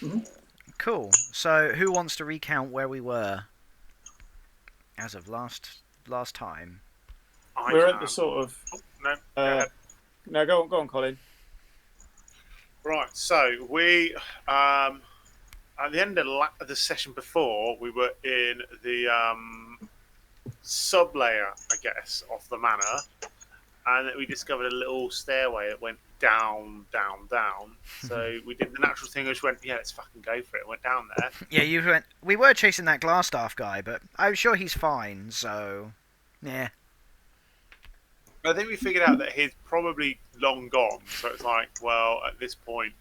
Mm-hmm. Cool. So, who wants to recount where we were as of last time? I We're at the can. sort of. Oh, no, go Uh, ahead. no, go on, Colin. Right, so we at the end of the session before, we were in the sub layer, I guess, of the manor, and we discovered a little stairway that went down, down, down. So we did the natural thing, which went, yeah, let's fucking go for it. Went down there. Yeah, you went. We were chasing that glass staff guy, but I'm sure he's fine. So, yeah. I think we figured out that he's probably long gone. So it's like, well, at this point,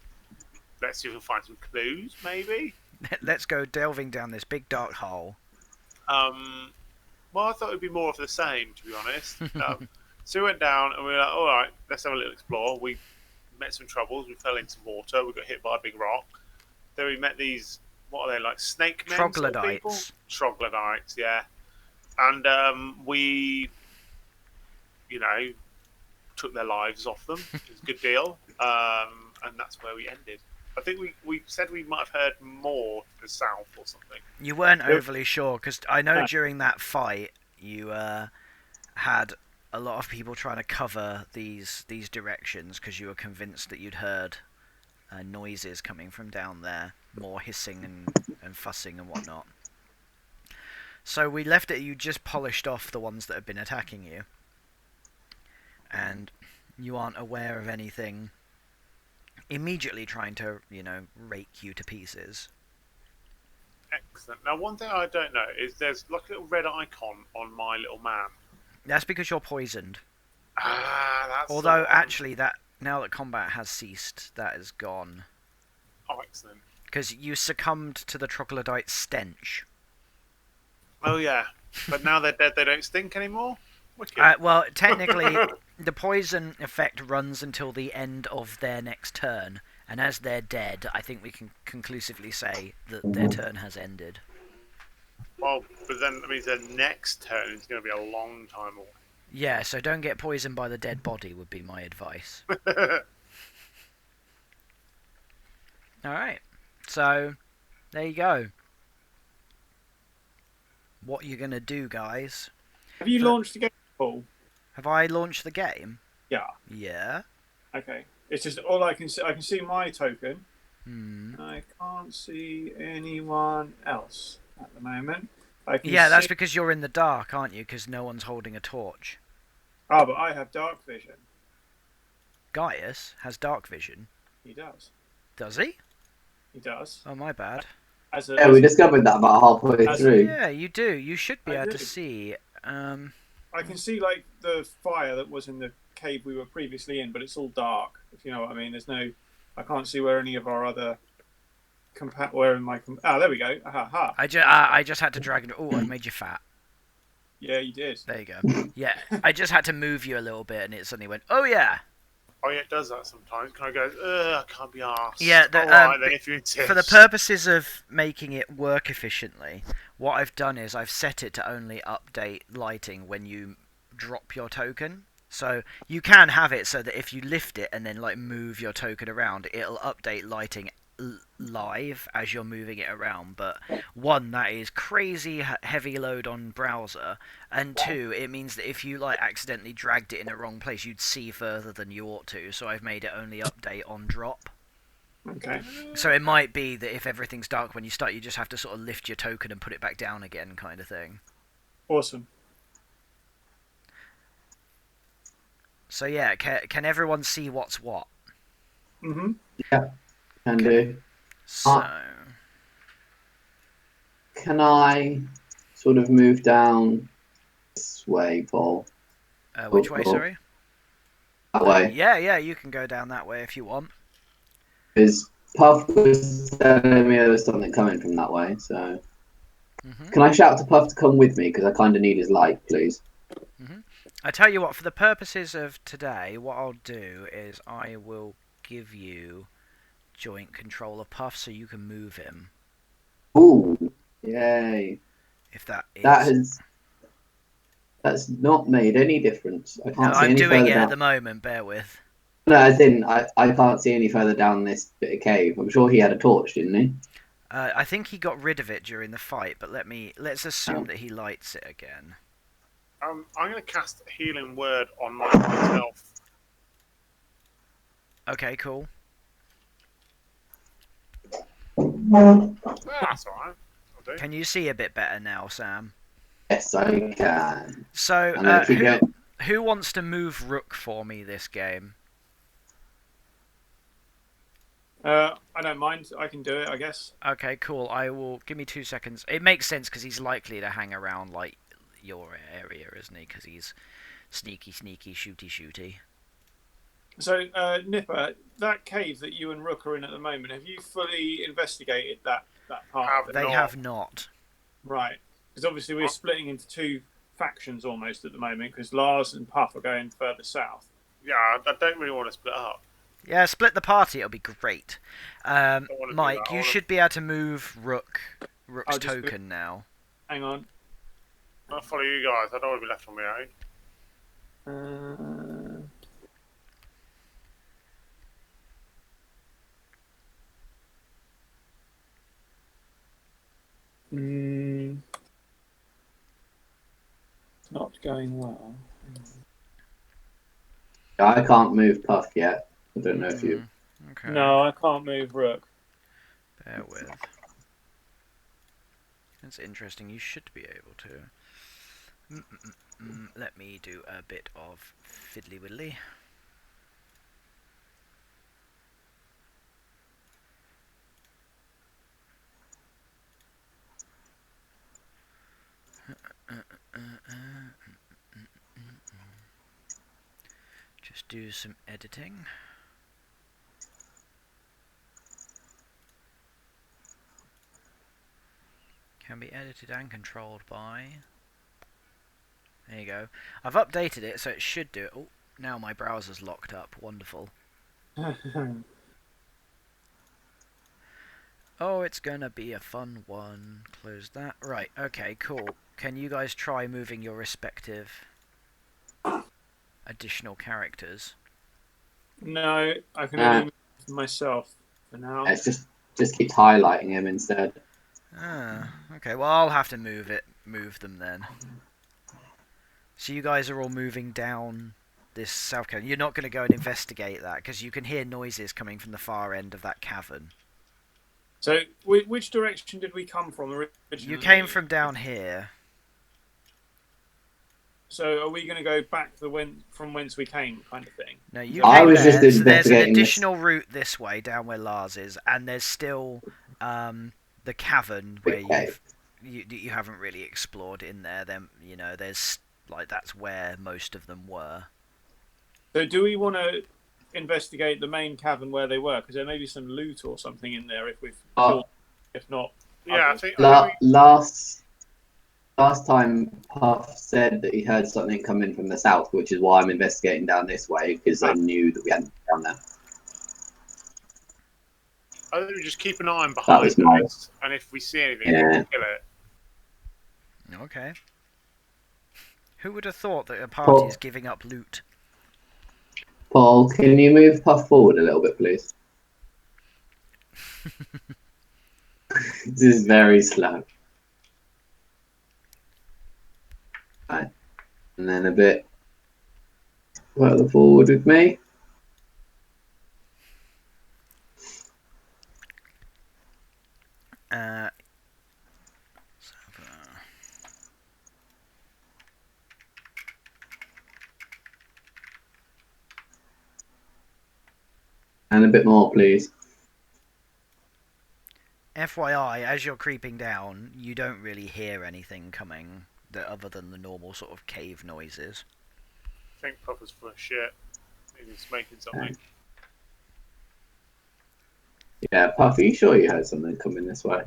let's see if we can find some clues, maybe. Let's go delving down this big dark hole. Um, well, I thought it would be more of the same, to be honest. So we went down and we were like, all right, let's have a little explore. We met some troubles. We fell into water. We got hit by a big rock. Then we met these, what are they, like snake men sort of people? Troglodytes. Troglodytes, yeah. And we, you know, took their lives off them. It was a good deal. And that's where we ended. I think we said we might have heard more to the south or something. You weren't Yep. overly sure because I know Ah. during that fight you had a lot of people trying to cover these directions because you were convinced that you'd heard noises coming from down there, more hissing and fussing and whatnot. So we left it. You just polished off the ones that had been attacking you, and you aren't aware of anything immediately trying to, rake you to pieces. Excellent. Now, one thing I don't know is there's like a little red icon on my little man. That's because you're poisoned. Ah, that's the Although, one. actually, that now that combat has ceased, that is gone. Oh, excellent. Because you succumbed to the troglodyte stench. Oh, yeah. But now they're dead, they don't stink anymore? Wicked. Well, technically, the poison effect runs until the end of their next turn. And as they're dead, I think we can conclusively say that their turn has ended. Well, but then that means their next turn is going to be a long time Yeah, so don't get poisoned by the dead body would be my advice. away. Alright, so there you go. What you gonna do, guys? Have you For- launched the game, Paul? Have I launched the game? Yeah. Yeah. Okay. It's just all I can see. I can see my token. Hmm. I can't see anyone else at the moment. I can Yeah, that's see... because you're in the dark, aren't you? Because no one's holding a torch. Oh, but I have dark vision. Gaius has dark vision. He does. Does he? He does. Oh, my bad. As a, Yeah, we discovered that about halfway As- through. Yeah, you do. You should be I able to do. see. I can see like the fire that was in the cave we were previously in, but it's all dark. If you know what I mean. There's no. I can't see where any of our other. Where in my. There we go. Aha, ha. I just had to drag it. Oh, I made you fat. Yeah, you did. There you go. Yeah, I just had to move you a little bit, and it suddenly went. Oh yeah. Oh, yeah, it does that sometimes. Kind of goes, ugh, I can't be arsed. Yeah, Alright, then if you insist. For the purposes of making it work efficiently, what I've done is I've set it to only update lighting when you drop your token. So you can have it so that if you lift it and then like move your token around, it'll update lighting live as you're moving it around. But one, that is crazy heavy load on browser, and two, it means that if you like accidentally dragged it in the wrong place, you'd see further than you ought to. So I've made it only update on drop. Okay. So it might be that if everything's dark when you start, you just have to sort of lift your token and put it back down again, kind of thing. Awesome. So yeah, can everyone see what's what? Mm-hmm. Can do. So Can I sort of move down this way, Paul? which way? Sorry. That way. Yeah, you can go down that way if you want. Because Puff was telling me there was something coming from that way, so... Hmm. Can I shout to Puff to come with me? Because I kind of need his light, please. I tell you what, for the purposes of today, what I'll do is I will give you joint control of Puff so you can move him. Ooh, yay. If that is... That's not made any difference. I No, can't see I'm any doing further it at down. the moment, bear with. No, I didn't. I can't see any further down this bit of cave. I'm sure he had a torch, didn't he? I think he got rid of it during the fight, but let's assume that he lights it again. I'm going to cast a healing word on myself. Okay, cool. That's alright. I'll do. Can you see a bit better now, Sam? Yes, I can. So, I'm gonna keep going. who wants to move Rook for me this game? I don't mind. I can do it, I guess. Okay, cool. I will. Give me 2 seconds. It makes sense because he's likely to hang around like your area, isn't he? Because he's sneaky, shooty. So, Nipper, that cave that you and Rook are in at the moment, have you fully investigated that part? They have not. Right. Because obviously we're splitting into two factions almost at the moment, because Lars and Puff are going further south. Yeah, I don't really want to split up. Yeah, split the party. It'll be great. Mike, you wanna- should be able to move Rook's I'll just token now. Hang on. I'll follow you guys. I don't want to be left on my own. Not going well. I can't move Puff yet. I don't know if you. Okay. No, I can't move Rook. Bear with. That's interesting. You should be able to. Let me do a bit of fiddly widdly. Just do some editing. Can be edited and controlled by. There you go. I've updated it so it should do it. Oh, now my browser's locked up. Wonderful. Oh, it's gonna be a fun one. Close that. Right, okay, cool. Can you guys try moving your respective additional characters? No, I can only move myself for now. Let's just keep highlighting him instead. Ah, okay. Well, I'll have to move them then. So you guys are all moving down this south cavern. You're not going to go and investigate that because you can hear noises coming from the far end of that cavern. So, which direction did we come from originally? You came from down here. So, are we going to go back from whence we came, kind of thing? No, you I came was there. just So there's an investigating this. additional route this way down where Lars is, and there's still the cavern where Okay. you haven't really explored in there. Then there's like that's where most of them were. So, do we want to investigate the main cavern where they were? Because there may be some loot or something in there if we've killed. If not, Yeah, others. Last time Puff said that he heard something coming from the south, which is why I'm investigating down this way because I knew that we hadn't been down there. I think we just keep an eye on That behind was my- us, and if we see anything, Yeah. we'll kill it. Okay. Who would have thought that a party is giving up loot? Paul, can you move Puff forward a little bit, please? This is very slow. Right. And then a bit further forward with me. And a bit more, please. FYI, as you're creeping down, you don't really hear anything coming other than the normal sort of cave noises. I think Puffer's full of shit. Maybe he's making something. Yeah, Puff, are you sure you heard something coming this way?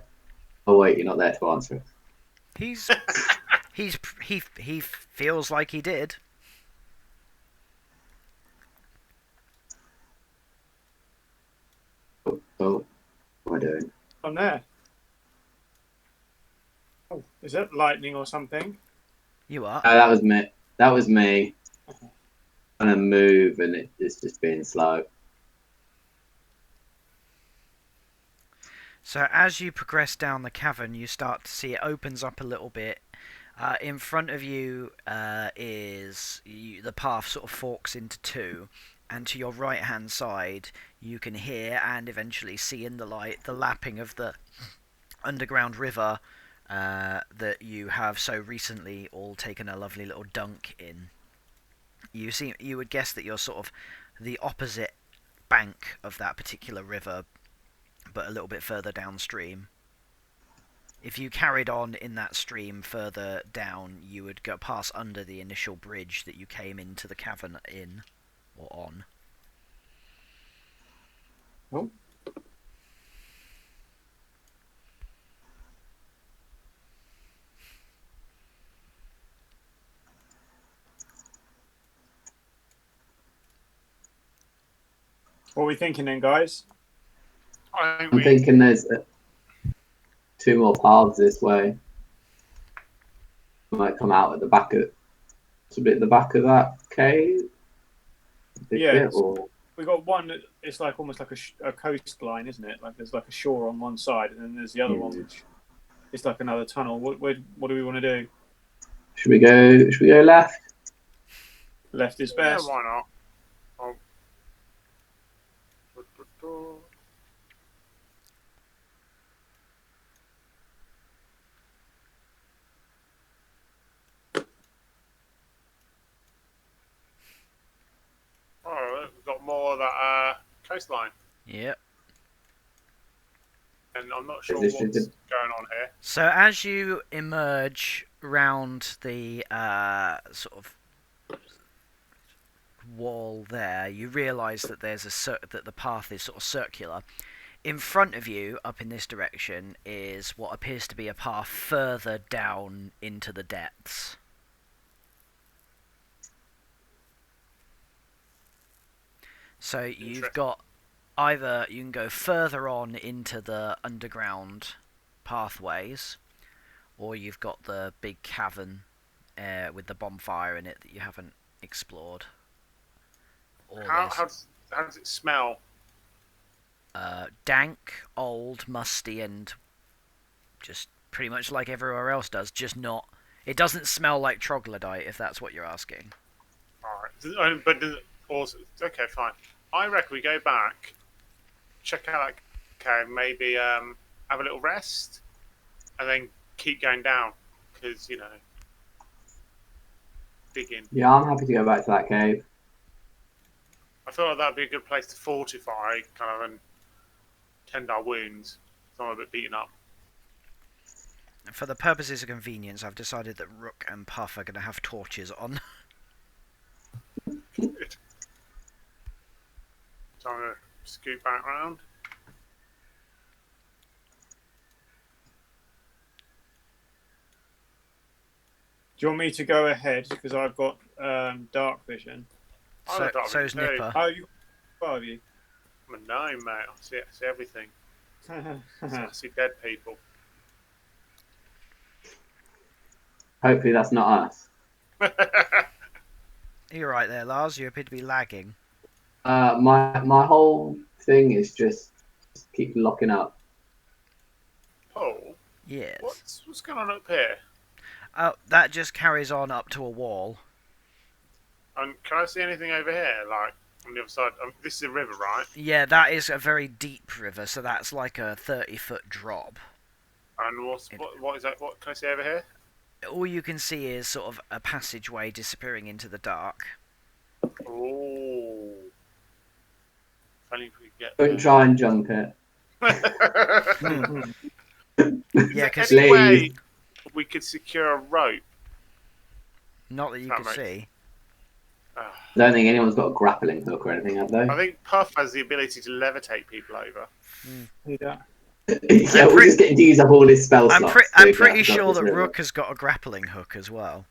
Oh wait, you're not there to answer it. He feels like he did. Oh, what am I doing? I'm there. Oh, is that lightning or something? You are. Oh, that was me. That was me. to move, and it's just being slow. So as you progress down the cavern, you start to see it opens up a little bit. In front of you the path sort of forks into two, and to your right hand side you can hear and eventually see in the light the lapping of the underground river that you have so recently all taken a lovely little dunk in. You would guess that you're sort of the opposite bank of that particular river, but a little bit further downstream. If you carried on in that stream further down, you would go pass under the initial bridge that you came into the cavern in, or on. Oh. What are we thinking then, guys? I'm thinking there's two more paths this way. Might come out at the back of. It's a bit at the back of that cave. Yeah. We got one that it's like almost like a coastline, isn't it? Like there's like a shore on one side, and then there's the other one which is like another tunnel. What do we want to do? Should we go left? Left is best. Yeah, why not? Oh, we've got more of that coastline. Yep. And I'm not sure what's going on here. So as you emerge round the sort of wall there, you realise that there's that the path is sort of circular. In front of you, up in this direction, is what appears to be a path further down into the depths. So you've got either you can go further on into the underground pathways, or you've got the big cavern with the bonfire in it that you haven't explored. How does it smell? Dank, old, musty, and just pretty much like everywhere else does, just not... It doesn't smell like troglodyte, if that's what you're asking. Alright, but also... Okay, fine. I reckon we go back, check out that cave, maybe have a little rest, and then keep going down, because, you know, digging. Yeah, I'm happy to go back to that cave. I feel like that'd be a good place to fortify, kind of, and tend our wounds. So I'm a bit beaten up. For the purposes of convenience, I've decided that Rook and Puff are going to have torches on. Good. So I'm going to scoot back round. Do you want me to go ahead because I've got dark vision? So's Nipper. Oh, you got of you. I'm a gnome, mate. I see everything. I see dead people. Hopefully that's not us. You're right there, Lars. You appear to be lagging. My whole thing is just keep locking up. Oh. Yes. What's going on up here? That just carries on up to a wall. And can I see anything over here? Like, on the other side? This is a river, right? Yeah, that is a very deep river, so that's like a 30-foot drop. And what is that? What can I see over here? All you can see is sort of a passageway disappearing into the dark. Oh. If only we could get Don't try and jump it. Yeah, because any way we could secure a rope? Not that you could see. I don't think anyone's got a grappling hook or anything, have they? I think Puff has the ability to levitate people over. Yeah. Yeah, we're just getting to use up all his spell slots. I'm pretty sure that Rook has got a grappling hook as well.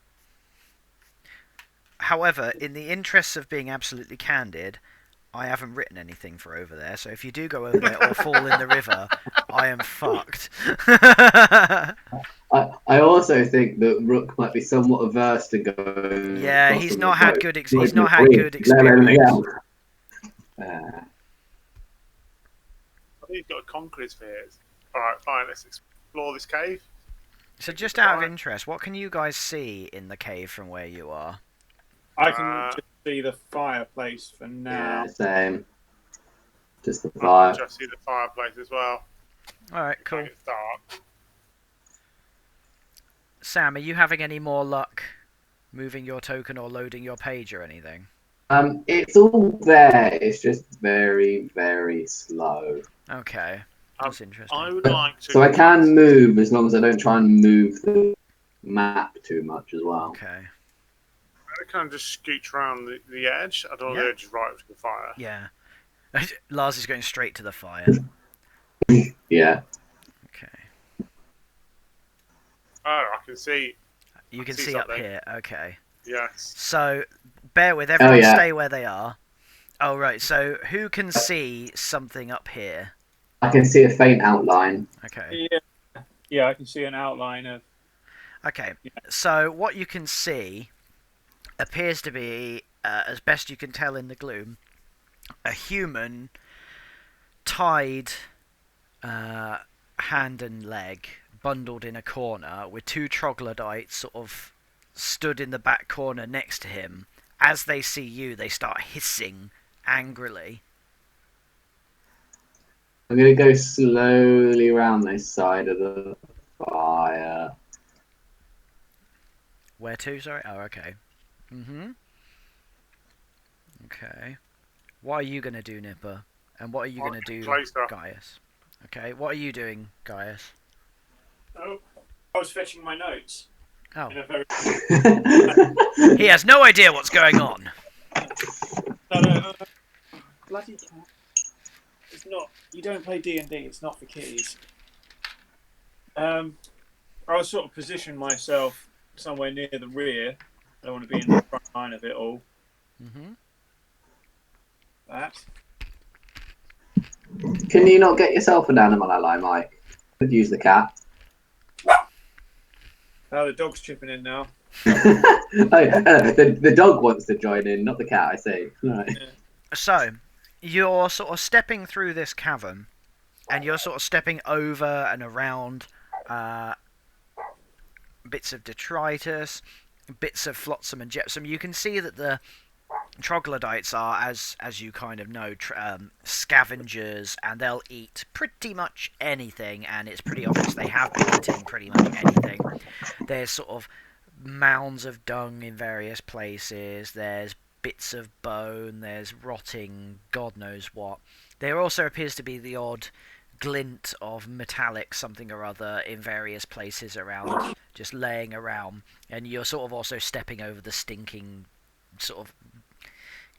However, in the interests of being absolutely candid, I haven't written anything for over there, so if you do go over there or fall in the river, I am fucked. I I also think that Rook might be somewhat averse to going. Yeah, across he's on not the had boat. good. He's Not not even had free, good let alone anything experience. else. I think he's got a concrete spheres. All right, fine. Let's explore this cave. So, just out of interest, what can you guys see in the cave from where you are? I can just see the fireplace for now. Yeah, same. Just the I fire. can just see the fireplace as well. All right, cool. It's dark. Sam, are you having any more luck moving your token or loading your page or anything? It's all there. It's just very, very slow. Okay, that's interesting. I would like to. So I can move as long as I don't try and move the map too much as well. Okay. I can just scooch around the edge. I don't want the edge right up to the fire. Yeah. Lars is going straight to the fire. Yeah. Okay. Oh, I can see. You can see up something. here. Okay. Yes. So, bear with everyone. yeah. Stay where they are. Oh right. So, who can see something up here? I can see a faint outline. Okay. Yeah, I can see an outline of. Okay. So, what you can see appears to be, as best you can tell in the gloom, a human tied hand and leg, bundled in a corner, with two troglodytes sort of stood in the back corner next to him. As they see you, they start hissing angrily. I'm going to go slowly around this side of the fire. Where to, sorry? Oh, okay. Okay. What are you going to do, Nipper? And what are you going to do, Gaius? Okay, what are you doing, Gaius? Oh, I was fetching my notes. Oh. In a very... He has no idea what's going on. No. Bloody cat. It's not. You don't play D&D. It's not for kitties. I was sort of positioned myself somewhere near the rear. I don't want to be in the front line of it all. That. Can you not get yourself an animal ally, Mike? Could use the cat. Oh, the dog's chipping in now. The dog wants to join in, not the cat, I see. Right. Yeah. So, you're sort of stepping through this cavern, and you're sort of stepping over and around bits of detritus, bits of flotsam and jetsam. You can see that the troglodytes are, as you kind of know, scavengers, and they'll eat pretty much anything, and it's pretty obvious they have been eating pretty much anything. There's sort of mounds of dung in various places, there's bits of bone, there's rotting God knows what. There also appears to be the odd glint of metallic something or other in various places around, just laying around, and you're sort of also stepping over the stinking sort of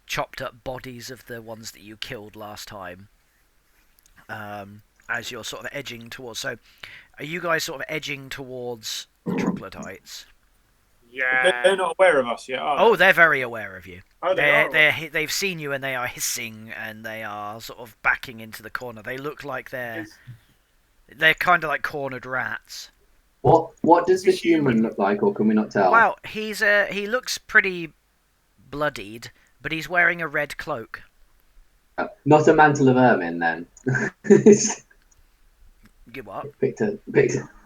chopped up bodies of the ones that you killed last time, as you're sort of edging towards. So, are you guys sort of edging towards the troglodytes? Yeah. They're not aware of us yet, are they? Oh, they're very aware of you. Oh, They've seen you, and they are hissing, and they are sort of backing into the corner. They look like they're kind of like cornered rats. What does the human look like, or can we not tell? Well, he looks pretty bloodied, but he's wearing a red cloak. Not a mantle of ermine, then. Give up. Picked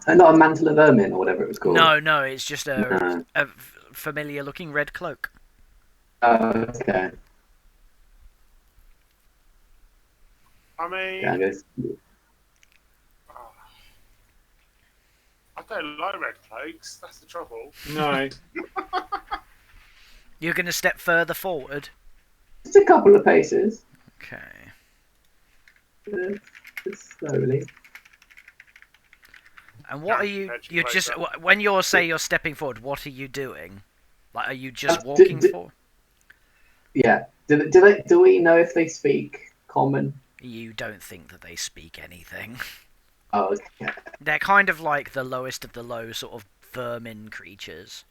not a mantle of ermine, or whatever it was called. No, it's just a familiar-looking red cloak. Oh, okay. I mean, Yeah, I don't like red cloaks. That's the trouble. No. You're going to step further forward? just a couple of paces. Okay. Just slowly. And what are you? You're just when you're stepping forward. What are you doing? Like, are you just walking forward? Yeah. Do we know if they speak common? You don't think that they speak anything. Oh, okay. They're kind of like the lowest of the low, sort of vermin creatures.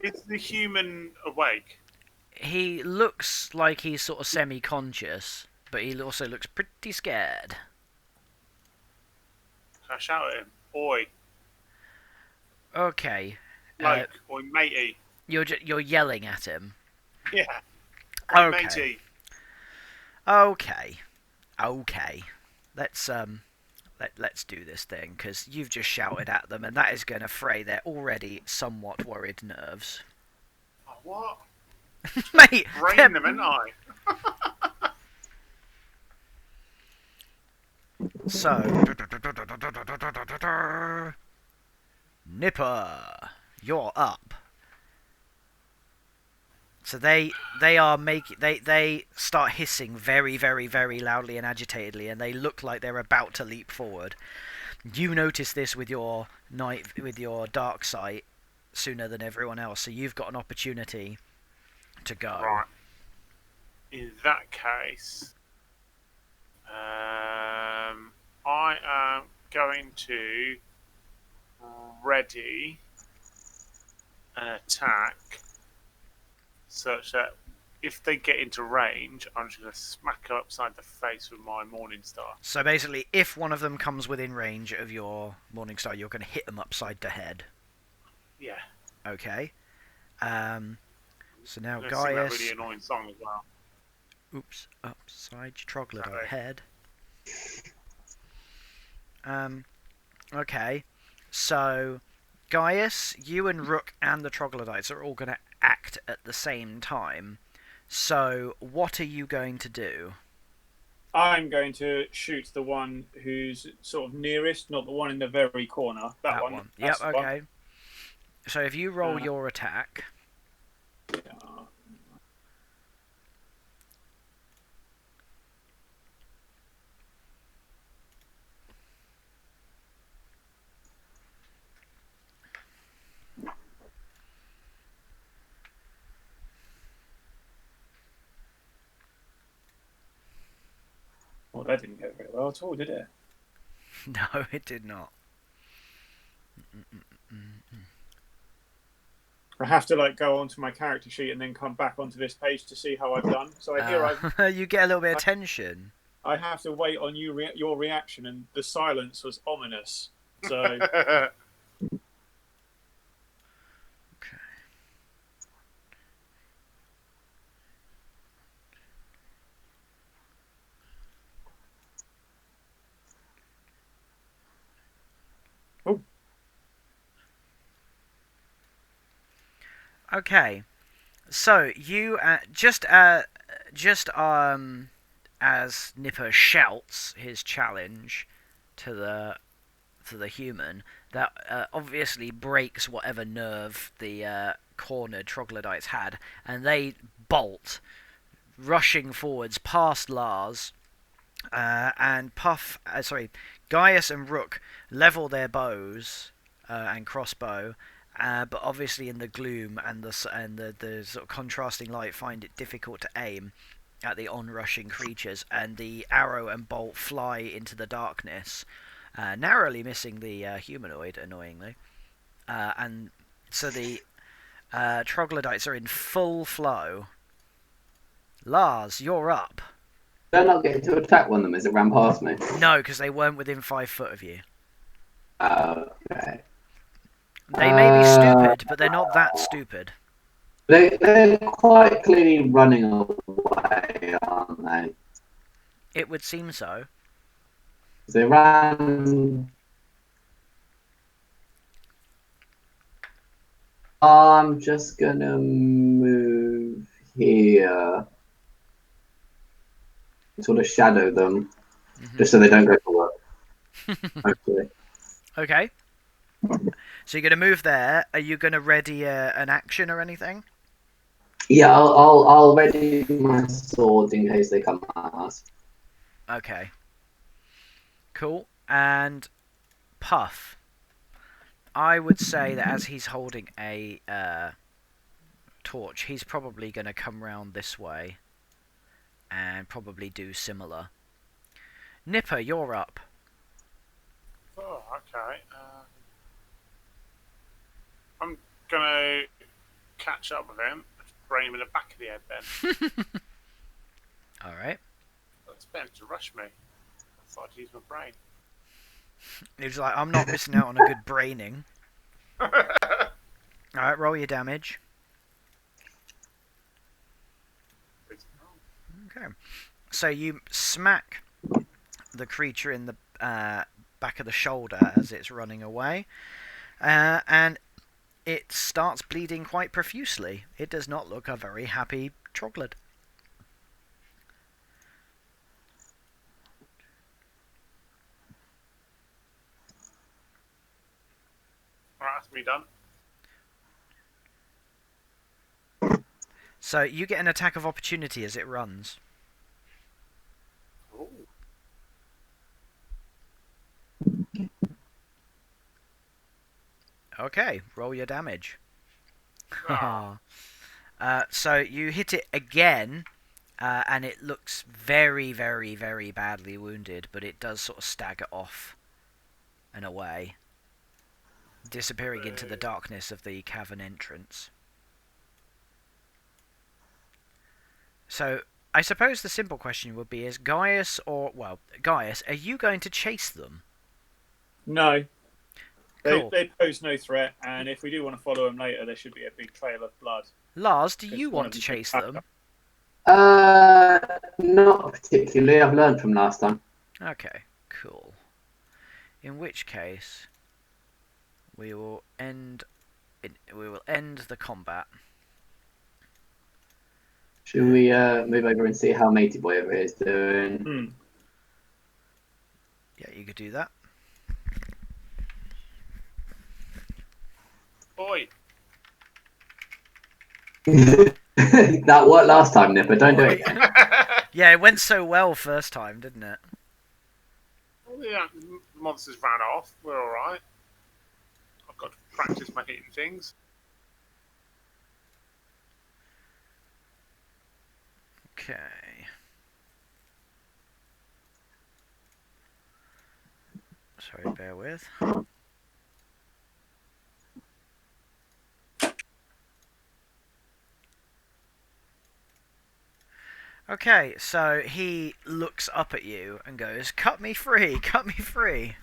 Is the human awake? He looks like he's sort of semi-conscious, but he also looks pretty scared. Can I shout at him? Oi. Okay. Like, oi matey. You're yelling at him. Yeah. Oi Okay. matey. Okay. Let's do this thing, because you've just shouted at them, and that is going to fray their already somewhat worried nerves. Oh, what? Mate, Brain them, ain't I? so Nipper, you're up. So they start hissing very, very, very loudly and agitatedly, and they look like they're about to leap forward. You notice this with your dark sight sooner than everyone else, so you've got an opportunity to go. Right. In that case, I am going to ready an attack such that if they get into range, I'm just going to smack her upside the face with my Morning Star. So basically, if one of them comes within range of your Morning Star, you're going to hit them upside the head. Yeah. Okay. So now I'm going to sing that Gaius. really annoying song as well. Oops, upside your troglodyte Sorry. head. Okay. So Gaius, you and Rook and the troglodytes are all going to act at the same time. So what are you going to do? I'm going to shoot the one who's sort of nearest, not the one in the very corner. That one. Yep, That's the one. okay. So if you roll your attack. Yeah. Well, that didn't go very well at all, did it? No, it did not. I have to like go onto my character sheet and then come back onto this page to see how I've done. So You get a little bit of tension. I have to wait on your reaction, and the silence was ominous. So Okay, so you just as Nipper shouts his challenge to the human, that obviously breaks whatever nerve the cornered troglodytes had, and they bolt, rushing forwards past Lars, and Gaius and Rook level their bows and crossbow. But obviously, in the gloom and the sort of contrasting light, find it difficult to aim at the onrushing creatures, and the arrow and bolt fly into the darkness, narrowly missing the humanoid, annoyingly. And so the troglodytes are in full flow. Lars, you're up. They're not getting to attack one of them as it ran past me. No, because they weren't within 5 foot of you. Okay. They may be stupid, but they're not that stupid. They're quite clearly running away, aren't they? It would seem so. They ran. I'm just gonna move here. Sort of shadow them, just so they don't go to work. Hopefully. Okay. So you're going to move there. Are you going to ready an action or anything? Yeah, I'll ready my sword in case they come at us. Okay. Cool. And Puff. I would say that as he's holding a torch, he's probably going to come round this way and probably do similar. Nipper, you're up. Oh, okay. I'm gonna catch up with him, brain him in the back of the head then. Alright. It's better to rush me. I thought I'd use my brain. He's like, I'm not missing out on a good braining. Alright, roll your damage. Okay. So you smack the creature in the back of the shoulder as it's running away, and it starts bleeding quite profusely. It does not look a very happy troglodyte. Right, that's me done. So you get an attack of opportunity as it runs. Ooh. Okay, roll your damage. Ah. So you hit it again, and it looks very, very, very badly wounded, but it does sort of stagger off and away, disappearing into the darkness of the cavern entrance. So I suppose the simple question would be: is Gaius, Gaius, are you going to chase them? No. Cool. They pose no threat, and if we do want to follow them later, there should be a big trail of blood. Lars, do Because you one want of to them chase should them? Not particularly. I've learned from last time. Okay, cool. In which case, we will end the combat. Should we move over and see how Matey Boy over here is doing? Yeah, you could do that. Boy. That worked last time, Nipper. Don't do it. Yeah, it went so well first time, didn't it? Well, yeah, the monsters ran off. We're all right. I've got to practice my hitting things. Okay. Sorry, bear with. Okay, so he looks up at you and goes, "Cut me free! Cut me free!"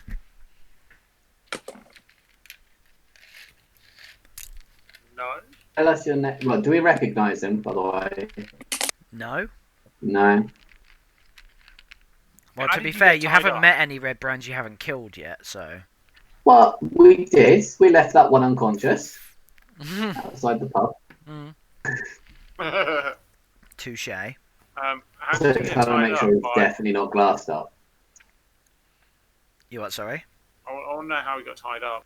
No. Tell us your name. Well, do we recognise him, by the way? No. No. Well, How to be did you fair, get you tied haven't up? met any red brands you haven't killed yet, so. Well, we did. We left that one unconscious outside the pub. Touche. How So did you get trying to tied make up? sure it's Like, definitely not glassed up. You what? Sorry. I want to know how he got tied up.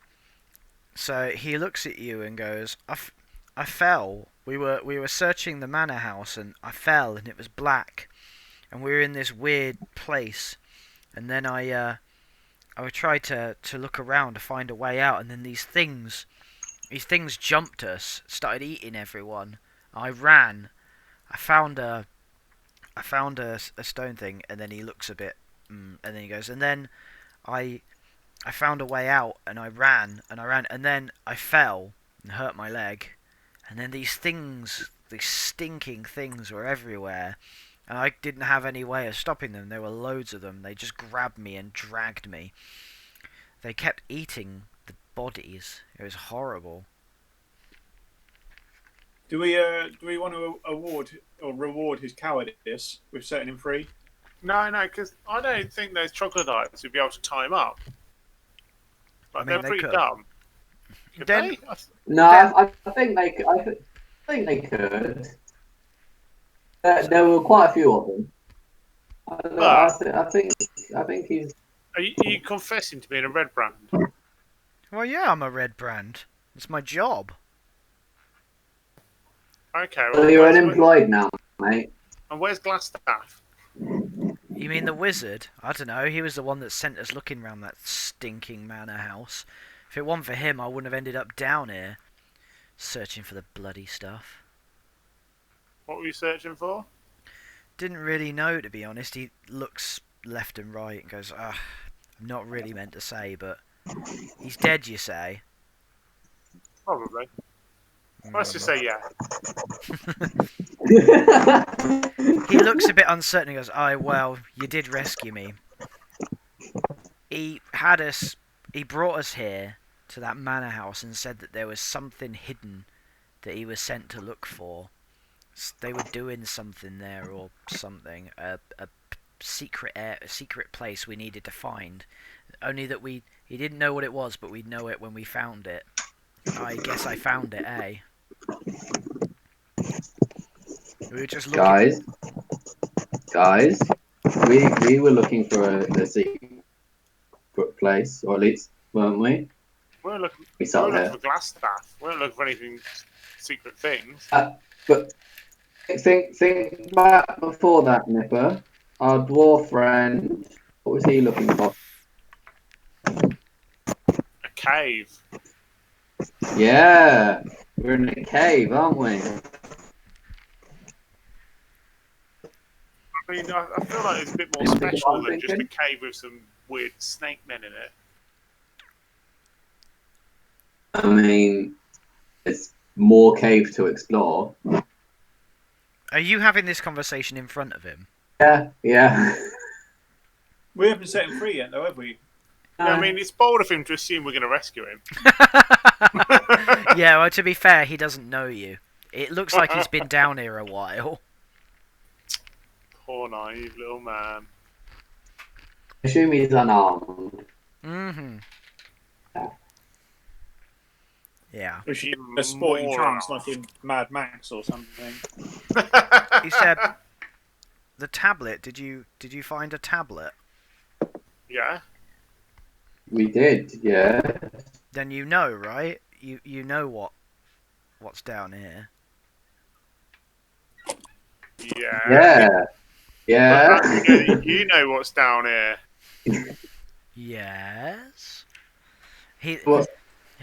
So he looks at you and goes, I fell. We were searching the manor house and I fell and it was black, and we were in this weird place, and then I tried to look around to find a way out, and then these things jumped us, started eating everyone. I ran. I found a stone thing, and then he looks a bit, and then he goes, and then I found a way out, and I ran, and then I fell and hurt my leg, and then these stinking things were everywhere, and I didn't have any way of stopping them. There were loads of them. They just grabbed me and dragged me. They kept eating the bodies. It was horrible. Do we want to award or reward his cowardice with setting him free? No, because I don't think those troglodytes would be able to tie him up. But I mean, they're they pretty could. dumb. Could Then- they? No, I think they. I think they could. There were quite a few of them. I think he's. Are you confessing to being a red brand? Well, yeah, I'm a red brand. It's my job. Okay. Well, you're unemployed now, mate. And where's Glassstaff? You mean the wizard? I don't know. He was the one that sent us looking round that stinking manor house. If it wasn't for him, I wouldn't have ended up down here, searching for the bloody stuff. What were you searching for? Didn't really know, to be honest. He looks left and right and goes, I'm not really meant to say, but he's dead, you say? Probably. Let's just say yeah. He looks a bit uncertain and goes, well, you did rescue me. He brought us here to that manor house and said that there was something hidden that he was sent to look for. They were doing something there or something. A secret place we needed to find. Only that he didn't know what it was, but we'd know it when we found it. I guess I found it, eh? We were just looking. Guys, we were looking for a secret place, or at least, weren't we? We're looking We saw for it. glass staff. We're not looking for anything secret things. But think back before that, Nipper. Our dwarf friend, what was he looking for? A cave. Yeah, we're in a cave, aren't we? I mean, I feel like it's a bit more special than just a cave with some weird snake men in it. I mean, it's more cave to explore. Are you having this conversation in front of him? Yeah. We haven't set him free yet, though, have we? Yeah, I mean, it's bold of him to assume we're going to rescue him. Yeah, well, to be fair, he doesn't know you. It looks like he's been down here a while. Poor naive little man. I assume he's unarmed. Mm-hmm. Yeah. Was she a sporting chance like in Mad Max or something? He said, the tablet, did you find a tablet? Yeah. We did, yeah. Then you know, right? You know what's down here. Yeah. Yeah. You know what's down here. Yes. He What?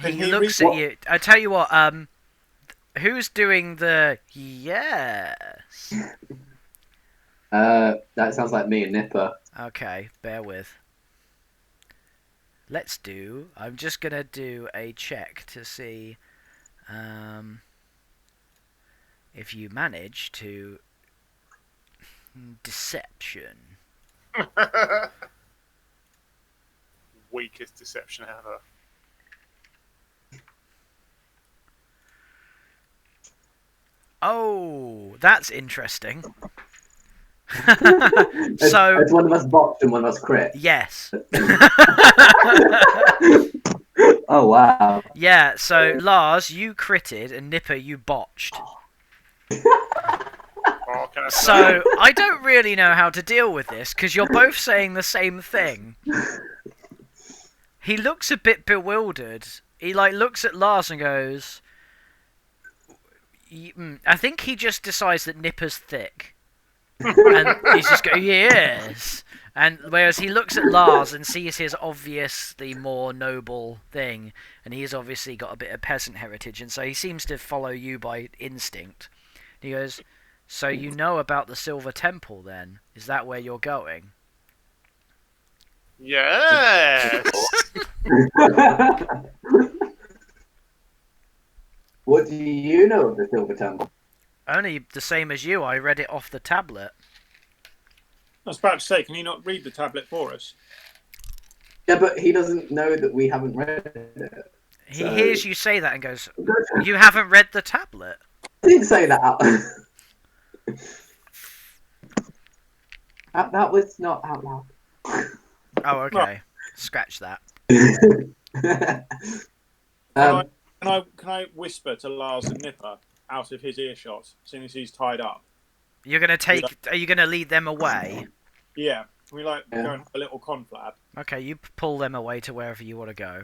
looks at you. I tell you what. Who's doing the yes? That sounds like me and Nipper. Okay, bear with. Let's do. I'm just gonna do a check to see if you manage to deception. Weakest deception ever. Oh, that's interesting. So it's one of us botched and one of us crit. Yes. Oh wow. Yeah, so Lars, you critted, and Nipper, you botched. So I don't really know how to deal with this because you're both saying the same thing. He looks a bit bewildered. He looks at Lars and goes, I think he just decides that Nipper's thick. And he's just going, yes. And whereas he looks at Lars and sees his obviously more noble thing, and he's obviously got a bit of peasant heritage, and so he seems to follow you by instinct. And he goes, so you know about the Silver Temple then? Is that where you're going? Yes. What do you know of the Silver Temple? Only the same as you. I read it off the tablet. I was about to say, can you not read the tablet for us? Yeah, but he doesn't know that we haven't read it. He hears you say that and goes, you haven't read the tablet? I didn't say that out. That was not out loud. Oh, okay. Scratch that. Can I whisper to Lars and Nipper out of his earshot, seeing as he's tied up? You're gonna are you gonna lead them away? Yeah. We go and have a little conflab. Okay, you pull them away to wherever you want to go.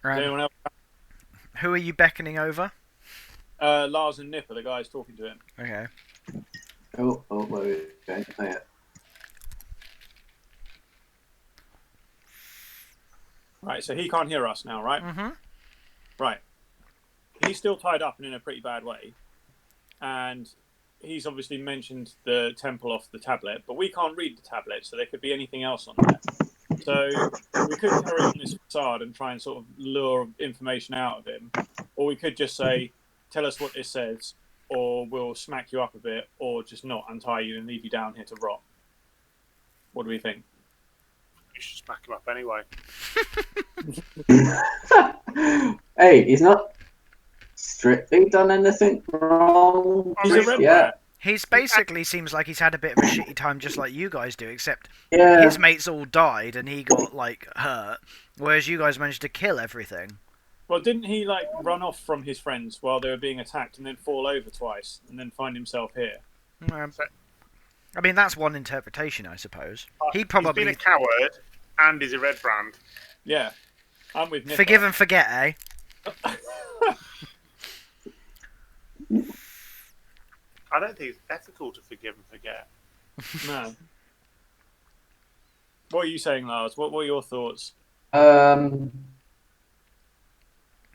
Right. Anyone else? Who are you beckoning over? Lars and Nipper, the guys talking to him. Okay. Oh, wait. Oh, yeah. Right, so he can't hear us now, right? Mm-hmm. Right. He's still tied up and in a pretty bad way. And he's obviously mentioned the temple off the tablet, but we can't read the tablet, so there could be anything else on there. So we could carry on this facade and try and sort of lure information out of him. Or we could just say, tell us what this says, or we'll smack you up a bit, or just not untie you and leave you down here to rot. What do we think? You should smack him up anyway. Hey, he's not strictly done anything wrong. He's a red Yeah. rat. He's basically seems like he's had a bit of a shitty time, just like you guys do, except Yeah. his mates all died and he got like hurt, whereas you guys managed to kill everything. Well, didn't he like run off from his friends while they were being attacked and then fall over twice and then find himself here? I mean, that's one interpretation, I suppose. He probably He's been a coward and is a red brand. Yeah, I'm with Nipper. forgive and forget, eh? I don't think it's ethical to forgive and forget. No. What are you saying, Lars? What were your thoughts?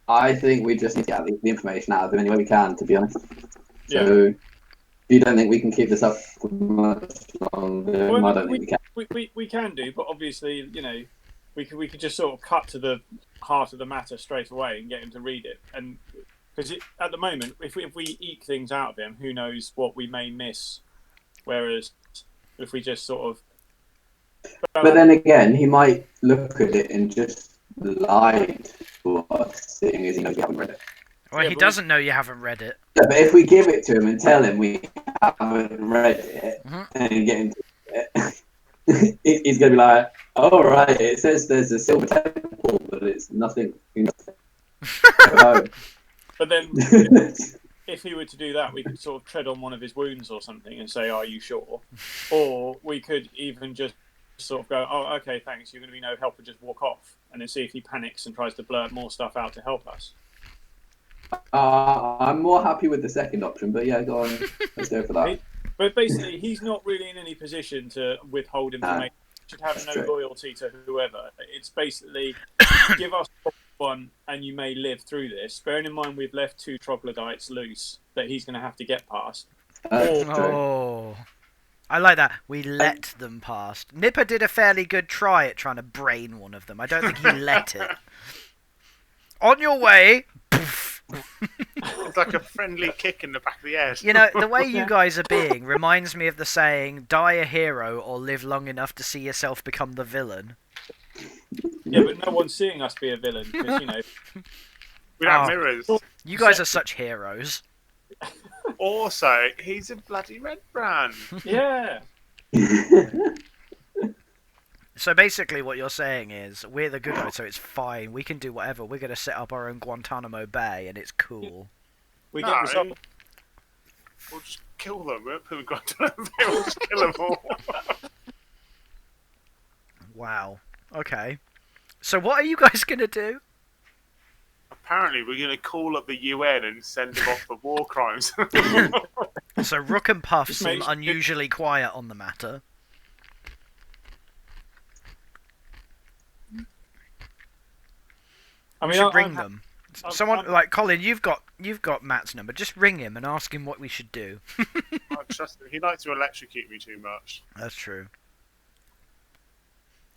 I think we just need to get the information out of him any way we can, to be honest. Yeah. So, if you don't think we can keep this up for much longer, Well, I don't think we can. We can do, but obviously, we could just sort of cut to the heart of the matter straight away and get him to read it. And because at the moment, if we eke things out of him, who knows what we may miss. Whereas if we just sort of. But then again, he might look at it and just lie to us, seeing as he knows we haven't read it. Well, Yeah, he but doesn't know you haven't read it. Yeah, but if we give it to him and tell him we haven't read it Mhm. and get into it, he's going to be like, "Oh right, it says there's a silver temple, but it's nothing." But then, if he were to do that, we could sort of tread on one of his wounds or something and say, "Are you sure?" Or we could even just sort of go, "Oh, okay, thanks. You're going to be no help," and just walk off, and then see if he panics and tries to blurt more stuff out to help us. I'm more happy with the second option, but yeah, go on. Let's go for that. But basically, he's not really in any position to withhold information. He should have no true. loyalty to whoever. It's basically give us one, and you may live through this. Bearing in mind we've left 2 troglodytes loose that he's going to have to get past. That's true. Oh, I like that. We let them past. Nipper did a fairly good try at trying to brain one of them. I don't think he let it. On your way. Poof. It's like a friendly kick in the back of the head. You know, the way you guys are being reminds me of the saying, die a hero or live long enough to see yourself become the villain. Yeah, but no one's seeing us be a villain because We don't have Oh. mirrors. You guys are such heroes. Also, he's a bloody red brand. yeah. So basically what you're saying is, we're the good guys, so it's fine. We can do whatever. We're going to set up our own Guantanamo Bay, and it's cool. We No. get this up. We'll just kill them. We won't put them in Guantanamo Bay. We'll just kill them all. Wow. Okay. So what are you guys going to do? Apparently, we're going to call up the UN and send them off for war crimes. So Rook and Puff Just seem make- unusually quiet on the matter. I We mean, should ring I'm- them. I'm- Someone I'm- like Colin, you've got Matt's number. Just ring him and ask him what we should do. I trust him. He likes to electrocute me too much. That's true.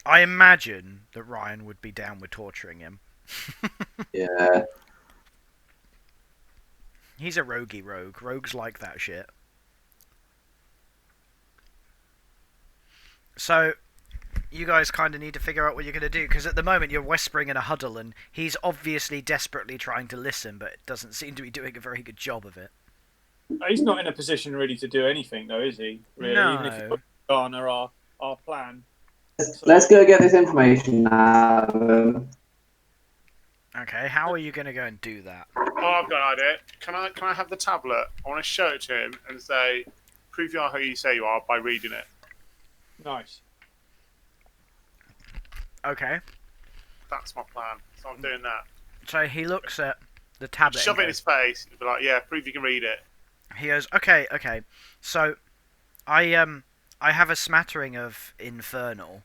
I imagine that Ryan would be down with torturing him. Yeah. He's a roguey rogue. Rogues like that shit. So, you guys kind of need to figure out what you're going to do, because at the moment you're whispering in a huddle, and he's obviously desperately trying to listen, but doesn't seem to be doing a very good job of it. He's not in a position really to do anything, though, is he? Really, No. even if he garner our plan. Let's go get this information out of him. Okay, how are you going to go and do that? Oh, I've got an idea. Can I have the tablet? I want to show it to him and say, prove you are who you say you are by reading it. Nice. Okay, That's my plan. So I'm doing that. so he looks at the tablet. Shove and it in his face. He'll be like, yeah, prove you can read it. He goes, okay. So, I have a smattering of Infernal.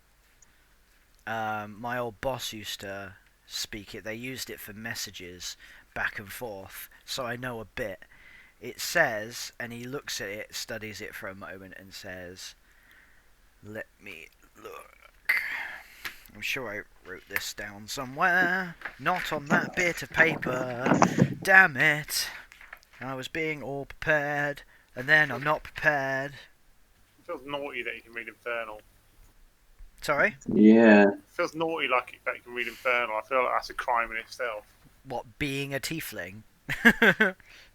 My old boss used to speak it. They used it for messages back and forth, so I know a bit. It says, and he looks at it, studies it for a moment, and says, "Let me look. I'm sure I wrote this down somewhere. Not on that bit of paper. Damn it." I was being all prepared, and then I'm not prepared. It feels naughty that you can read Infernal. Sorry? Yeah. It feels naughty that you can read Infernal. I feel like that's a crime in itself. What, being a tiefling?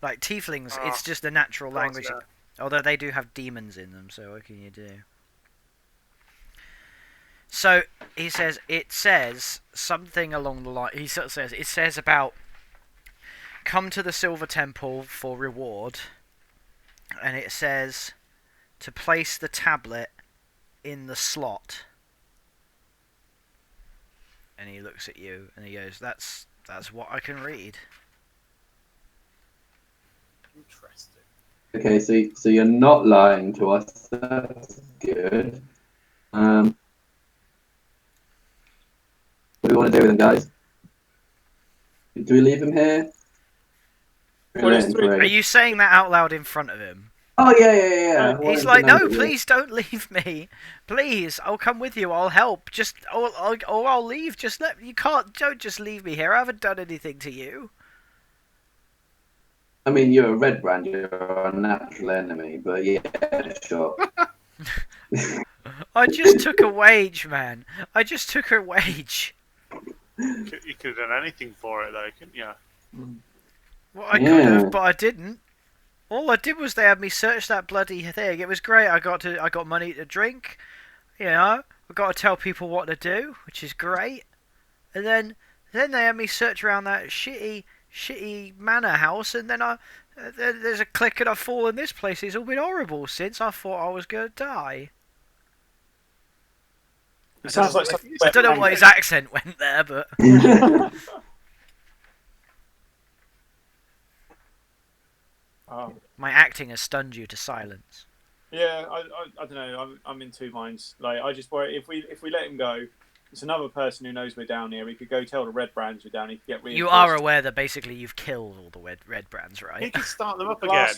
Like, tieflings, Ah, it's just a natural God, language. yeah. Although they do have demons in them, so what can you do? So, he says, it says something along the line. He sort of says, it says about come to the Silver Temple for reward. And it says to place the tablet in the slot. And he looks at you and he goes, that's what I can read. Interesting. Okay, so you're not lying to us. That's good. What do we want to do with him, guys? Do we leave him here? Do we Well, let there's him three- free? Are you saying that out loud in front of him? Oh yeah. I want He's him like, to know no, that please don't leave me. Please, I'll come with you. I'll help. Just, I'll leave. Just don't just leave me here. I haven't done anything to you. I mean, you're a red brand. You're a natural enemy, but yeah, sure. I just took a wage, man. I just took a wage. You could have done anything for it, though, couldn't you? Well, I Yeah. could have, but I didn't. All I did was they had me search that bloody thing. It was great. I got money to drink. You know, I got to tell people what to do, which is great. And then they had me search around that shitty manor house, and then there's a click and I fall in this place. It's all been horrible since. I thought I was gonna die. It sounds like something. I don't know why his accent went there, but my acting has stunned you to silence. Yeah, I don't know. I'm in two minds. Like, I just worry if we let him go, it's another person who knows we're down here. He could go tell the red brands we're down. He could get reinforced. You are aware that basically you've killed all the red brands, He right? could start them up again.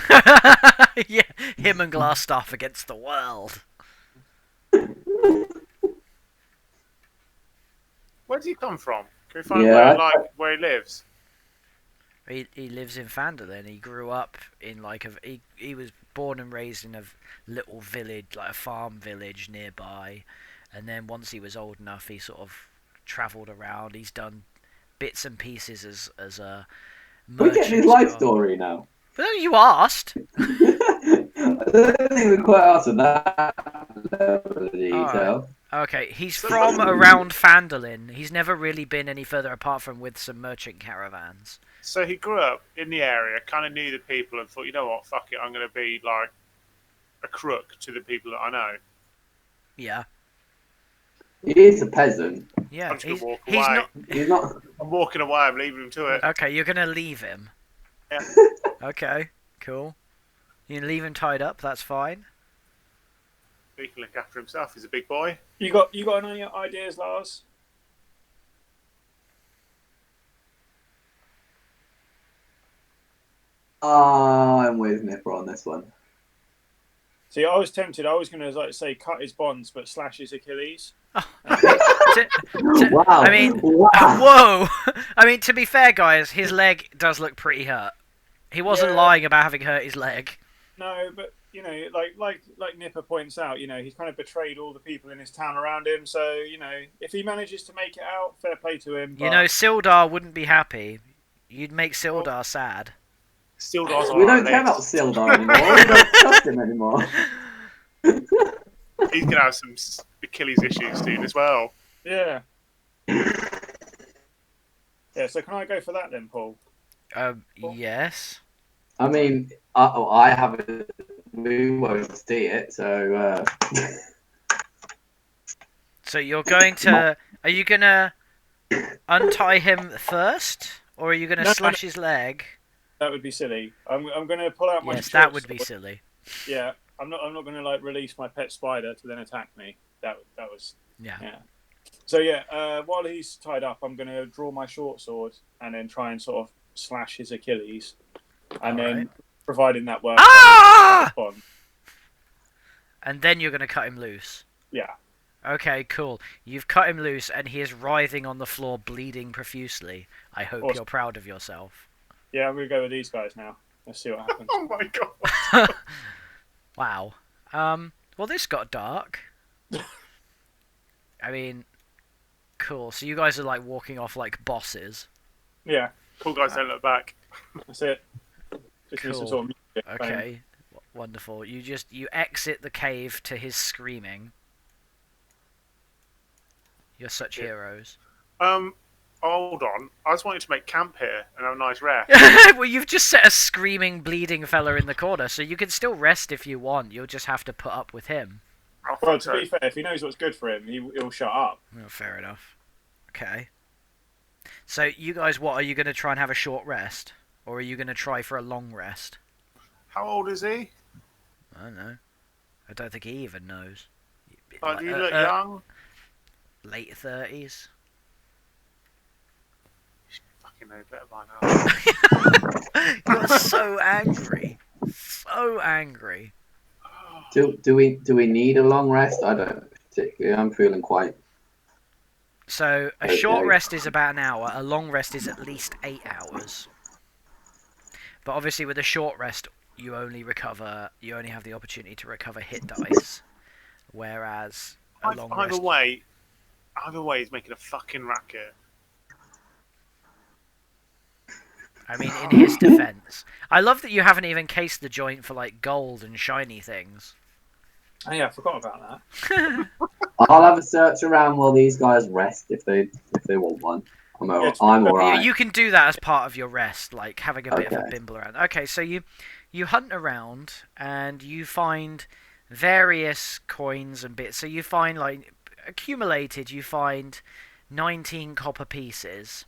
Glass Yeah, him and Glassstaff against the world. Where did he come from? Can we find Yeah, where he lives? He lives in Phandalin. He grew up in he was born and raised in a little village, like a farm village nearby, and then once he was old enough, he sort of travelled around. He's done bits and pieces as a we get his merchant. life story now. Well, you asked. I don't think we quite answered that level of detail. Okay, he's from around Phandalin. He's never really been any further apart from with some merchant caravans. So he grew up in the area, kind of knew the people, and thought, you know what, fuck it, I'm going to be like a crook to the people that I know. Yeah. He is a peasant. Yeah, I'm just going to walk he's away. not. He's not. I'm walking away, I'm leaving him to it. Okay, you're gonna leave him. Yeah. Okay, cool. You can leave him tied up. That's fine. He can look after himself, he's a big boy. You got any ideas, Lars? I'm with Nipper on this one. See, I was tempted. I was going to say cut his bonds, but slash his Achilles. Wow. I mean, wow. whoa! I mean, to be fair, guys, his leg does look pretty hurt. He wasn't Yeah. lying about having hurt his leg. No, but you know, like Nipper points out, you know, he's kind of betrayed all the people in his town around him. So you know, if he manages to make it out, fair play to him. You know, Sildar wouldn't be happy. You'd make Sildar sad. Still does We don't care about Sildar anymore. We don't trust him anymore. He's going to have some Achilles issues soon as well. Yeah. Yeah. So can I go for that then, Paul? Yes. I mean, I haven't. We won't see it, so. So you're going to? Are you gonna untie him first, or are you gonna No, slash his leg? That would be silly. I'm going to pull out my. Yes, short that would be sword. silly. Yeah, I'm not going to like release my pet spider to then attack me. That was. Yeah. Yeah. So yeah, while he's tied up, I'm going to draw my short sword and then try and sort of slash his Achilles, and then Alright. providing that works. Ah! Respond. And then you're gonna cut him loose. Yeah. Okay, cool. You've cut him loose, and he is writhing on the floor, bleeding profusely. I hope Awesome. you're proud of yourself. Yeah, I'm going to go with these guys now. Let's see what happens. Oh my god. Wow. Well, this got dark. I mean, cool. So you guys are like walking off like bosses. Yeah, Cool guys don't look back. that's it. Just need some Cool. sort of music playing. Okay. Wonderful. You exit the cave to his screaming. You're such heroes. Hold on. I just wanted to make camp here and have a nice rest. Well, you've just set a screaming, bleeding fella in the corner, so you can still rest if you want. You'll just have to put up with him. Oh, Well, fuck to be fair, if he knows what's good for him, he'll shut up. Oh, fair enough. Okay. So you guys, what are you going to try and have a short rest, or are you going to try for a long rest? How old is he? I don't know. I don't think he even knows. Like, do you look young? Late 30s. Fucking know better by now. You're so angry. So angry. Do we need a long rest? I don't particularly. I'm feeling quite. So a Okay. short rest is about an hour. A long rest is at least 8 hours. But obviously, with a short rest, you only have the opportunity to recover hit dice, whereas a long rest. Either way, he's making a fucking racket. I mean, in his defense, I love that you haven't even cased the joint for like gold and shiny things. Oh yeah, I forgot about that. I'll have a search around while these guys rest if they want one. I'm alright. You can do that as part of your rest, like having a bit of a Okay. bimble around. Okay, so you hunt around and you find various coins and bits. So you find like accumulated. You find 19 copper pieces.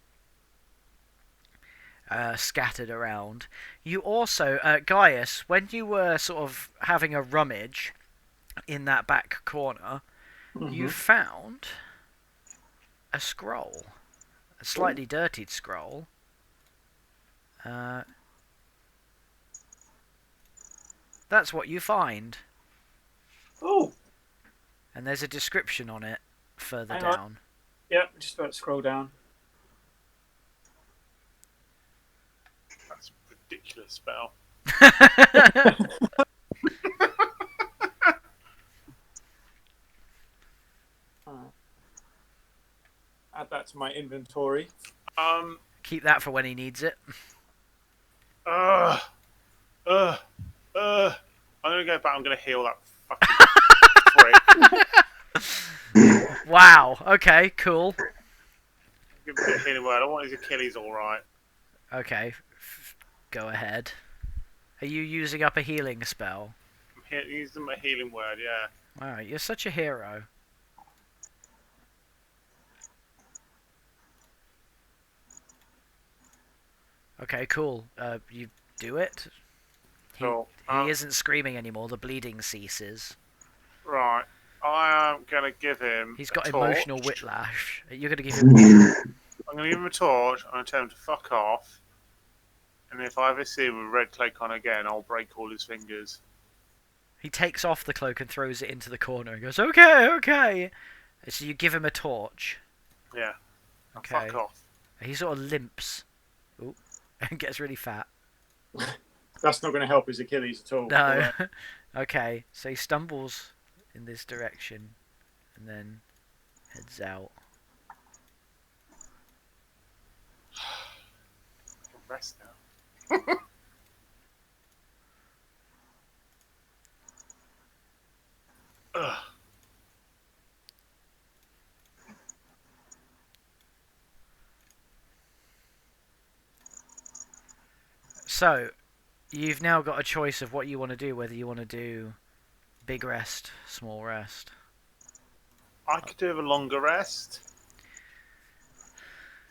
Scattered around. You also, Gaius, when you were sort of having a rummage in that back corner, you found a scroll, a slightly dirtied scroll. That's what you find, Oh, and there's a description on it further Hang on. down. yeah, just about to scroll down. That's a ridiculous spell. Add that to my inventory. Keep that for when he needs it. I'm gonna go back. I'm gonna heal that fucking prick. Wow. Okay. Cool. Give him a healing word. I want his Achilles all right. Okay. Go ahead. Are you using up a healing spell? I'm using a healing word. Yeah. Wow, you're such a hero. Okay, cool. You do it. Cool. He isn't screaming anymore. The bleeding ceases. Right. I am gonna give him. He's a got torch. emotional whiplash. You're gonna give him. I'm gonna give him a torch. I'm gonna tell him to fuck off. And if I ever see him with a red cloak on again, I'll break all his fingers. He takes off the cloak and throws it into the corner and goes, "Okay, okay." So you give him a torch. Yeah. Now Okay. fuck off. He sort of limps. Ooh, and gets really fat. That's not going to help his Achilles at all. No. Okay, so he stumbles in this direction and then heads out. I can rest now. Ugh. So, you've now got a choice of what you want to do, whether you want to do big rest, small rest. I could do with a longer rest.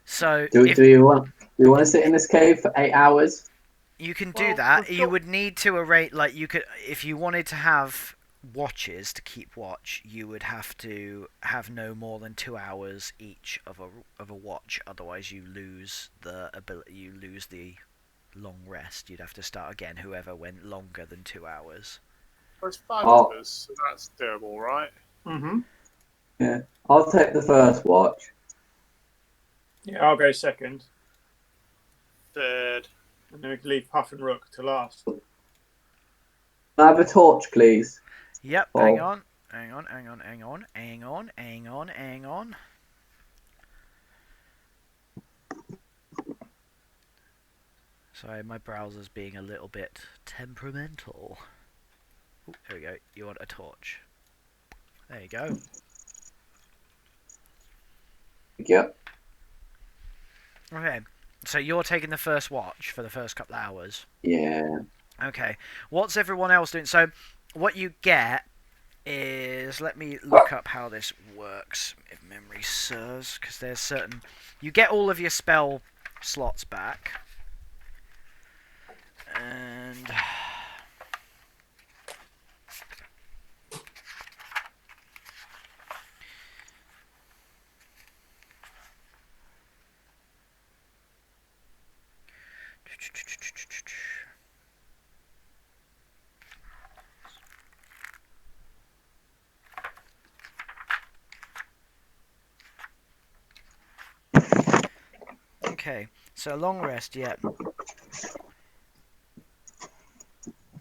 So, Do if you want to sit in this cave for 8 hours? you can do Well, that, we've you got- would need to arrange, like, you could, if you wanted to have watches to keep watch, you would have to have no more than 2 hours each of a watch, otherwise you lose the ability, you lose the long rest. You'd have to start again, whoever went longer than 2 hours. There's 5 Oh. of us, so that's doable, right? Mm-hmm. Yeah. I'll take the first watch. Yeah, I'll go second. Third. And then we can leave Puff and Rook to last. Can I have a torch, please? Yep, Oh. hang on. Hang on, hang on, hang on, hang on, hang on, hang on. Sorry, my browser's being a little bit temperamental. Ooh, there we go. You want a torch. There you go. Yep. Okay, so you're taking the first watch for the first couple of hours. Yeah. Okay, what's everyone else doing? So, what you get is, let me look up how this works, if memory serves, because there's certain... You get all of your spell slots back. And... Okay, so a long rest, yeah.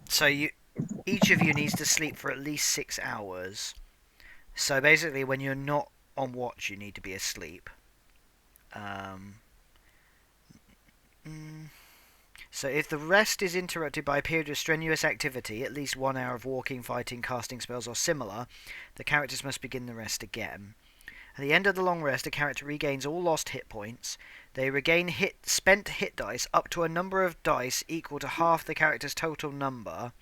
So each of you needs to sleep for at least 6 hours. So basically, when you're not on watch, you need to be asleep. So if the rest is interrupted by a period of strenuous activity, at least 1 hour of walking, fighting, casting spells, or similar, the characters must begin the rest again. At the end of the long rest, a character regains all lost hit points. They regain spent hit dice up to a number of dice equal to half the character's total number.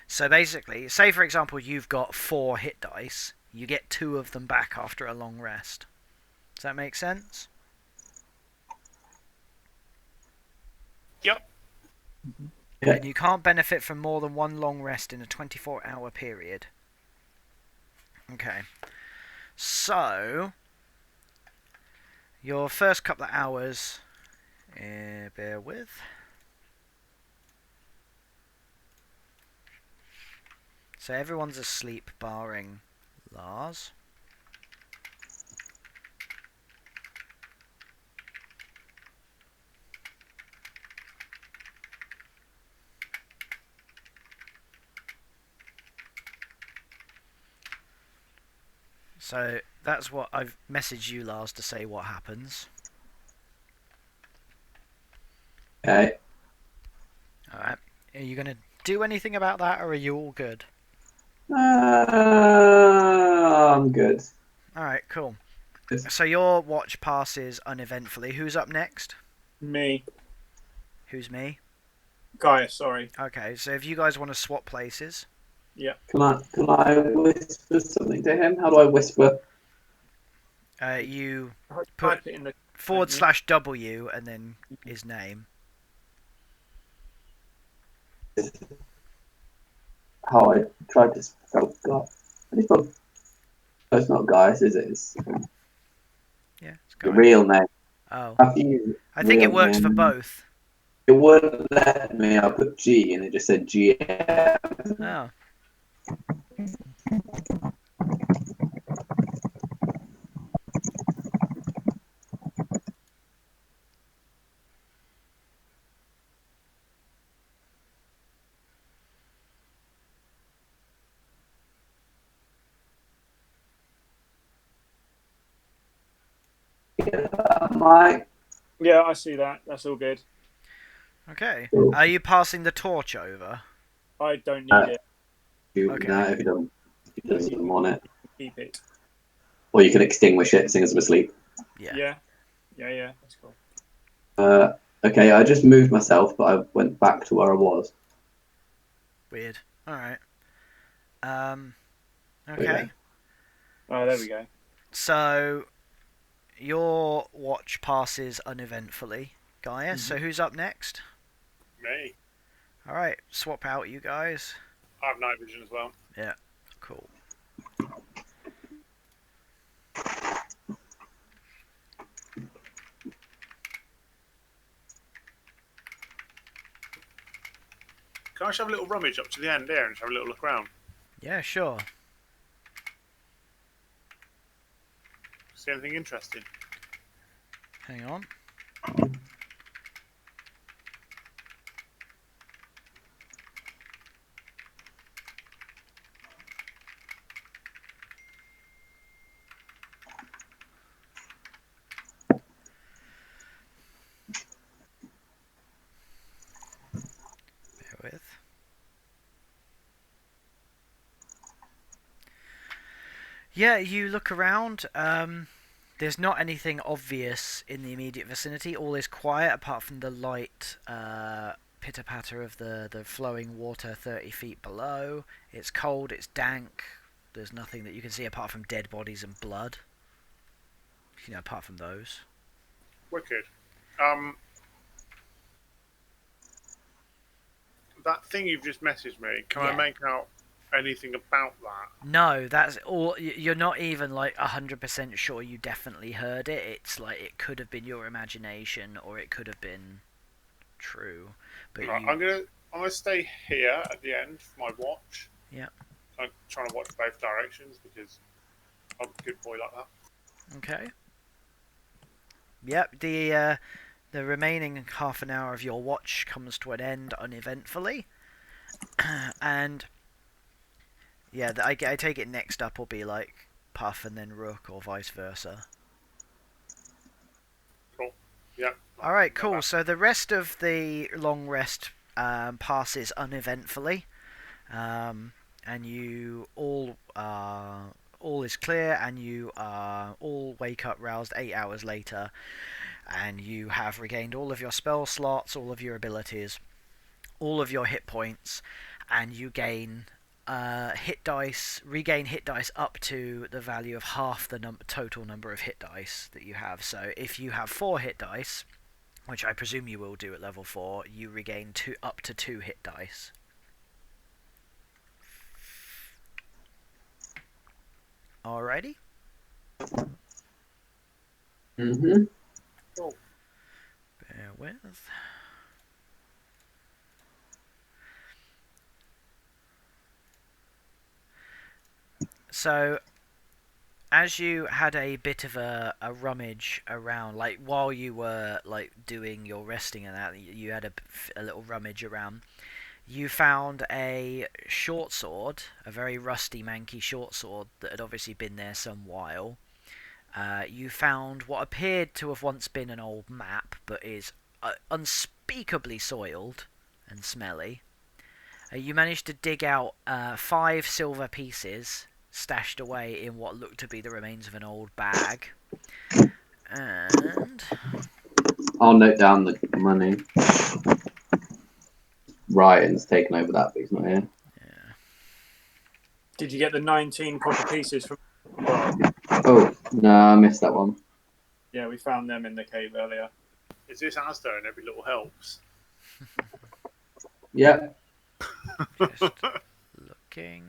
So basically, say for example you've got 4 hit dice, you get 2 of them back after a long rest. Does that make sense? Yep. Yeah. And you can't benefit from more than 1 long rest in a 24-hour period. Okay. So, your first couple of hours, bear with. So everyone's asleep barring Lars. So that's what I've messaged you, Lars, to say what happens. Okay. Alright. Are you going to do anything about that, or are you all good? I'm good. Alright, cool. Yes. So your watch passes uneventfully. Who's up next? Me. Who's me? Gaia, sorry. Okay, so if you guys want to swap places... Can I whisper something to him? How do I whisper? You Type it in the... /W and then his name. How I tried to spell God. It's not Gaius, is it? It's Yeah, it's the Guy. real name. Oh. I think it works for both. It wouldn't let me. I put G and it just said GM. Oh. Mike. Yeah, I see that. That's all good. Okay. Are you passing the torch over? I don't need it. Okay. No, if he doesn't want it. Keep it. Or you can extinguish it, seeing as I'm asleep. Yeah. Yeah. That's cool. Okay, I just moved myself, but I went back to where I was. Weird. Alright. Okay. Yeah. Oh, there we go. So, your watch passes uneventfully, Gaia. So who's up next? Me. Alright, swap out you guys. I have night vision as well. Yeah, cool. Can I just have a little rummage up to the end there and just have a little look around? Yeah, sure. See anything interesting? Hang on. with. Yeah, you look around. There's not anything obvious in the immediate vicinity. All is quiet apart from the light pitter-patter of the flowing water 30 feet below. It's cold, it's dank. There's nothing that you can see apart from dead bodies and blood. You know, apart from those. Wicked. That thing you've just messaged me, can I Yeah. make out anything about that? No, that's all. You're not even like 100% sure you definitely heard it. It's like it could have been your imagination or it could have been true. But Right, you... I'm gonna stay here at the end for my watch. Yeah. I'm trying to watch both directions because I'm a good boy like that. Okay. Yep, the remaining half an hour of your watch comes to an end uneventfully. And yeah, I take it next up will be like Puff and then Rook or vice versa. Cool. Yeah. Alright, cool. So the rest of the long rest passes uneventfully. And you all is clear, and you all wake up roused 8 hours later, and you have regained all of your spell slots, all of your abilities, all of your hit points, and you gain regain hit dice up to the value of half the total number of hit dice that you have. So if you have 4 hit dice, which I presume you will do at level 4, you regain up to 2 hit dice. Alrighty. Mhm. Cool. Bear with. So, as you had a bit of a rummage around, like while you were like doing your resting and that, you had a little rummage around. You found a short sword, a very rusty, manky short sword that had obviously been there some while. You found what appeared to have once been an old map, but is unspeakably soiled and smelly. You managed to dig out 5 silver pieces stashed away in what looked to be the remains of an old bag. And I'll note down the money. Ryan's taken over that, but he's not here. yeah. Did you get the 19 copper pieces from? Oh, no, I missed that one. Yeah, we found them in the cave earlier. Is this Asda and every little helps? Yep. Just looking.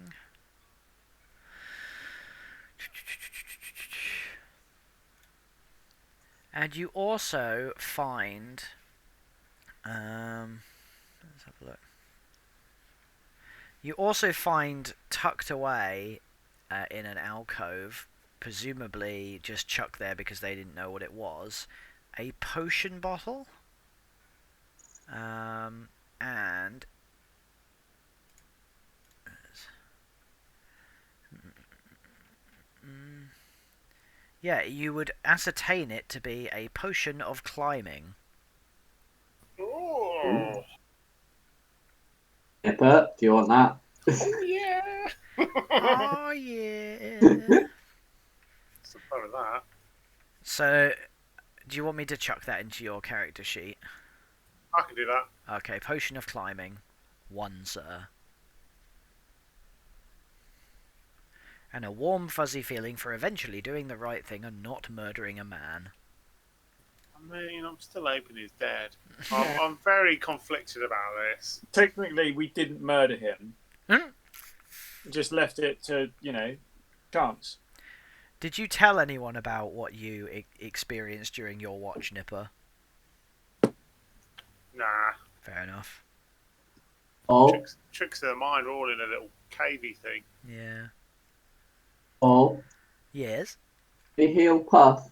And you also find, let's have a look. You also find tucked away in an alcove, presumably just chucked there because they didn't know what it was, a potion bottle. And yeah, you would ascertain it to be a potion of climbing. Oh, Nipper, do you want that? yeah. Oh yeah. What's the fun of that? So, do you want me to chuck that into your character sheet? I can do that. Okay, potion of climbing. 1, sir. And a warm, fuzzy feeling for eventually doing the right thing and not murdering a man. I mean, I'm still hoping he's dead. I'm very conflicted about this. Technically, we didn't murder him. Hmm? Just left it to, chance. Did you tell anyone about what you experienced during your watch, Nipper? Nah. Fair enough. Oh, Tricks of the mind are all in a little cavey thing. Yeah. oh, Yes? the heel Puff.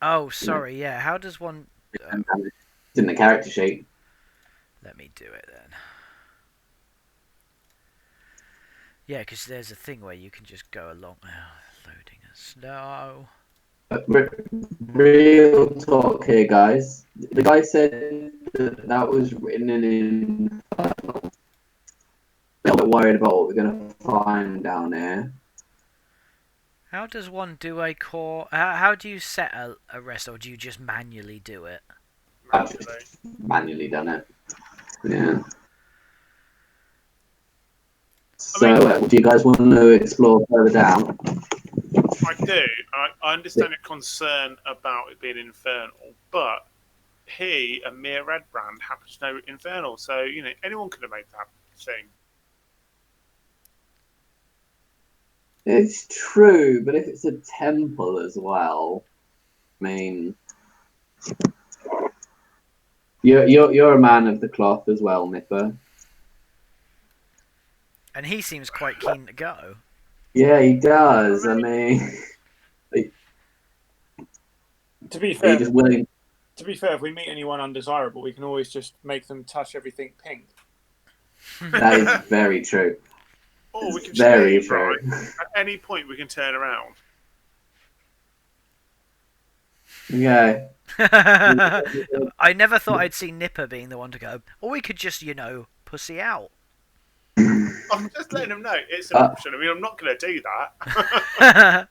Oh, sorry, yeah. How does one... It's in the character sheet. Let me do it then. Yeah, because there's a thing where you can just go along... loading as no. Real talk here, guys. The guy said that was written in Infernal. I'm a bit worried about what we're going to find down here. How does one do a core? How do you set a rest, or do you just manually do it? I've just manually done it. Yeah. So, do you guys want to explore further down? I do. I understand your concern about it being infernal, but he, a mere red brand, happens to know infernal, so anyone could have made that thing. It's true, but if it's a temple as well, I mean, you're a man of the cloth as well, Nipper. And he seems quite keen to go. Yeah, he does. I mean, To be are fair, you just willing? if we meet anyone undesirable, we can always just make them touch everything pink. That is very true. Or we can It's very leave, true. right? At any point, we can turn around. Yeah. I never thought I'd see Nipper being the one to go. Or we could just, pussy out. I'm just letting them know it's an option. I mean, I'm not going to do that.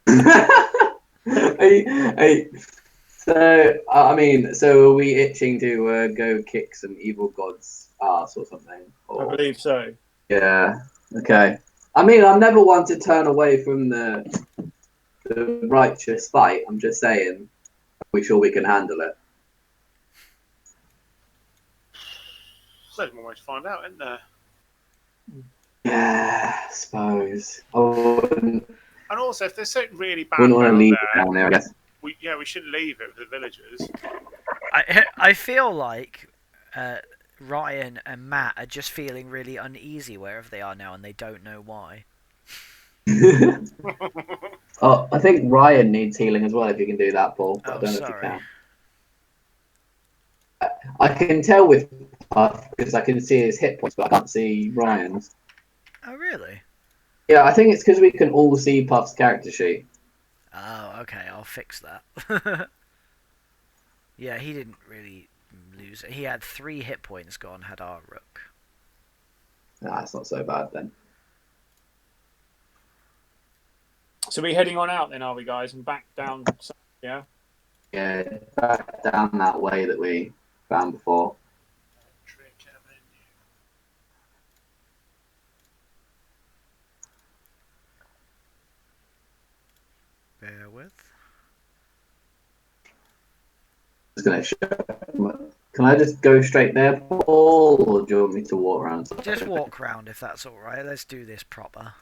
So are we itching to go kick some evil god's ass or something? I believe so. Yeah. Okay. I mean, I'm never one to turn away from the righteous fight. I'm just saying, are we sure we can handle it? There's more ways to find out, isn't there? Yeah, I suppose. I wouldn't And also, if there's something really bad want to down leave there, it down there, I guess. we should leave it with the villagers. I feel like Ryan and Matt are just feeling really uneasy wherever they are now, and they don't know why. Oh, I think Ryan needs healing as well, if you can do that, Paul. Oh, I don't know sorry. if you can. I can tell with Puff because I can see his hit points, but I can't see Ryan's. Oh, really? Yeah, I think it's because we can all see Puff's character sheet. Oh, okay, I'll fix that. Yeah, he didn't really lose it. He had 3 hit points gone, had our rook. Nah, it's not so bad then. So we heading on out then, are we, guys, and back down? Yeah. Yeah, back down that way that we found before. Bear with. Just gonna show. Can I just go straight there, Paul, or do you want me to walk around? Just walk round if that's alright. Let's do this proper.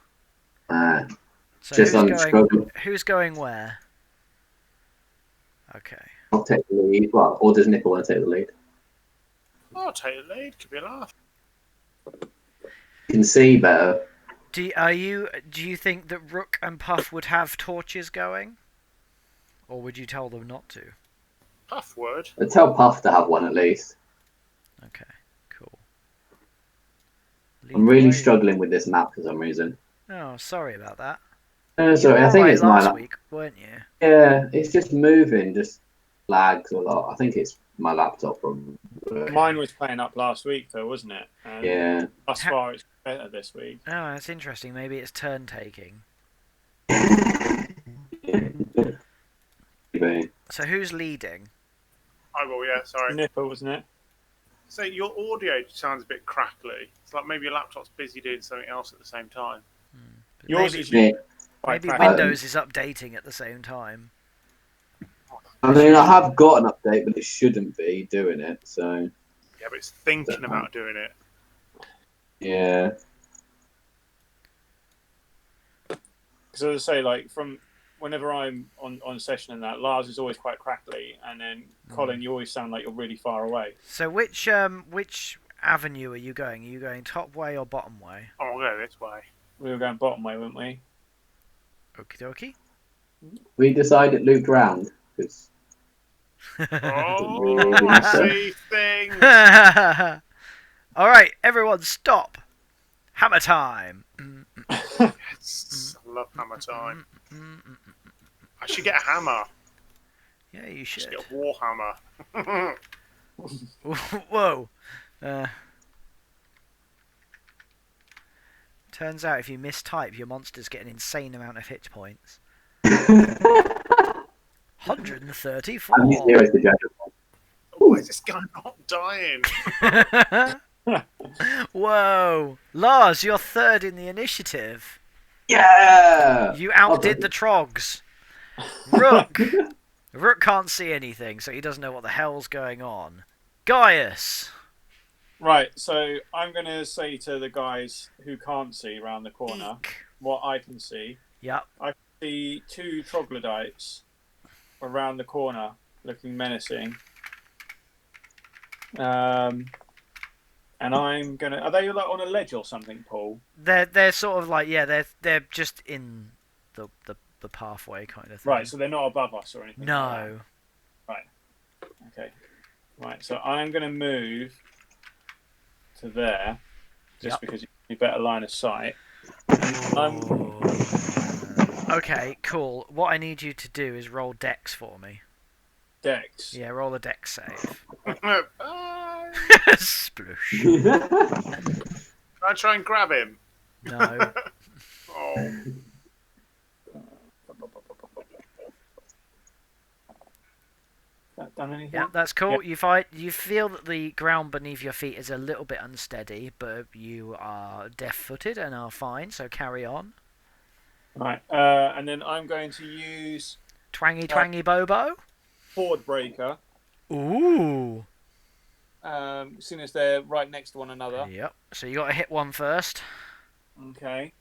So Just struggling. who's going where? Okay. I'll take the lead. Well, or does Nickel want to take the lead? I'll take the lead. Could be a laugh. You can see better. Do you think that Rook and Puff would have torches going? Or would you tell them not to? Puff would. I'd tell Puff to have one at least. Okay, cool. I'm really struggling with this map for some reason. Oh, sorry about that. Sorry, I think it's my last week, weren't you? Yeah, it's just moving, just lags a lot. I think it's my laptop from. Mine was playing up last week, though, wasn't it? And Yeah. thus far, it's better this week. Oh, that's interesting. Maybe it's turn taking. So who's leading? I will, yeah, sorry. Nipper, wasn't it? So your audio sounds a bit crackly. It's like maybe your laptop's busy doing something else at the same time. Yours Maybe, is Yeah. maybe Windows is updating at the same time. I mean, I have got an update, but it shouldn't be doing it. So. Yeah, but it's thinking about doing it. Yeah. Because as I say, like from whenever I'm on session and that, Lars is always quite crackly, and then Colin, you always sound like you're really far away. So which avenue are you going? Are you going top way or bottom way? Oh, I'll go this way. We were going bottom way, weren't we? Okie dokie. We decided looped round because. Oh, I see things. Alright, everyone stop. Hammer time. Yes, I love hammer time. I should get a hammer. Yeah, you I should should. get a war hammer. Whoa. Turns out if you mistype, your monsters get an insane amount of hit points. I'm 134. used to the judge. Why is this guy not dying? Whoa. Lars, you're third in the initiative. Yeah! You outdid the Trogs. Rook. Rook can't see anything, so he doesn't know what the hell's going on. Gaius. Right, so I'm going to say to the guys who can't see around the corner Eek. what I can see. Yep. I can see 2 troglodytes around the corner looking menacing. And I'm going to... Are they like on a ledge or something, Paul? They're sort of like, yeah, they're just in the pathway kind of thing. Right, so they're not above us or anything like No. that. Right. Okay. Right, so I'm going to move to there, just because you have a better line of sight. Okay, cool. What I need you to do is roll Dex for me. Dex. Yeah, roll a Dex save. Bye. Sploosh. Can I try and grab him? No. Oh. That done anything? Yeah, that's cool. You feel that the ground beneath your feet is a little bit unsteady, but you are deaf-footed and are fine, so carry on. Right, and then I'm going to use Twangy Bobo. Board Breaker, Ooh. seeing as they're right next to one another. Yep. So you got to hit one first. Okay.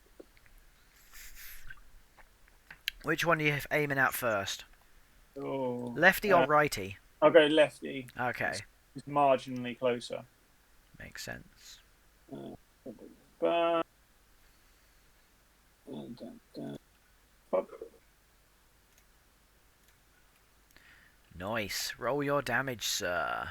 Which one are you aiming at first? Oh. Lefty or righty? I'll go lefty. Okay. It's marginally closer. Makes sense. But... Nice. Roll your damage, sir.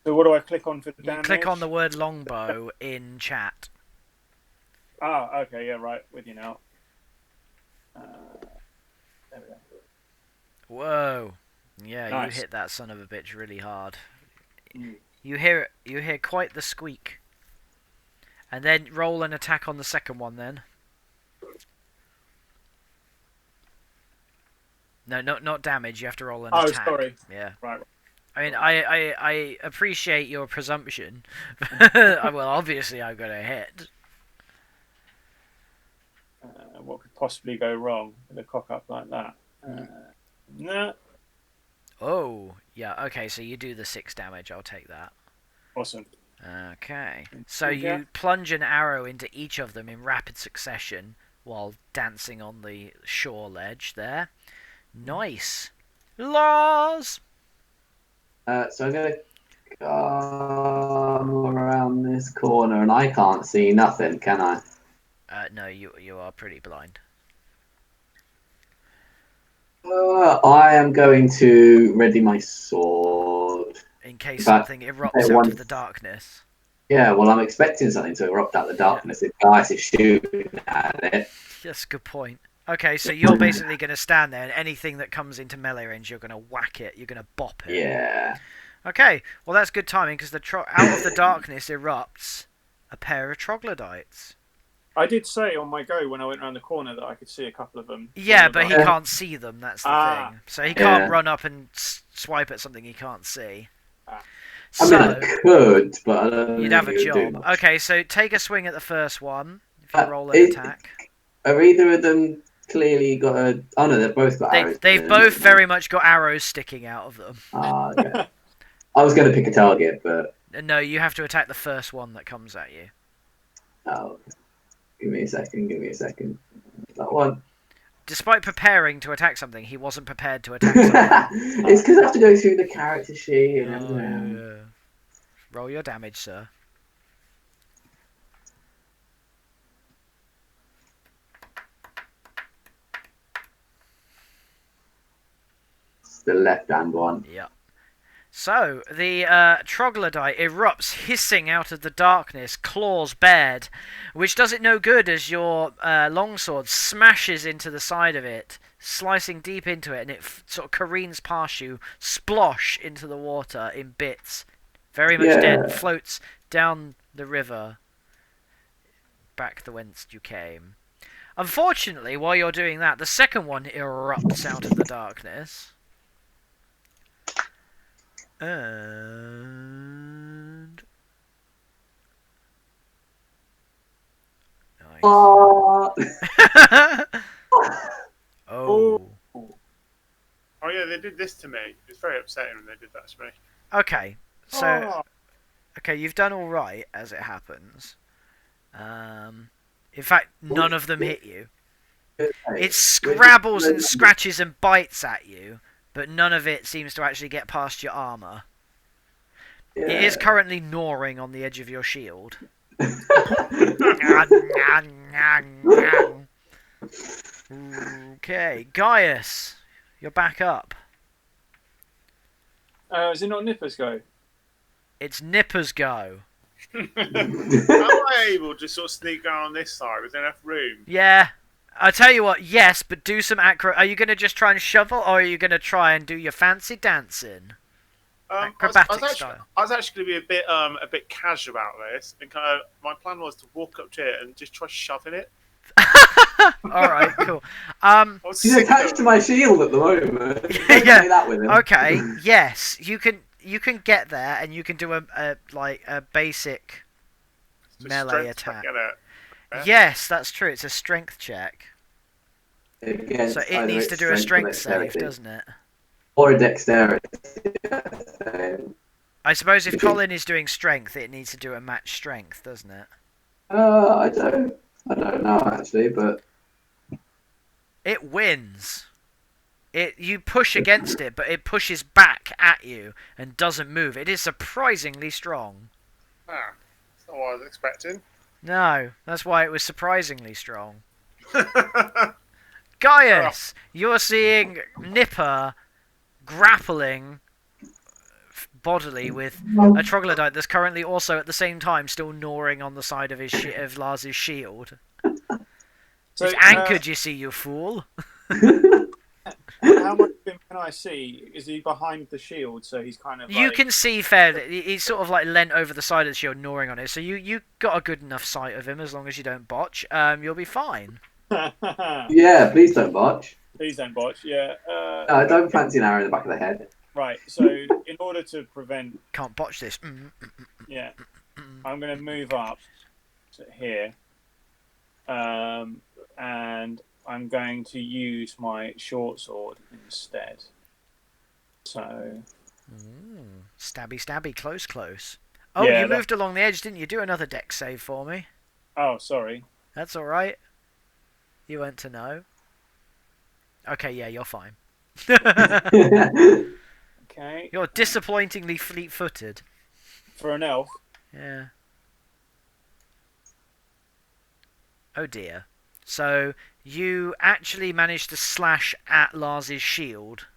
So what do I click on for the You damage? click on the word longbow in chat. Ah, okay, yeah, right, with you now. There we go. Whoa. Yeah, Nice. you hit that son of a bitch really hard. Mm. You hear quite the squeak. And then roll an attack on the second one then. No, not damage, you have to roll an attack. Oh, sorry. Yeah. Right. I mean, I appreciate your presumption. Well, obviously I'm going to hit. What could possibly go wrong with a cock up like that? No. Oh, yeah, okay, so you do the 6 damage, I'll take that. Awesome. Okay. So Yeah. you plunge an arrow into each of them in rapid succession while dancing on the shore ledge there. Nice. Laws! So I'm going to come around this corner, and I can't see nothing, can I? No, you are pretty blind. I am going to ready my sword. In case But something erupts they out want- of the darkness. Yeah, well, I'm expecting something to erupt out the darkness if guys is shooting at it. That's a good point. Okay, so you're basically going to stand there, and anything that comes into melee range, you're going to whack it. You're going to bop it. Yeah. Okay, well that's good timing because out of the darkness erupts a pair of troglodytes. I did say on my go when I went around the corner that I could see a couple of them. Yeah, but he Yeah. can't see them. That's the Ah. thing. So he can't Yeah. run up and swipe at something he can't see. Ah. I mean, So I could, but I don't you'd think have a it would do job. much. Okay, so take a swing at the first one. If you roll an it- attack, Are either of them clearly got a... Oh, no, they've both got arrows. they've both very much got arrows sticking out of them. Ah, okay. I was going to pick a target, but... No, you have to attack the first one that comes at you. Oh, give me a second. That one. Despite preparing to attack something, he wasn't prepared to attack something. It's because I have to go through the character sheet and Oh, everything. yeah. Roll your damage, sir. It's the left-hand one. Yep. So, the troglodyte erupts hissing out of the darkness, claws bared, which does it no good as your longsword smashes into the side of it, slicing deep into it, and it sort of careens past you, splosh into the water in bits. Very much dead, floats down the river, back the whence you came. Unfortunately, while you're doing that, the second one erupts out of the darkness. And nice. Oh, Oh. Oh yeah, they did this to me. It's very upsetting when they did that to me. Okay. So Oh, okay, you've done all right as it happens. In fact, none of them hit you. It scrabbles and scratches and bites at you, but none of it seems to actually get past your armor. It is currently gnawing on the edge of your shield. Okay, Gaius, you're back up. is it not Nipper's go? It's Nipper's go. Am I able to sort of sneak around on this side with enough room? Yeah. I'll tell you what, yes, but do some Are you going to just try and shovel, or are you going to try and do your fancy dancing? Acrobatic style. I was actually going to be a bit casual about this, and kind of my plan was to walk up to it and just try shoving it. Alright, cool. He's attached to my shield at the moment. Yeah. Do that with him. Okay, yes, you can get there, and you can do a basic Just melee strength check, attack. innit? Yeah. Yes, that's true. It's a strength check. Against So it either needs its to do a or strength save, dexterity. doesn't it? Or a dexterity. I suppose if Colin is doing strength, it needs to do a match strength, doesn't it? I don't know actually, but It wins. You push against it, but it pushes back at you and doesn't move. It is surprisingly strong. Ah, that's not what I was expecting. No, that's why it was surprisingly strong. Gaius, you're seeing Nipper grappling bodily with a troglodyte that's currently also at the same time still gnawing on the side of of Lars's shield. So, It's anchored, you see, you fool. how much of him can I see? Is he behind the shield? So he's kind of. You like... can see fairly. He's sort of like leant over the side of the shield, gnawing on it. So you got a good enough sight of him as long as you don't botch. You'll be fine. yeah, please don't botch. Please don't botch. Yeah. I don't fancy an arrow in the back of the head. Right. So in order to prevent, Can't botch this. yeah, I'm going to move up to here, and I'm going to use my short sword instead. So. Stabby, stabby, close, close. Oh, Yeah, you moved along the edge, didn't you? Do another dex save for me. Oh, sorry. That's all right. You weren't to know. Okay, yeah, you're fine. Okay. You're disappointingly fleet-footed. For an elf. Yeah. Oh dear. So you actually managed to slash at Lars's shield.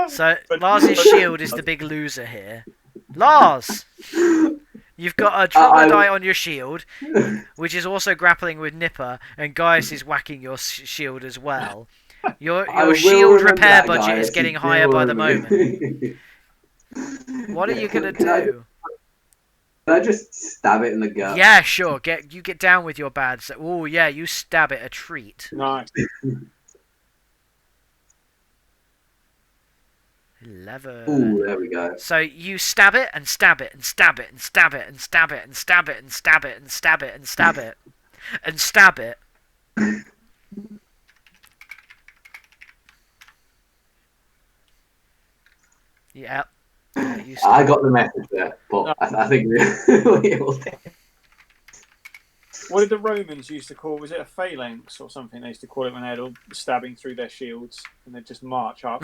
So Lars's shield is the big loser here. Lars! You've got a troglodyte on your shield, which is also grappling with Nipper, and Gaius is whacking your shield as well. Your shield repair budget is getting higher by the moment. What are you gonna do? Can I just stab it in the gut? Yeah, sure. Get down with your bad. Oh yeah, you stab it a treat. Nice. 11. Ooh, there we go. So you stab it and stab it and stab it and stab it and stab it and stab it and stab it and stab it and stab it and stab it. Yep. Yeah, you I got the message there, but I think we will take it. What did the Romans used to call? Was it a phalanx or something? They used to call it when they had all stabbing through their shields, and they'd just march up.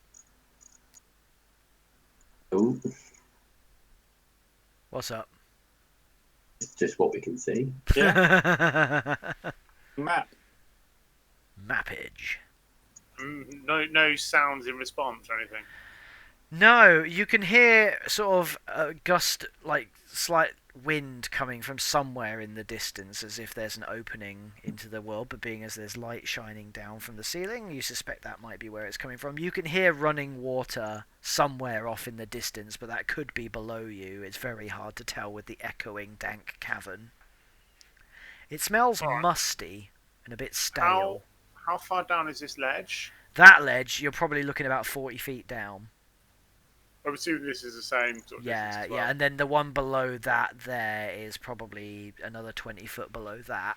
Oh, What's up? it's just what we can see. Yeah. Map. Mappage. No sounds in response or anything. No, you can hear sort of a gust, like slight wind coming from somewhere in the distance, as if there's an opening into the world, but being as there's light shining down from the ceiling, you suspect that might be where it's coming from. You can hear running water somewhere off in the distance, but that could be below you. It's very hard to tell with the echoing, dank cavern. It smells Right. musty and a bit stale. How far down is this ledge? That ledge, you're probably looking about 40 feet down. I'm assuming this is the same sort of Yeah, distance as well. yeah, and then the one below that there is probably another 20 foot below that.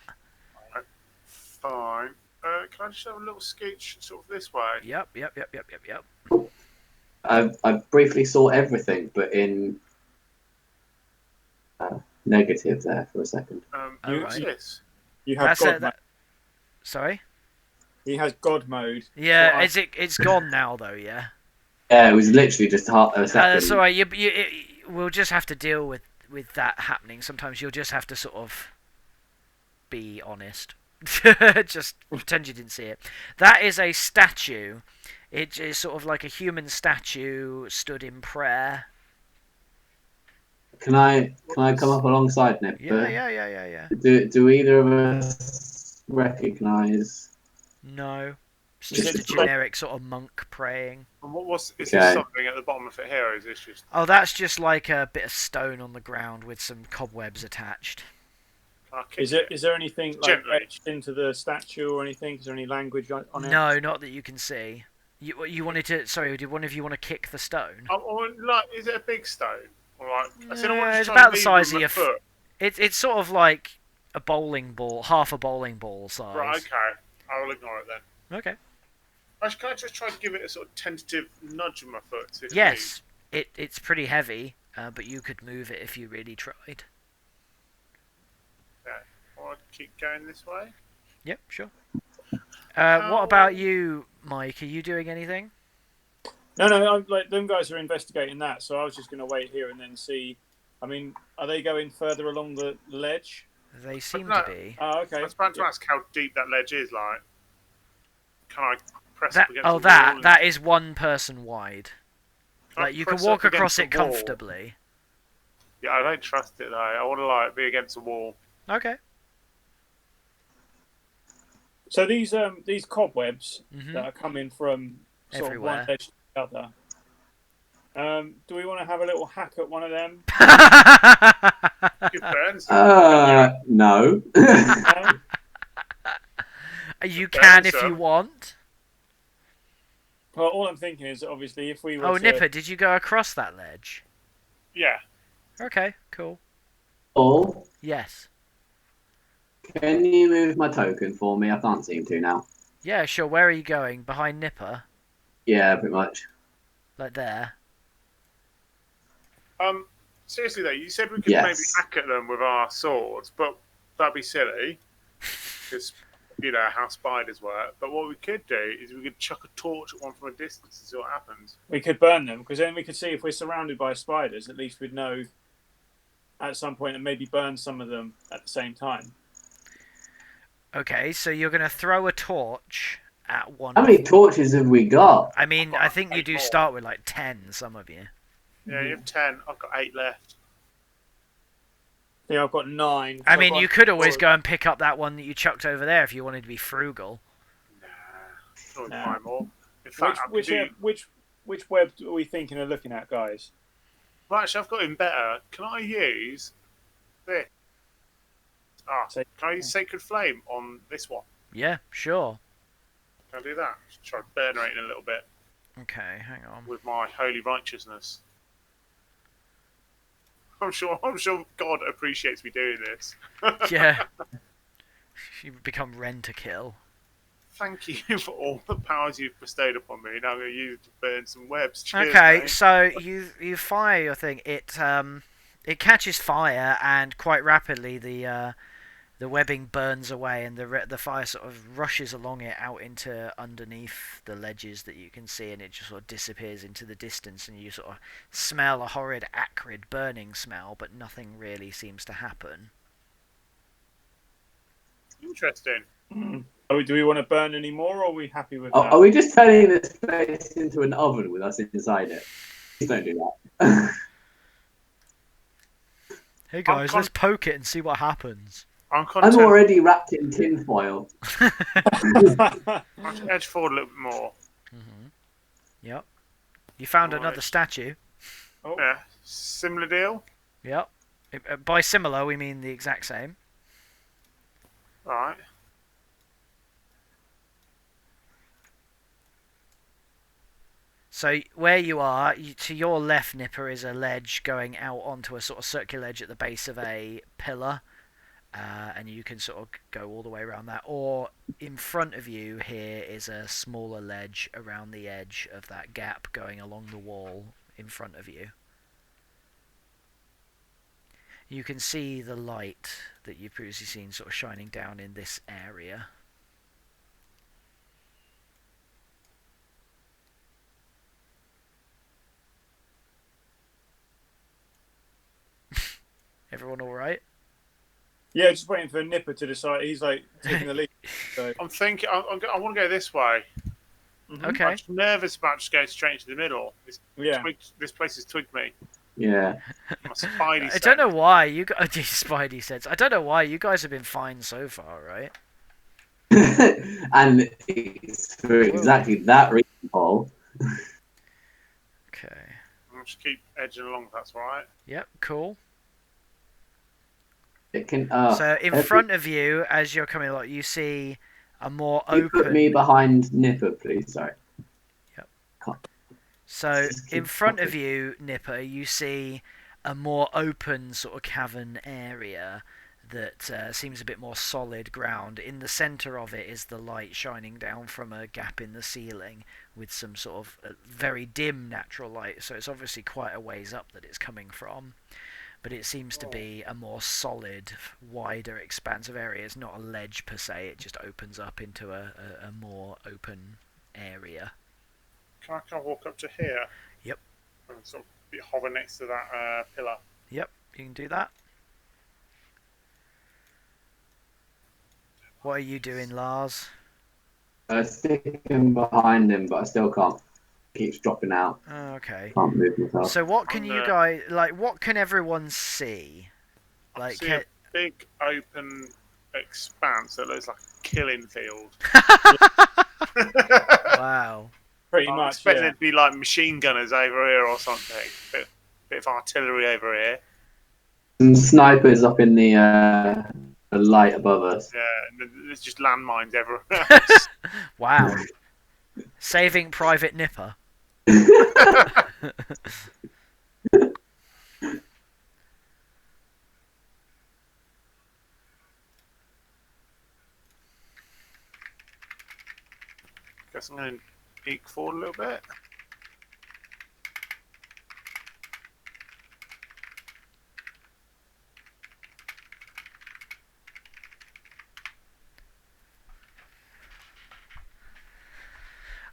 Alright, fine. Can I just have a little scooch sort of this way? Yep. I briefly saw everything, but in negative there for a second. What's Alright. this? You have That's God it. mode. Sorry. He has God mode. Yeah, So it's gone now though. Yeah. Yeah, it was literally just half a second. That's alright. We'll just have to deal with that happening. Sometimes you'll just have to sort of be honest. Just pretend you didn't see it. That is a statue. It is sort of like a human statue stood in prayer. Can I come up alongside Nip? Yeah. Do either of us recognise? No. It's Is just it a generic sort of monk praying. And is Okay. this something at the bottom of it here, or is this just... Oh, that's just like a bit of stone on the ground with some cobwebs attached. Can I kick Is there anything like Gently. etched into the statue or anything? Is there any language on it? No, not that you can see. You wanted to... Sorry, did one of you want to kick the stone? Like, is it a big stone? Or like, I said I want to It's try and about the leave size with of my your... foot. It's sort of like a bowling ball, half a bowling ball size. Right, okay. I'll ignore it then. Okay. Actually, can I just try to give it a sort of tentative nudge with my foot? To see if it Yes, it's pretty heavy, but you could move it if you really tried. moves? Okay. Or I keep going this way. Yep, sure. What about you, Mike? Are you doing anything? No. Like them guys are investigating that, so I was just going to wait here and then see. I mean, are they going further along the ledge? They seem no. to be. Oh, okay. I was about to ask how deep that ledge is. Like, can I press That up against the wall? that is one person wide. Can I Like you can press walk up across against it the wall? comfortably. Yeah, I don't trust it though. I want to like be against the wall. Okay. So these cobwebs Mhm. that are coming from sort Everywhere. of one edge to the other. Do we want to have a little hack at one of them? It burns. No. Um, You can if so. you want. well, all I'm thinking is obviously if we were Oh, to, Nipper, did you go across that ledge? Yeah. Okay, cool. Paul, Yes. can you move my token for me? I can't seem to now. Yeah, sure. Where are you going? Behind Nipper? Yeah, pretty much. Like there? Seriously though, you said we could Yes. maybe hack at them with our swords, but that'd be silly. Because you know how spiders work. But what we could do is we could chuck a torch at one from a distance and see what happens. we could burn them, because then we could see if we're surrounded by spiders. At least we'd know at some point and maybe burn some of them at the same time. Okay, so you're going to throw a torch at one. How many torches have we got? I mean, I've got I think you 8 do more. start with like 10, some of you. Yeah, you have 10. I've got 8 left. Yeah, I've got 9. I mean, you could always go and pick up that one that you chucked over there if you wanted to be frugal. Nah, probably Nah. 5 more. In fact, I could do... Which web are we thinking of looking at, guys? Well, actually, I've got him better. Can I use this? Can I use Sacred Flame on this one? Yeah, sure. Can I do that? Just try to burn rate in a little bit Okay, hang on. with my holy righteousness. I'm sure God appreciates me doing this. Yeah. You become Rent-A-Kill. Thank you for all the powers you've bestowed upon me. Now I'm going to use it to burn some webs. Cheers, Okay, mate. so you fire your thing. It catches fire, and quite rapidly the the webbing burns away, and the fire sort of rushes along it out into underneath the ledges that you can see, and it just sort of disappears into the distance, and you sort of smell a horrid, acrid, burning smell, but nothing really seems to happen. Interesting. Do we want to burn any more, or are we happy with that? Are we just turning this place into an oven with us inside it? Please don't do that. Hey guys, let's poke it and see what happens. I'm already wrapped in tinfoil. Edge forward a little bit more. Yep. You found another statue. Oh. Yeah. Similar deal? Yep. By similar, we mean the exact same. Alright. So where you are, to your left, Nipper, is a ledge going out onto a sort of circular edge at the base of a pillar. And you can sort of go all the way around that. Or in front of you here is a smaller ledge around the edge of that gap going along the wall in front of you. You can see the light that you've previously seen sort of shining down in this area. Everyone all right? Yeah, just waiting for Nipper to decide. He's like taking the lead. So. I'm thinking. I want to go this way. Okay. I'm just nervous about just going straight into the middle. This place has twigged me. Yeah. My spidey sense. I don't know why you got spidey sense. I don't know why you guys have been fine so far, right? And it's for exactly that reason, Paul. Okay. I'll just keep edging along if that's alright. Yep, cool. It can. So in front of you, as you're coming along, you see a more open. Put me behind Nipper, please. Sorry. Yep. So in front of you, Nipper, you see a more open sort of cavern area that seems a bit more solid ground. In the centre of it is the light shining down from a gap in the ceiling with some sort of very dim natural light. So it's obviously quite a ways up that it's coming from. But it seems to be a more solid, wider expanse of area. It's not a ledge per se, it just opens up into a more open area. Can I walk up to here? Yep. And sort of hover next to that pillar? Yep, you can do that. What are you doing, Lars? Sticking behind him, but I still can't. Keeps dropping out. Okay. Can't move myself. So what can you guys what can everyone see? I see a big open expanse that looks like a killing field. Wow. Pretty I'm much. expecting it to be like machine gunners over here or something. Bit of artillery over here. Some snipers up in the light above us. Yeah, and there's just landmines everywhere else. Wow. Saving Private Nipper. Guess I'm going to peek forward a little bit.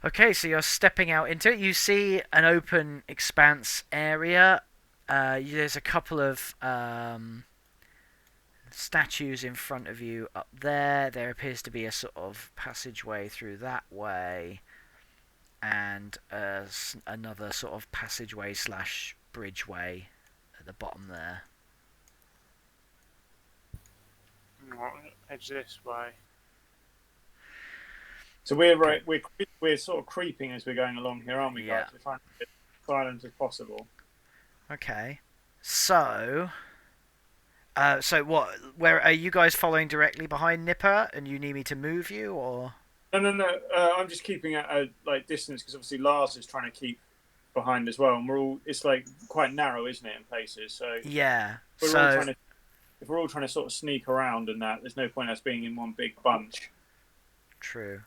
Okay, so you're stepping out into it. You see an open expanse area. There's a couple of statues in front of you up there. There appears to be a sort of passageway through that way, and another sort of passageway / bridgeway at the bottom there. Edge this way. So we're sort of creeping as we're going along here, aren't we, guys? We're trying to be as silent as possible. Okay. So what? Where are you guys following directly behind Nipper, and you need me to move you, or? No. I'm just keeping at a distance because obviously Lars is trying to keep behind as well, and we're all. It's like quite narrow, isn't it, in places? So yeah. If we're all trying to sort of sneak around and that, there's no point us being in one big bunch. True.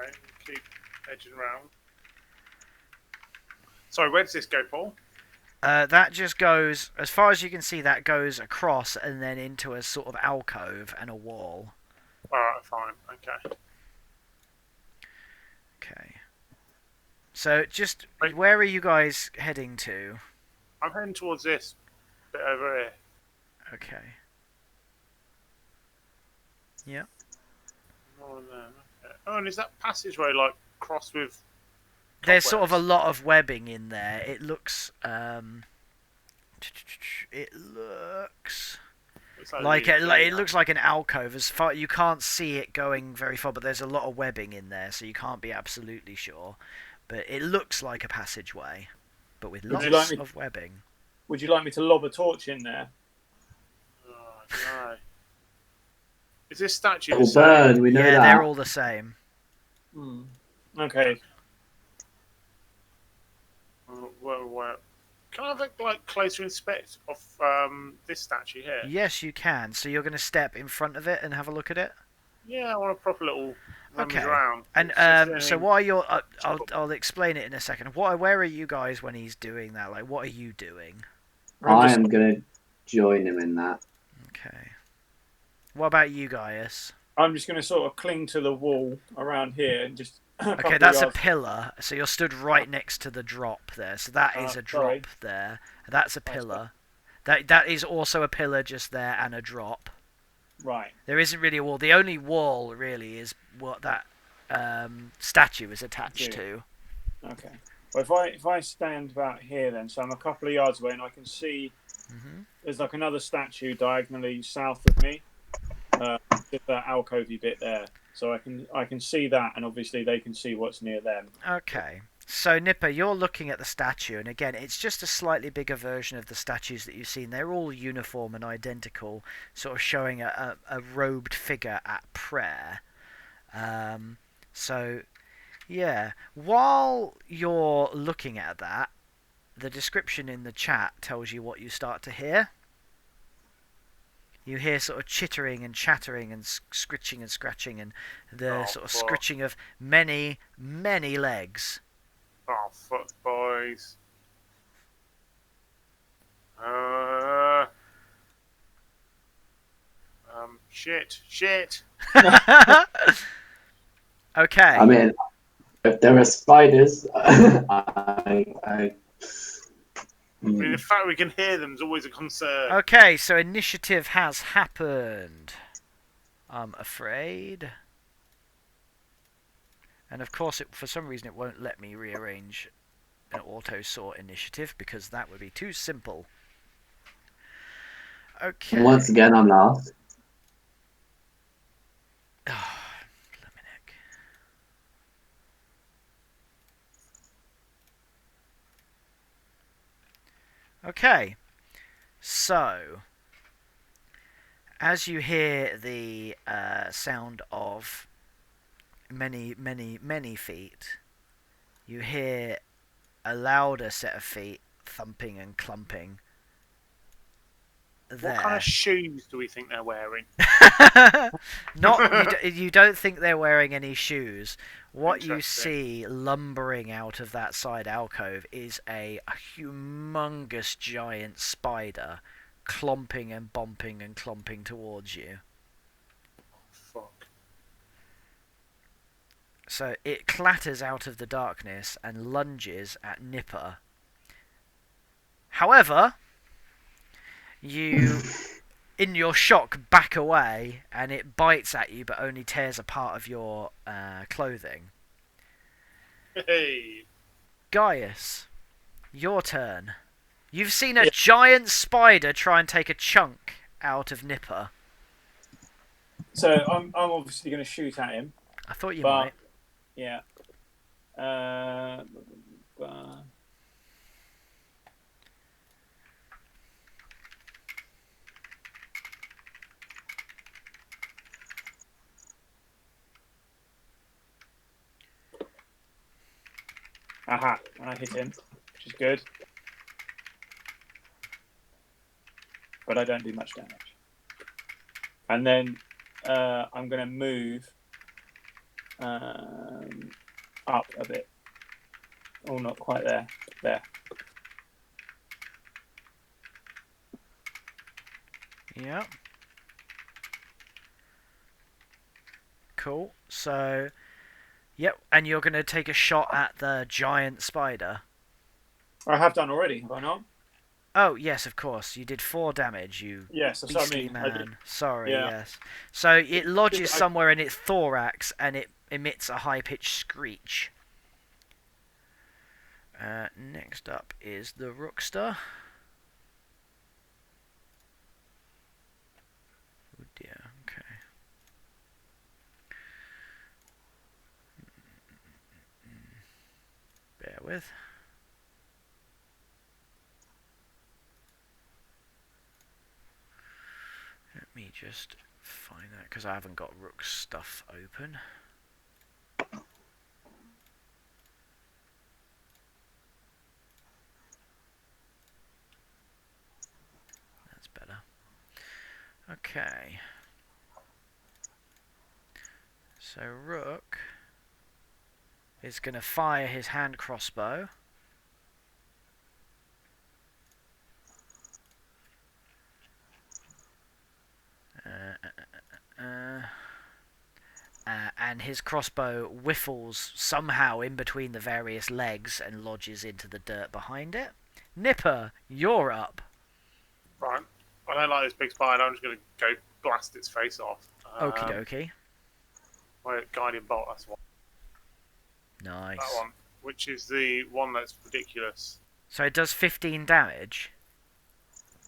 Okay, keep edging around. Sorry, where does this go, Paul? That just goes, as far as you can see, that goes across and then into a sort of alcove and a wall. Alright, fine. Okay. Okay. So, just, Right. where are you guys heading to? I'm heading towards this bit over here. Okay. Yeah. Oh, no. Okay. Oh, and is that passageway like crossed with There's sort of a cobwebs? lot of webbing in there. It looks, Looks like really it looks like an alcove. As far you can't see it going very far, but there's a lot of webbing in there, so you can't be absolutely sure. But it looks like a passageway, but with Would you lots like me- of webbing. Would you like me to lob a torch in there? Oh, no. Is this statue the Little same? bird, we know Yeah, that. they're all the same. Okay. Where? Can I have a closer inspect of this statue here? Yes, you can. So you're going to step in front of it and have a look at it. Yeah, I want a proper little rummage Okay. around. And See if there's so anything- while you're, I'll explain it in a second. Where are you guys when he's doing that? Like, what are you doing? I am going to join him in that. Okay. What about you, Gaius? I'm just going to sort of cling to the wall around here and just. Okay, that's a pillar. So you're stood right next to the drop there. So that is a drop sorry. there. That's a pillar. That is also a pillar just there and a drop. Right. There isn't really a wall. The only wall really is what that statue is attached to. Okay. Well, if I stand about here then, so I'm a couple of yards away and I can see there's like another statue diagonally south of me, just that alcovey bit there. So I can see that, and obviously they can see what's near them. Okay. So Nipper, you're looking at the statue, and again, it's just a slightly bigger version of the statues that you've seen. They're all uniform and identical, sort of showing a robed figure at prayer. So, yeah. While you're looking at that, the description in the chat tells you what you start to hear. You hear sort of chittering and chattering and scritching and scratching and the sort of scritching of many, many legs. Oh, fuck, boys. Shit. Okay. I mean, if there are spiders, I mean, the fact we can hear them is always a concern. Okay, so initiative has happened. I'm afraid. And of course, for some reason, it won't let me rearrange an auto-sort initiative because that would be too simple. Okay. And once again, I'm last. Oh, Dominic. Okay, so as you hear the sound of many, many, many feet, you hear a louder set of feet thumping and clumping. There. What kind of shoes do we think they're wearing? You don't think they're wearing any shoes. What you Interesting. see lumbering out of that side alcove is a humongous giant spider clomping and bumping and clomping towards you. Fuck. So it clatters out of the darkness and lunges at Nipper. However, you, in your shock, back away, and it bites at you, but only tears a part of your clothing. Hey. Gaius, your turn. You've seen a giant spider try and take a chunk out of Nipper. So I'm obviously going to shoot at him. I thought you But- might. Yeah. Aha, and I hit him, which is good. But I don't do much damage. And then I'm going to move. up a bit. Oh, not quite there. There. Yeah. Cool. So, yep. And you're going to take a shot at the giant spider. I have done already, have I not? Oh, yes, of course. You did 4 damage, you Yes, that's what I beastly mean. man. Sorry, Yeah. yes. So it lodges I- somewhere in its thorax and it emits a high-pitched screech. Next up is the Rookster. Oh dear, okay. Bear with. Let me just find that, because I haven't got Rook's stuff open. That's better. Okay. So Rook is going to fire his hand crossbow. And his crossbow whiffles somehow in between the various legs and lodges into the dirt behind it. Nipper, you're up. Right. I don't like this big spider. I'm just going to go blast its face off. Okie dokie. My guiding bolt, that's one. Nice. That one, which is the one that's ridiculous. So it does 15 damage?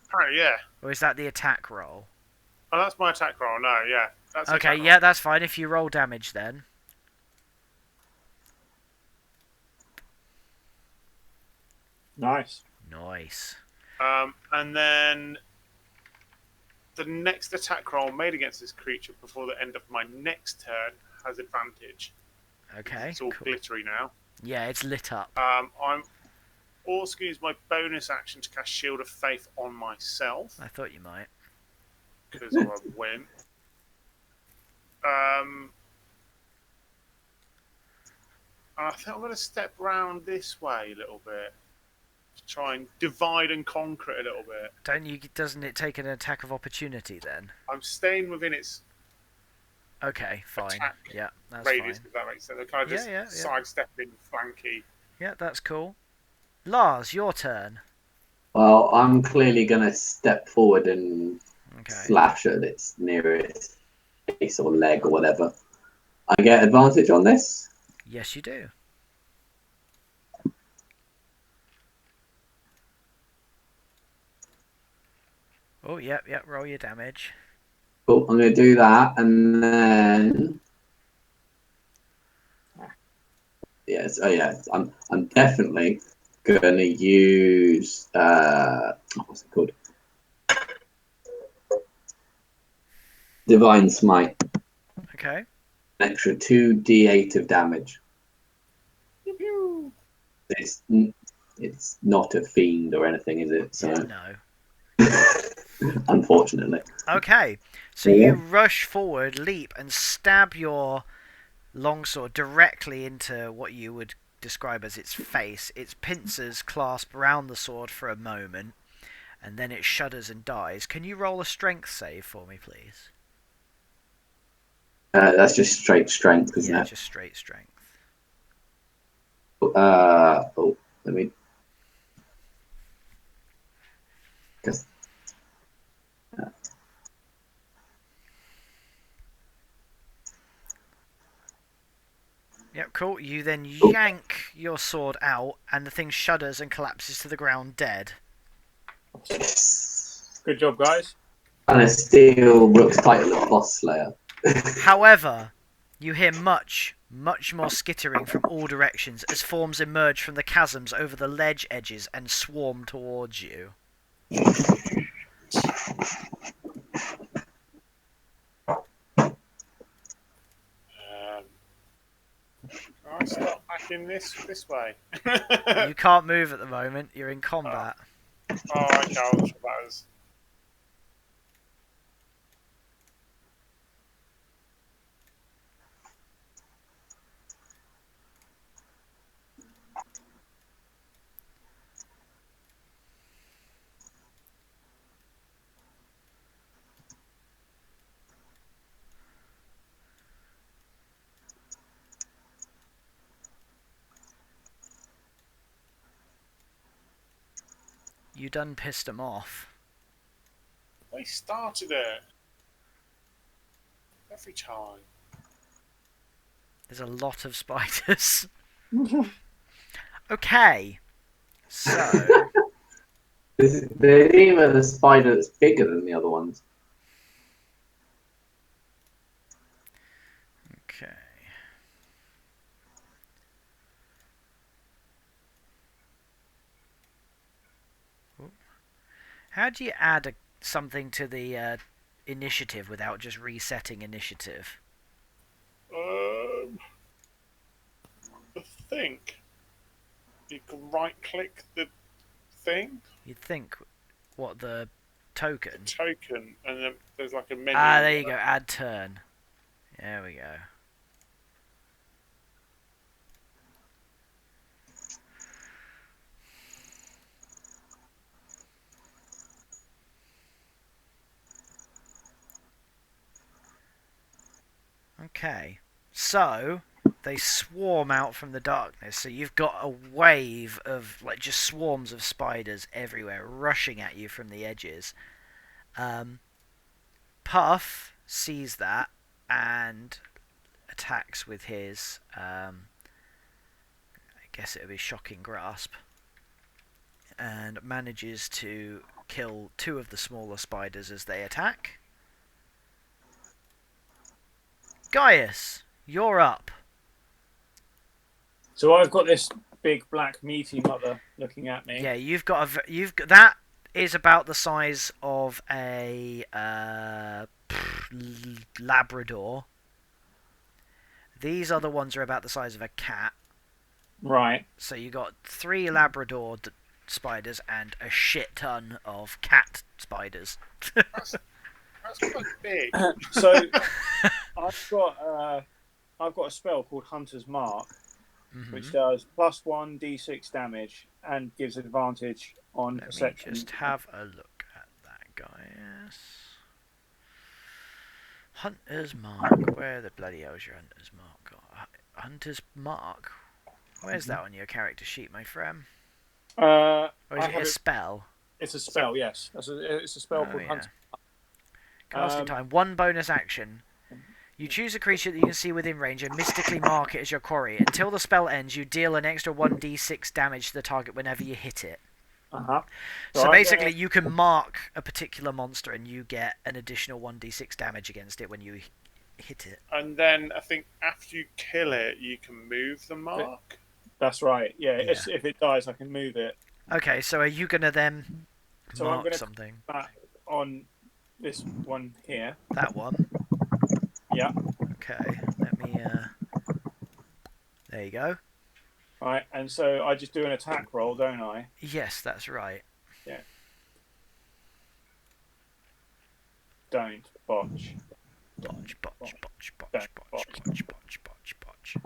Apparently, yeah. Or is that the attack roll? Oh, that's my attack roll. No, yeah. That's the Okay, attack yeah, roll. that's fine. If you roll damage then. Nice. Nice. And then the next attack roll made against this creature before the end of my next turn has advantage. Okay, It's all cool. glittery now. Yeah, it's lit up. I'm also use my bonus action to cast Shield of Faith on myself I thought you might. because I'm a win. And I think I'm going to step round this way a little bit to try and divide and conquer it a little bit. Doesn't it take an attack of opportunity then? I'm staying within its Okay, fine. Attack Yeah, that's radius, fine. if that makes sense. I'm kind of just Yeah. sidestepping, flanky. Yeah, that's cool. Lars, your turn. Well, I'm clearly going to step forward and Okay. slash at its nearest face or leg or whatever. I get advantage on this. Yes, you do. Oh, yep, roll your damage. Cool, I'm going to do that, and then yes, I'm definitely going to use what's it called? Divine Smite. Okay. An extra 2d8 of damage. It's not a fiend or anything, is it? So No. unfortunately. Okay, so Yeah. you rush forward, leap, and stab your longsword directly into what you would describe as its face. Its pincers clasp round the sword for a moment, and then it shudders and dies. Can you roll a strength save for me, please? That's just straight strength, isn't Yeah, it? just straight strength. Let me. Just, Yep, cool. You then yank your sword out, and the thing shudders and collapses to the ground dead. yes. Good job, guys. Trying to steal Rook's title of Boss Slayer. However, you hear much more skittering from all directions as forms emerge from the chasms over the ledge edges and swarm towards you. I start backing this way. You can't move at the moment. You're in combat. Oh, okay, I'll try those. You done pissed them off. They started it. Every time. There's a lot of spiders. Okay. So... There's even a spider that's bigger than the other ones. Okay. Ooh. How do you add something to the initiative without just resetting initiative? I think you can right-click the thing, You'd think, what, the token? token, and then there's like a menu. Ah, there you go, add turn. There we go. Okay, so they swarm out from the darkness, so you've got a wave of, like, just swarms of spiders everywhere rushing at you from the edges. Puff sees that and attacks with his, I guess it would be Shocking Grasp, and manages to kill 2 of the smaller spiders as they attack. Gaius, you're up. So I've got this big black meaty mother looking at me. Yeah, that is about the size of a Labrador. These other ones are about the size of a cat. Right. So you got 3 Labrador spiders and a shit ton of cat spiders. That's quite big. So I've got a spell called Hunter's Mark, which does +1 d6 damage and gives advantage on perception. Let me just have a look at that, Gaius. Hunter's Mark. Where the bloody hell is your Hunter's Mark? Hunter's Mark? Where's that on your character sheet, my friend? Or is it a spell? It's a spell, yes. It's a spell called Hunter's Mark. Casting time. 1 bonus action. You choose a creature that you can see within range and mystically mark it as your quarry. Until the spell ends, you deal an extra 1d6 damage to the target whenever you hit it. So basically, you can mark a particular monster and you get an additional 1d6 damage against it when you hit it. And then I think after you kill it, you can move the mark. That's right. Yeah. If it dies, I can move it. Okay, so are you gonna then mark I'm gonna something? Put that on this one here. That one. Yeah. Okay. Let me. There you go. Right, and so I just do an attack roll, don't I? Yes, that's right. Yeah. Don't botch. Botch, botch, botch, botch, Don't botch, botch, botch, botch, botch.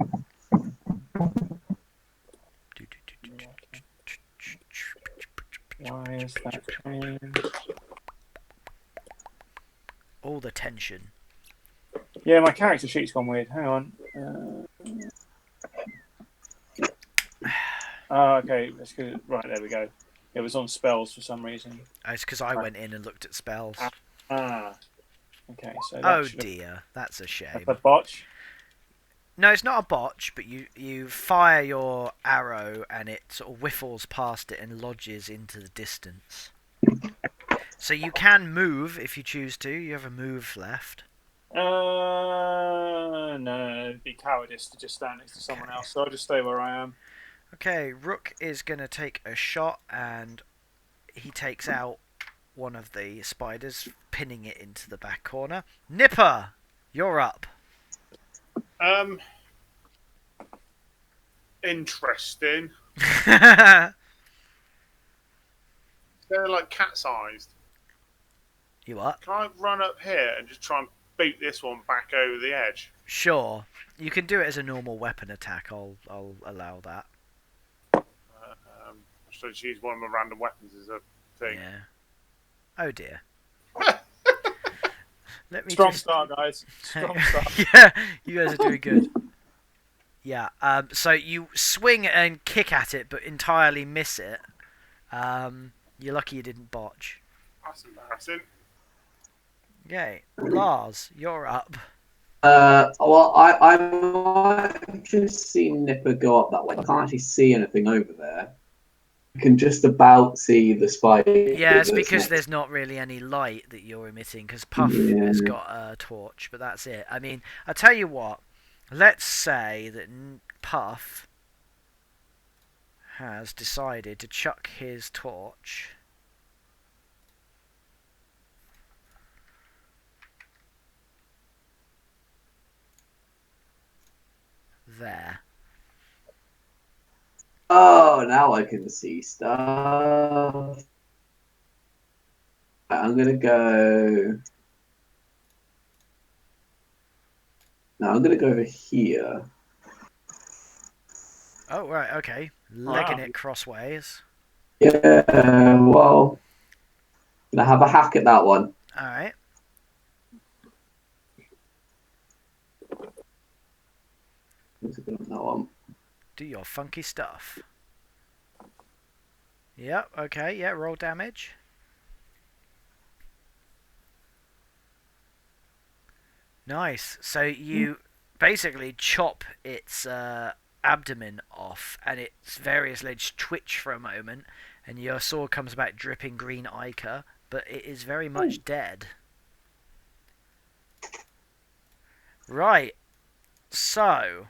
Why is that changed? All the tension. Yeah, my character sheet's gone weird. Hang on. Okay. Let's go. Right, there we go. It was on spells for some reason. Oh, it's because I went in and looked at spells. Okay, so Oh dear, that's a shame. That's a botch. No, it's not a botch, but you fire your arrow and it sort of whiffles past it and lodges into the distance. So you can move if you choose to. You have a move left. No, it'd be cowardice to just stand next to someone else. So I'll just stay where I am. Okay, Rook is gonna take a shot and he takes out one of the spiders, pinning it into the back corner. Nipper, you're up. Interesting. They're like cat-sized. You what? Can I run up here and just try and beat this one back over the edge? Sure. You can do it as a normal weapon attack. I'll allow that. So just use one of my random weapons as a thing. Yeah. Oh dear. Let me Strong start, guys. Strong start. Yeah, you guys are doing good. Yeah. So you swing and kick at it, but entirely miss it. You're lucky you didn't botch. That's embarrassing. Okay, Lars, you're up. Well, I might just see Nipper go up that way. I can't actually see anything over there. You can just about see the spider. Yeah, it's that's because next. there's not really any light that you're emitting, because Puff has got a torch, but that's it. I mean, I tell you what, let's say that Puff has decided to chuck his torch there. Oh, now I can see stuff. I'm gonna go. No, I'm gonna go over here. Oh, right, okay. Legging it crossways. Yeah, well, gonna have a hack at that one. Alright. That one. Do your funky stuff. Yep, okay, yeah, roll damage. Nice. So you basically chop its abdomen off, and its various legs twitch for a moment, and your sword comes back dripping green ichor, but it is very much dead. Right. So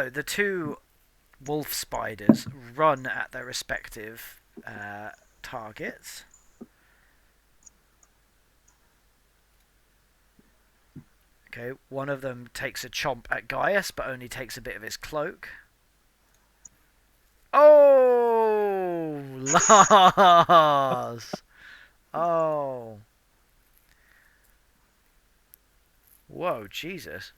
the two wolf spiders run at their respective targets. Okay, one of them takes a chomp at Gaius, but only takes a bit of his cloak. Oh, Lars! Oh. Whoa, Jesus.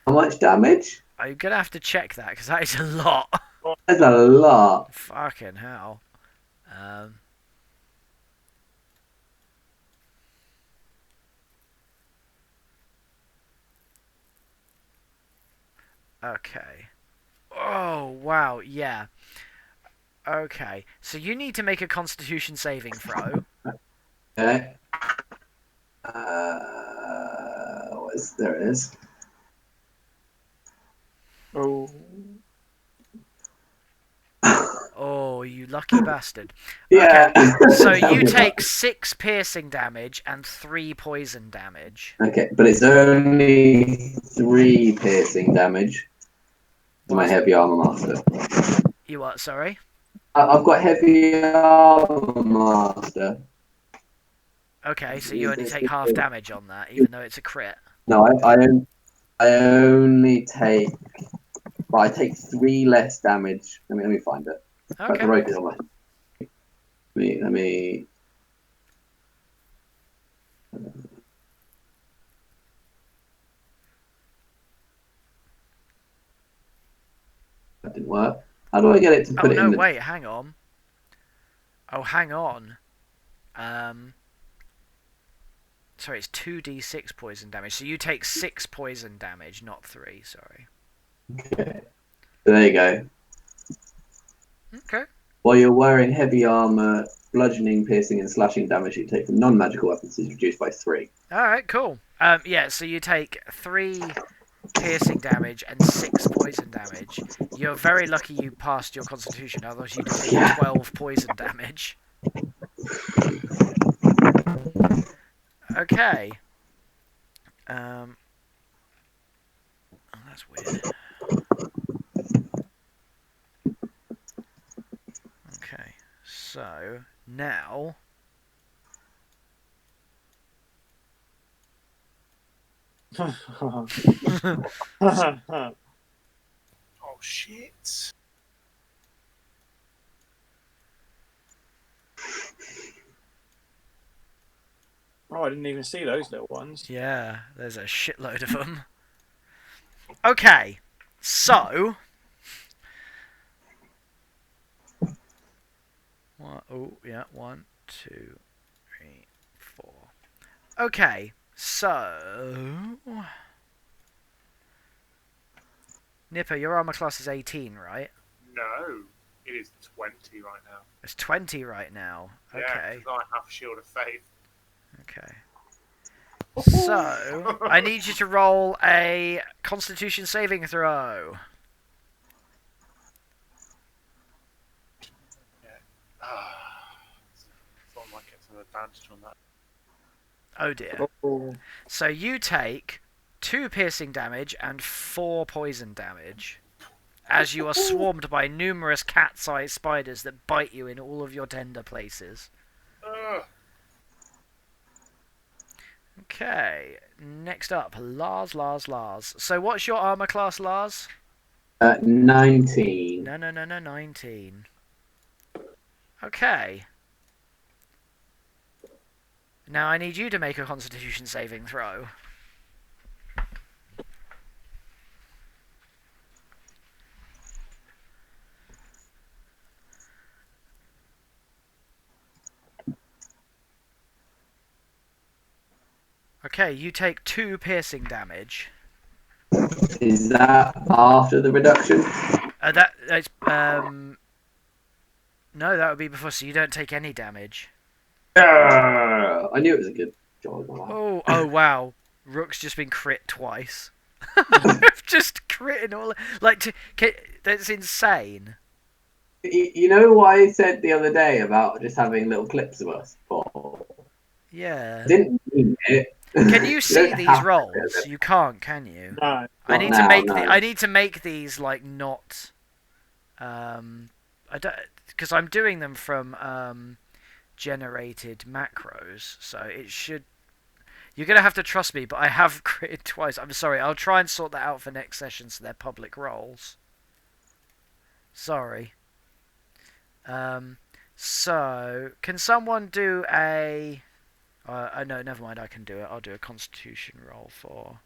How much damage? Are you going to have to check that, because that is a lot. That's a lot. Fucking hell. Okay. Oh, wow, yeah. Okay, so you need to make a Constitution saving throw. Okay. There it is. Oh. Oh, you lucky bastard. Yeah. Okay, so you take 6 piercing damage and 3 poison damage. Okay, but it's only 3 piercing damage. My heavy armor master. You what, sorry? I've got heavy armor master. Okay, so you only take half damage on that, even though it's a crit. No, I only take. Well, I take 3 less damage. Let me find it. Okay. I wrote it on my. Let me. That didn't work. How do I get it to put it in the... Wait, hang on. Oh, hang on. Sorry, it's 2d6 poison damage. So you take 6 poison damage, not 3, sorry. Okay. So there you go. Okay. While you're wearing heavy armor, bludgeoning, piercing, and slashing damage you take from non-magical weapons is reduced by 3. Alright, cool. Yeah, so you take 3 piercing damage and 6 poison damage. You're very lucky you passed your constitution, otherwise you'd have taken 12 poison damage. Okay. Oh, that's weird. Okay, so now... Oh shit. Oh, I didn't even see those little ones. Yeah, there's a shitload of them. Okay, so... Oh, yeah, 1, 2, 3, 4, Okay, so Nipper, your armor class is 18, right? No, it is 20 right now. It's 20 right now. Yeah, Okay. because I have Shield of Faith. Okay. So, I need you to roll a Constitution saving throw. Thought I might get some advantage on that. Oh dear. Oh. So you take 2 piercing damage and 4 poison damage as you are swarmed by numerous cat-sized spiders that bite you in all of your tender places. Okay, next up, Lars. So what's your armor class, Lars? 19. No, 19. Okay. Now I need you to make a Constitution saving throw. Okay, you take 2 piercing damage. Is that after the reduction? That's no, that would be before, so you don't take any damage. I knew it was a good job. Oh wow. Rook's just been crit twice. I've just critting all that's insane. You know what I said the other day about just having little clips of us? Yeah. I didn't mean it. Can you see don't these have to rolls? do it. You can't, can you? No. I Not need now, to make no. I need to make these like not I don't, because I'm doing them from generated macros, so it should. You're gonna have to trust me, but I have critted twice. I'm sorry. I'll try and sort that out for next session, so they're public rolls. Sorry. So can someone do a? No, never mind. I can do it. I'll do a Constitution roll for.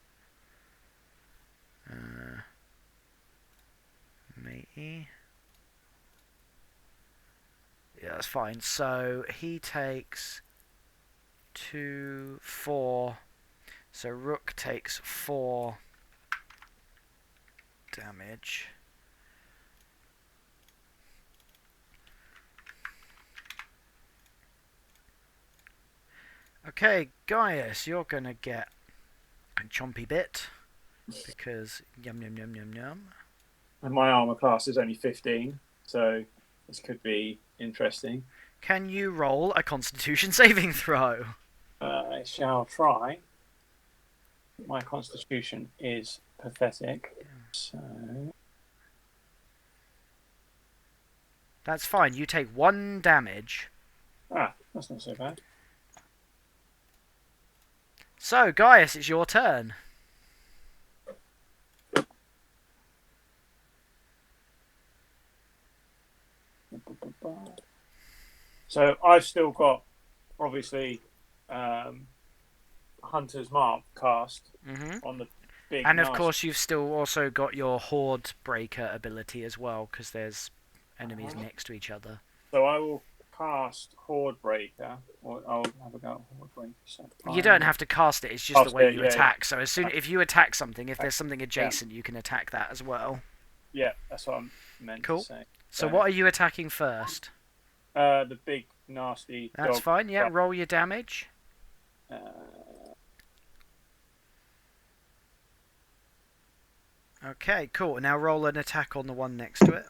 Me. Yeah, that's fine. So he takes 2, 4. So Rook takes 4 damage. Okay, Gaius, you're gonna get a chompy bit because yum. And my armor class is only 15, so this could be interesting. Can you roll a Constitution saving throw? I shall try. My constitution is pathetic, so That's fine. You take 1 damage. that's not so bad. So, Gaius, it's your turn. So I've still got, obviously, Hunter's Mark cast on the big. And of course, you've still also got your Horde Breaker ability as well, because there's enemies next to each other. So I will cast Horde Breaker, or I'll have a go at Horde Breaker. So You don't have to cast it; it's just the way you yeah. attack. So if you attack something, if there's something adjacent, you can attack that as well. Yeah, that's what I'm meant Cool. to say. So what are you attacking first? The big nasty. That's dog. fine. Yeah, roll your damage. Okay, cool. Now roll an attack on the one next to it.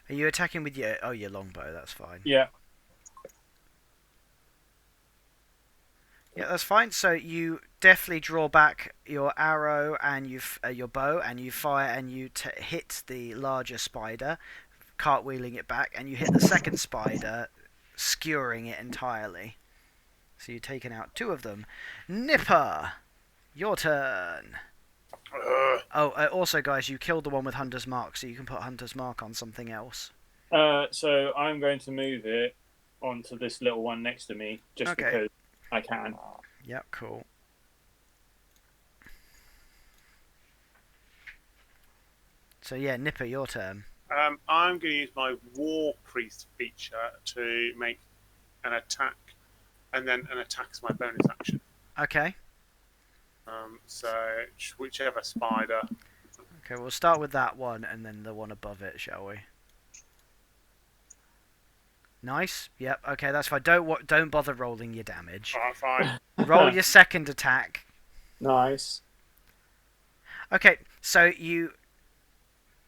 Are you attacking with your longbow? That's fine. Yeah. Yeah, that's fine. So you definitely draw back your arrow and your bow, and you fire and you hit the larger spider, cartwheeling it back, and you hit the second spider, skewering it entirely. So you've taken out 2 of them. Nipper, your turn. Also, guys, you killed the one with Hunter's Mark, so you can put Hunter's Mark on something else. So I'm going to move it onto this little one next to me, just because I can. Yep, cool. So yeah, Nipper, your turn. I'm going to use my War Priest feature to make an attack, and then an attack is my bonus action. Okay. So whichever spider. Okay, we'll start with that one and then the one above it, shall we? Nice. Yep. Okay, that's fine. Don't bother rolling your damage. Alright, fine. Roll your second attack. Nice. Okay, so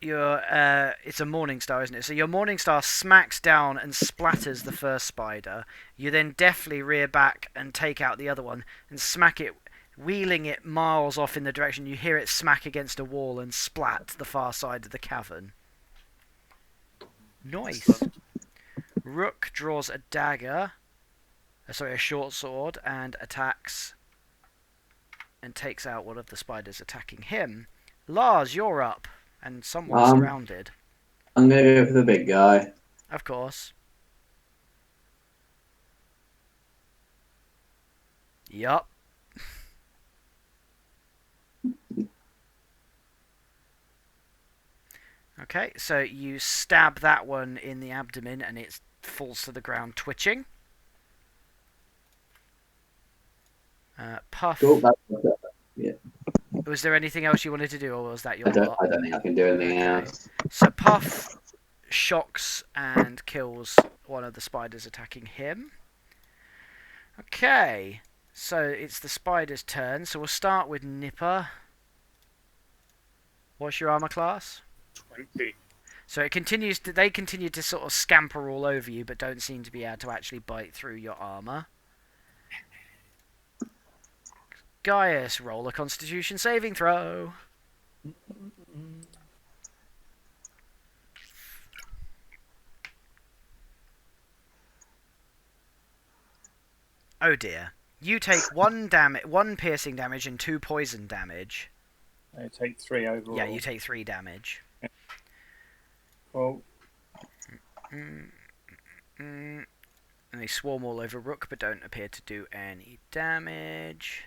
it's a morning star, isn't it? So your morning star smacks down and splatters the first spider. You then deftly rear back and take out the other one and smack it, wheeling it miles off in the direction. You hear it smack against a wall and splat to the far side of the cavern. Nice. Excellent. Rook draws a dagger, a short sword, and attacks and takes out one of the spiders attacking him. Lars, you're up and somewhat surrounded. I'm gonna go for the big guy. Of course. Yup. Okay, so you stab that one in the abdomen and it falls to the ground twitching. Puff. Cool, yeah. Was there anything else you wanted to do, or was that your I don't lot? think I can do anything else. So Puff shocks and kills one of the spiders attacking him. Okay, so it's the spider's turn. So we'll start with Nipper. What's your armor class? 20. So it continues. They continue to sort of scamper all over you, but don't seem to be able to actually bite through your armor. Gaius, roll a Constitution saving throw. Oh dear. You take one piercing damage and 2 poison damage. I take 3 overall. Yeah, you take 3 damage. Well, And they swarm all over Rook, but don't appear to do any damage.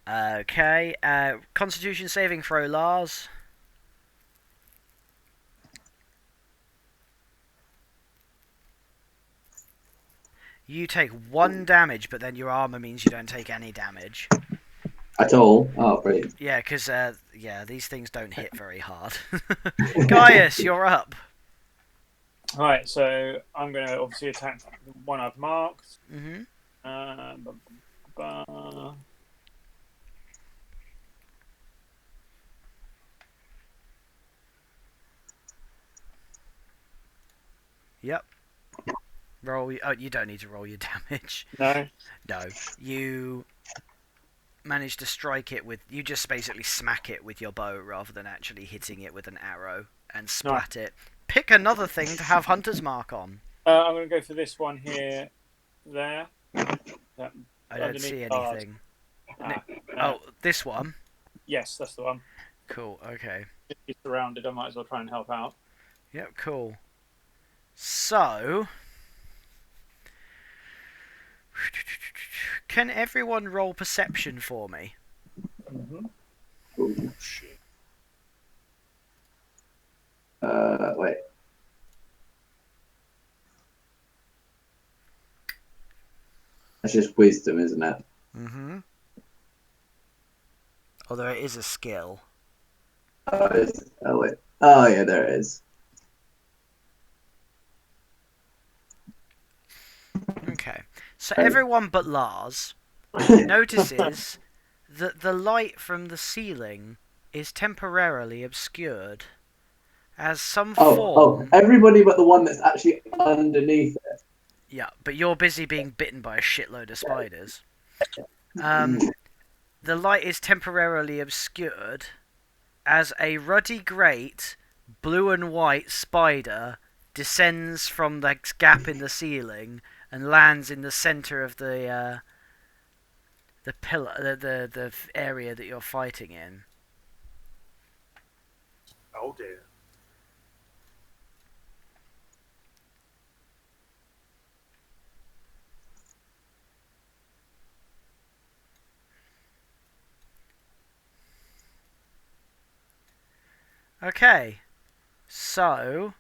Okay, Constitution saving throw, Lars. You take 1 damage, but then your armor means you don't take any damage. At all? Oh, brilliant. Yeah, because these things don't hit very hard. Gaius, you're up. Alright, so I'm going to obviously attack the one I've marked. Mm-hmm. Yep. Roll. Oh, you don't need to roll your damage. No? No. You manage to strike it with. You just basically smack it with your bow rather than actually hitting it with an arrow and splat it. Pick another thing to have Hunter's Mark on. I'm going to go for this one here. There. I don't see anything. Oh, this one? Yes, that's the one. Cool, okay. If he's surrounded, I might as well try and help out. Yep, cool. So... Can everyone roll perception for me? Mm-hmm. Oh, shit. Wait. That's just wisdom, isn't it? Mm-hmm. Although it is a skill. Oh, wait. Oh, yeah, there it is. Okay. So everyone but Lars notices that the light from the ceiling is temporarily obscured as some form... everybody but the one that's actually underneath it. Yeah, but you're busy being bitten by a shitload of spiders. The light is temporarily obscured as a ruddy great blue and white spider descends from the gap in the ceiling and lands in the center of the pillar, the area that you're fighting in. Oh dear. Okay, So,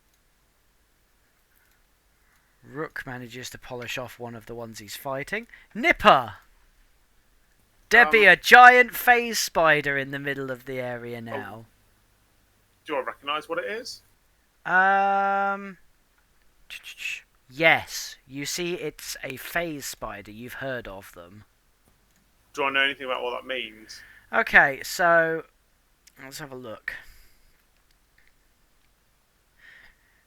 Rook manages to polish off one of the ones he's fighting. Nipper! There'd be a giant phase spider in the middle of the area now. Do I recognise what it is? Yes. You see, it's a phase spider. You've heard of them. Do I know anything about what that means? Okay, so let's have a look.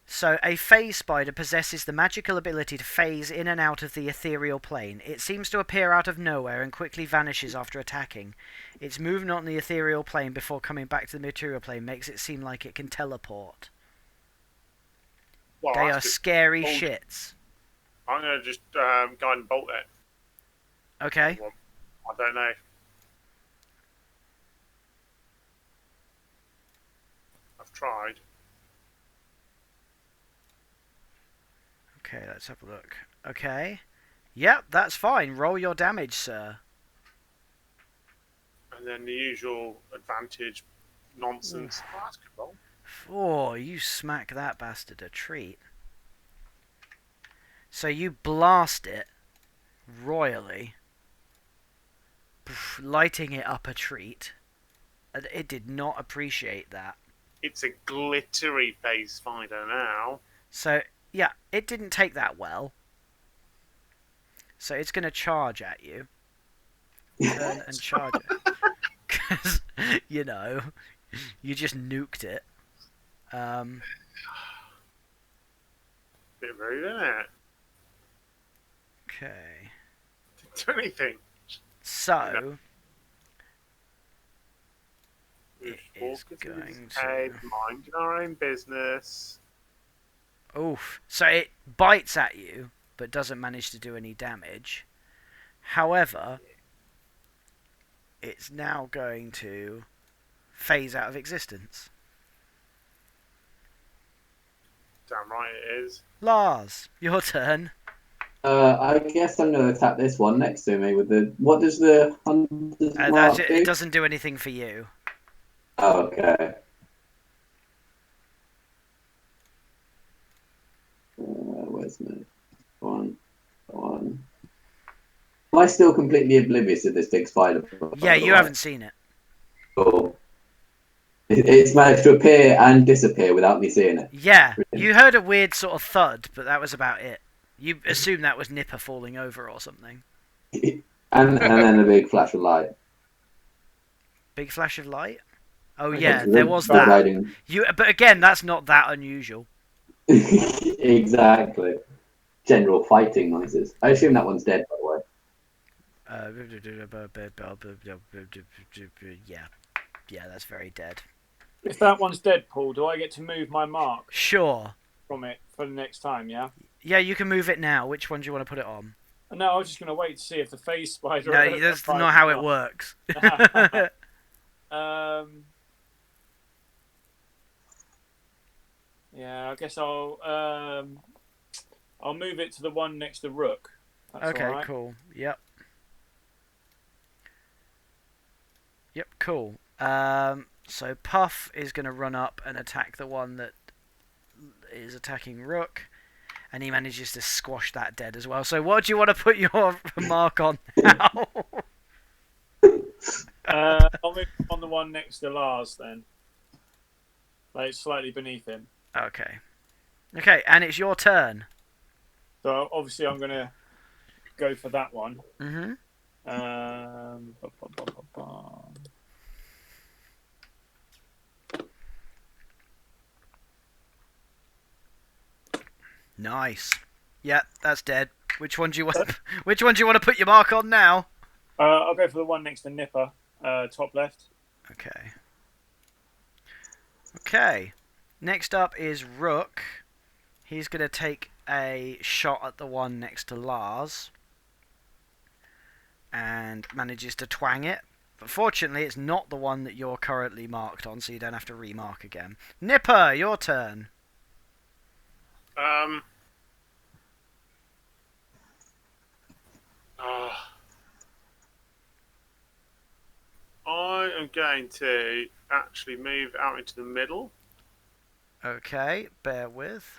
So, a phase spider possesses the magical ability to phase in and out of the ethereal plane. It seems to appear out of nowhere and quickly vanishes after attacking. Its movement on the ethereal plane before coming back to the material plane makes it seem like it can teleport. Well, They are that's just scary bold. shits. I'm going to just guide and bolt it. Okay. I don't know. I've tried. Okay, let's have a look. Okay. Yep, that's fine. Roll your damage, sir. And then the usual advantage nonsense. Oh, that's a good roll. 4. You smack that bastard a treat. So you blast it royally, lighting it up a treat. And it did not appreciate that. It's a glittery phase spider now. So, yeah, it didn't take that well. So it's going to charge at you. Turn and charge it. Because, you know, you just nuked it. Bit rude, isn't it? Okay. Didn't do anything. So, We're it is focusing going his head, to... minding our own business. Oof. So it bites at you, but doesn't manage to do any damage. However, it's now going to phase out of existence. Damn right it is. Lars, your turn. I guess I'm going to attack this one next to me with the. What does the hunter's mark do? It doesn't do anything for you. Oh, okay. Where's my one? Am I still completely oblivious of this big spider? Yeah, you haven't seen it. Cool. It's managed to appear and disappear without me seeing it. Yeah, you heard a weird sort of thud, but that was about it. You assumed that was Nipper falling over or something. and then a big flash of light. Big flash of light? Oh yeah, there was that. Riding. But again, that's not that unusual. Exactly. General fighting noises. I assume that one's dead, by the way. Yeah, that's very dead. If that one's dead, Paul, do I get to move my mark Sure. from it for the next time, yeah? Yeah, you can move it now. Which one do you want to put it on? No, I was just going to wait to see if the phase spider... No, that's not how it works. Yeah, I guess I'll move it to the one next to Rook. That's Okay, all right. cool. Yep, cool. So Puff is going to run up and attack the one that is attacking Rook, and he manages to squash that dead as well. So what do you want to put your mark on now? I'll move on the one next to Lars then. Like slightly beneath him. Okay. Okay, and it's your turn. So obviously I'm going to go for that one. Mm-hmm. Nice. Yeah, that's dead. Which one do you want? Which one do you want to put your mark on now? I'll go for the one next to Nipper, top left. Okay. Okay. Next up is Rook. He's going to take a shot at the one next to Lars. And manages to twang it. But fortunately, it's not the one that you're currently marked on, so you don't have to remark again. Nipper, your turn. I am going to actually move out into the middle. Okay, bear with.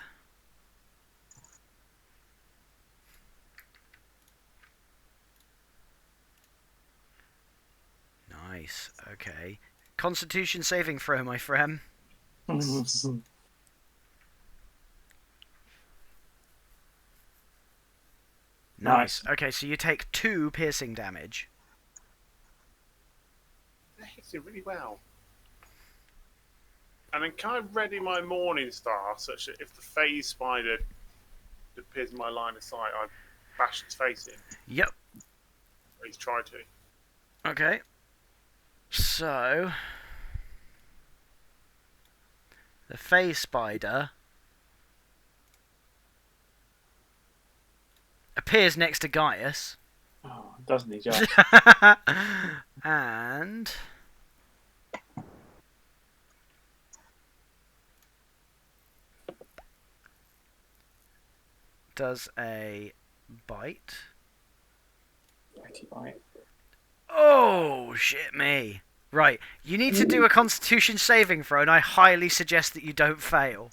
Nice. Okay. Constitution saving throw, my friend. Nice. Okay, so you take 2 piercing damage. That hits him really well. And then can I ready my Morning Star such that if the phase spider appears in my line of sight, I bash its face in? Yep. Or he's tried to. Okay. So the phase spider appears next to Gaius. Oh, doesn't he just? And does a bite. Bite. Oh, shit me. Right, you need to do a Constitution saving throw, and I highly suggest that you don't fail.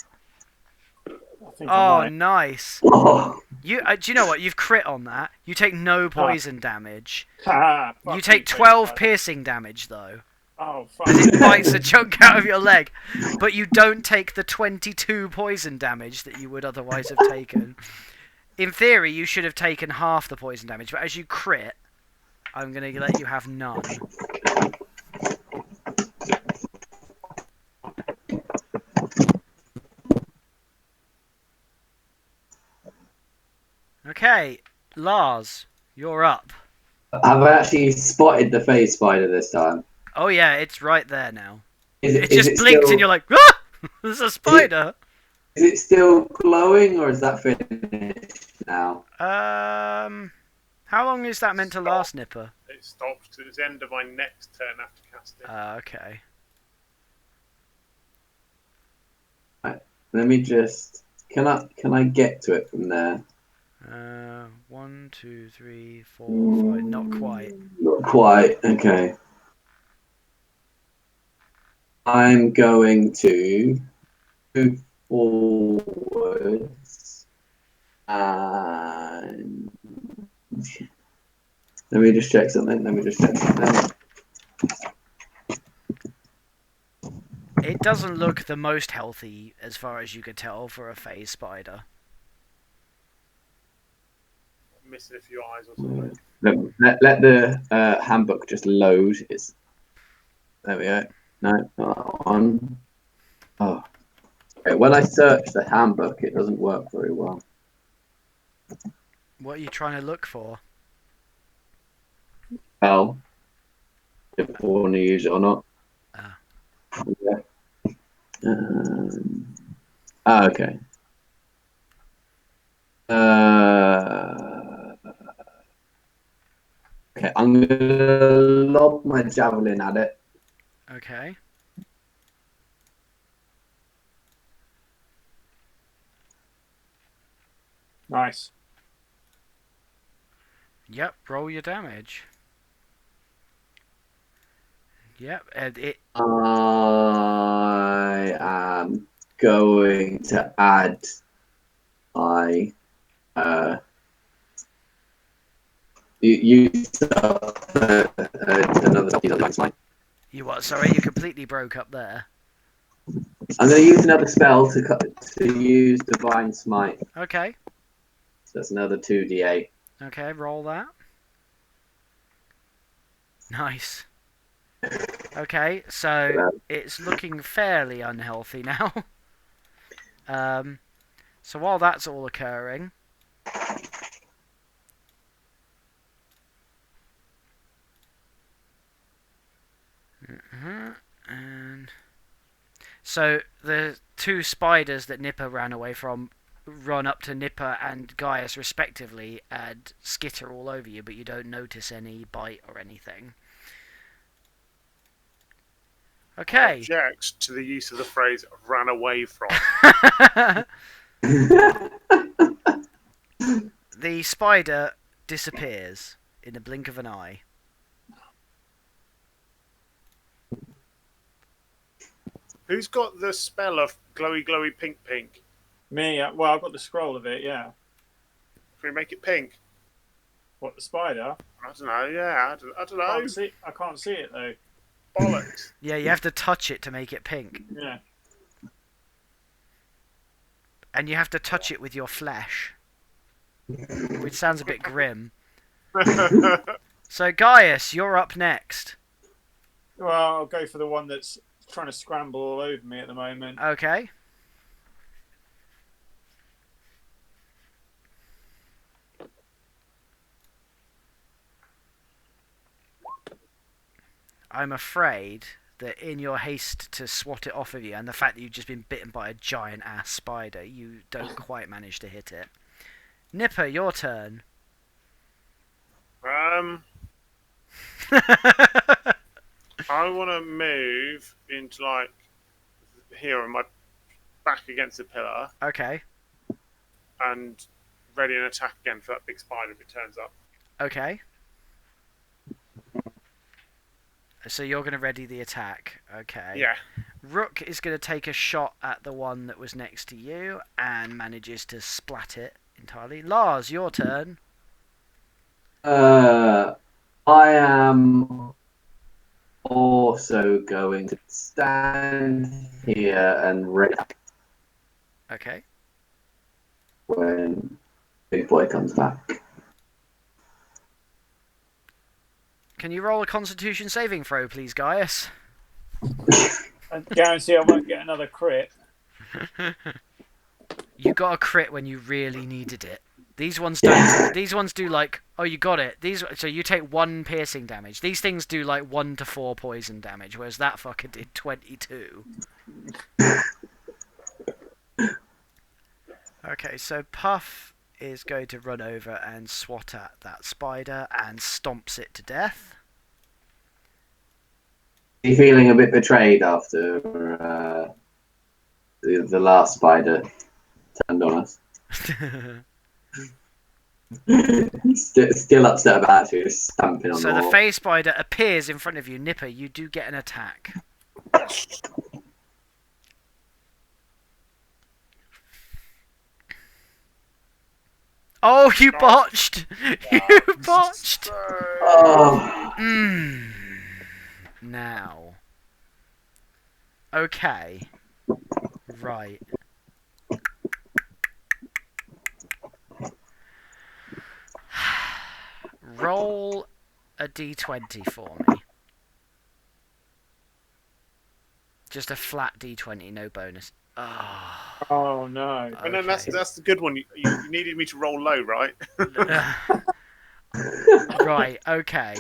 I think I Oh, might. nice. Oh, Do you know what? You've crit on that. You take no poison damage. Ha, You fuck take phase 12 spider. piercing damage, though. Oh, fuck. As it bites a chunk out of your leg. But you don't take the 22 poison damage that you would otherwise have taken. In theory, you should have taken half the poison damage, but as you crit, I'm going to let you have none. Okay, Lars, you're up. I've actually spotted the phase spider this time. Oh yeah, it's right there now. Is It is just it blinked still, and you're like, ah! There's a spider! Is it still glowing or is that finished now? How long is that meant to last, Nipper? It stops because it's the end of my next turn after casting. Okay. Let me just. Can I get to it from there? 1, 2, 3, 4, 5. Not quite. Not quite. Okay. I'm going to move forwards and let me just check something. It doesn't look the most healthy, as far as you could tell, for a phase spider. Missing a few eyes or something. Let the handbook just load. There we go. No, not that one. Oh. Okay, when I search the handbook, it doesn't work very well. What are you trying to look for? Well, if I want to use it or not. Ah. Yeah. Okay. Okay, I'm gonna lob my javelin at it. Okay. Nice. Yep, roll your damage. Yep, and it... I am going to add my use another divine smite. You what? Sorry, you completely broke up there. I'm going to use another spell to use divine smite. Okay. So that's another 2d8. Okay, roll that. Nice. Okay, so it's looking fairly unhealthy now. So while that's all occurring, and so the 2 spiders that Nipper ran away from run up to Nipper and Gaius respectively and skitter all over you, but you don't notice any bite or anything. I Okay. object to the use of the phrase "ran away from." The spider disappears in the blink of an eye. Who's got the spell of glowy, glowy, pink, pink? Me, well, I've got the scroll of it, yeah. Can we make it pink? What, the spider? I don't know. Yeah, I don't know. I can't see it, though. Bollocks. Yeah, you have to touch it to make it pink. Yeah. And you have to touch it with your flesh. Which sounds a bit grim. So, Gaius, you're up next. Well, I'll go for the one that's trying to scramble all over me at the moment. Okay. I'm afraid that in your haste to swat it off of you, and the fact that you've just been bitten by a giant ass spider, you don't quite manage to hit it. Nipper, your turn. I want to move into like here on my back against the pillar Okay. and ready an attack again for that big spider if it turns up. Okay. So you're going to ready the attack. Okay. Yeah. Rook is going to take a shot at the one that was next to you and manages to splat it entirely. Lars, your turn. I am also going to stand here and react Okay. when Big Boy comes back. Can you roll a Constitution saving throw, please, Gaius? I guarantee I won't get another crit. You got a crit when you really needed it. These ones don't. These ones do like, oh, you got it. So you take 1 piercing damage. These things do like 1 to 4 poison damage, whereas that fucker did 22. Okay, so Puff is going to run over and swat at that spider and stomps it to death. Are you feeling a bit betrayed after the last spider turned on us? Still upset about you stamping on So the the wall. phase spider appears in front of you. Nipper, you do get an attack. Oh, you botched! You botched! Oh. Now. Okay. Right. Roll a d20 for me. Just a flat d20, no bonus. Oh. Oh no. And then that's the good one. You needed me to roll low, right? Right, okay.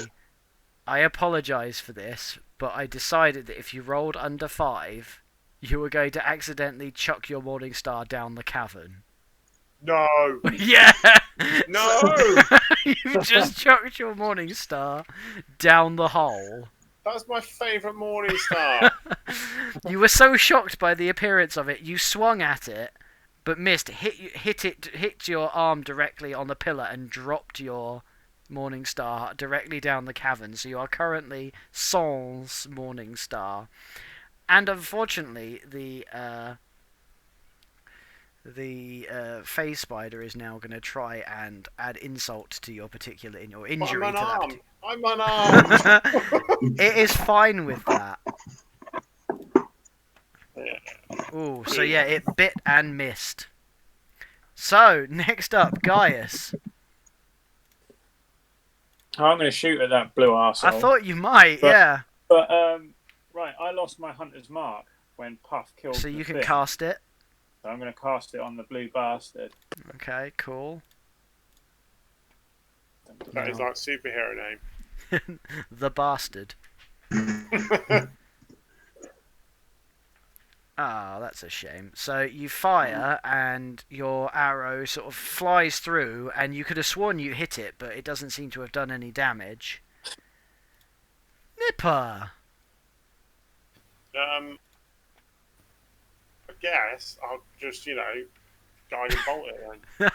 I apologise for this, but I decided that if you rolled under 5, you were going to accidentally chuck your Morning Star down the cavern. No. Yeah! No. You just chucked your Morning Star down the hole. That's my favourite Morning Star. You were so shocked by the appearance of it, you swung at it, but missed. Hit your arm directly on the pillar and dropped your Morning Star directly down the cavern. So you are currently sans Morning Star, and unfortunately, the phase spider is now going to try and add insult to your injury. I'm unarmed. I'm unarmed. It is fine with that. Ooh, so yeah, it bit and missed. So, next up, Gaius. Oh, I'm going to shoot at that blue arsehole. I thought you might, yeah. But, right, I lost my hunter's mark when Puff killed So the you can thing. cast it. So I'm going to cast it on the blue bastard. Okay, cool. That is like superhero name. The bastard. Ah, that's a shame. So you fire, and your arrow sort of flies through, and you could have sworn you hit it, but it doesn't seem to have done any damage. Nipper! I guess I'll just, guide and bolt it then.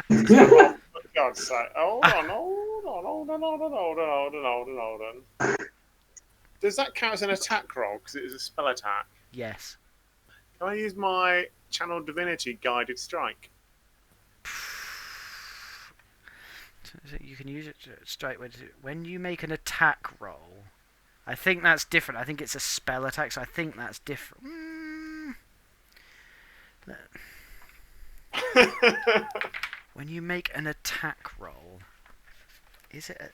Oh, for God's sake. Hold on. Does that count as an attack roll? Because it is a spell attack. Yes. Can I use my Channel Divinity Guided Strike? So you can use it to strike when you make an attack roll. I think that's different. I think it's a spell attack, so I think that's different. When you make an attack roll, is it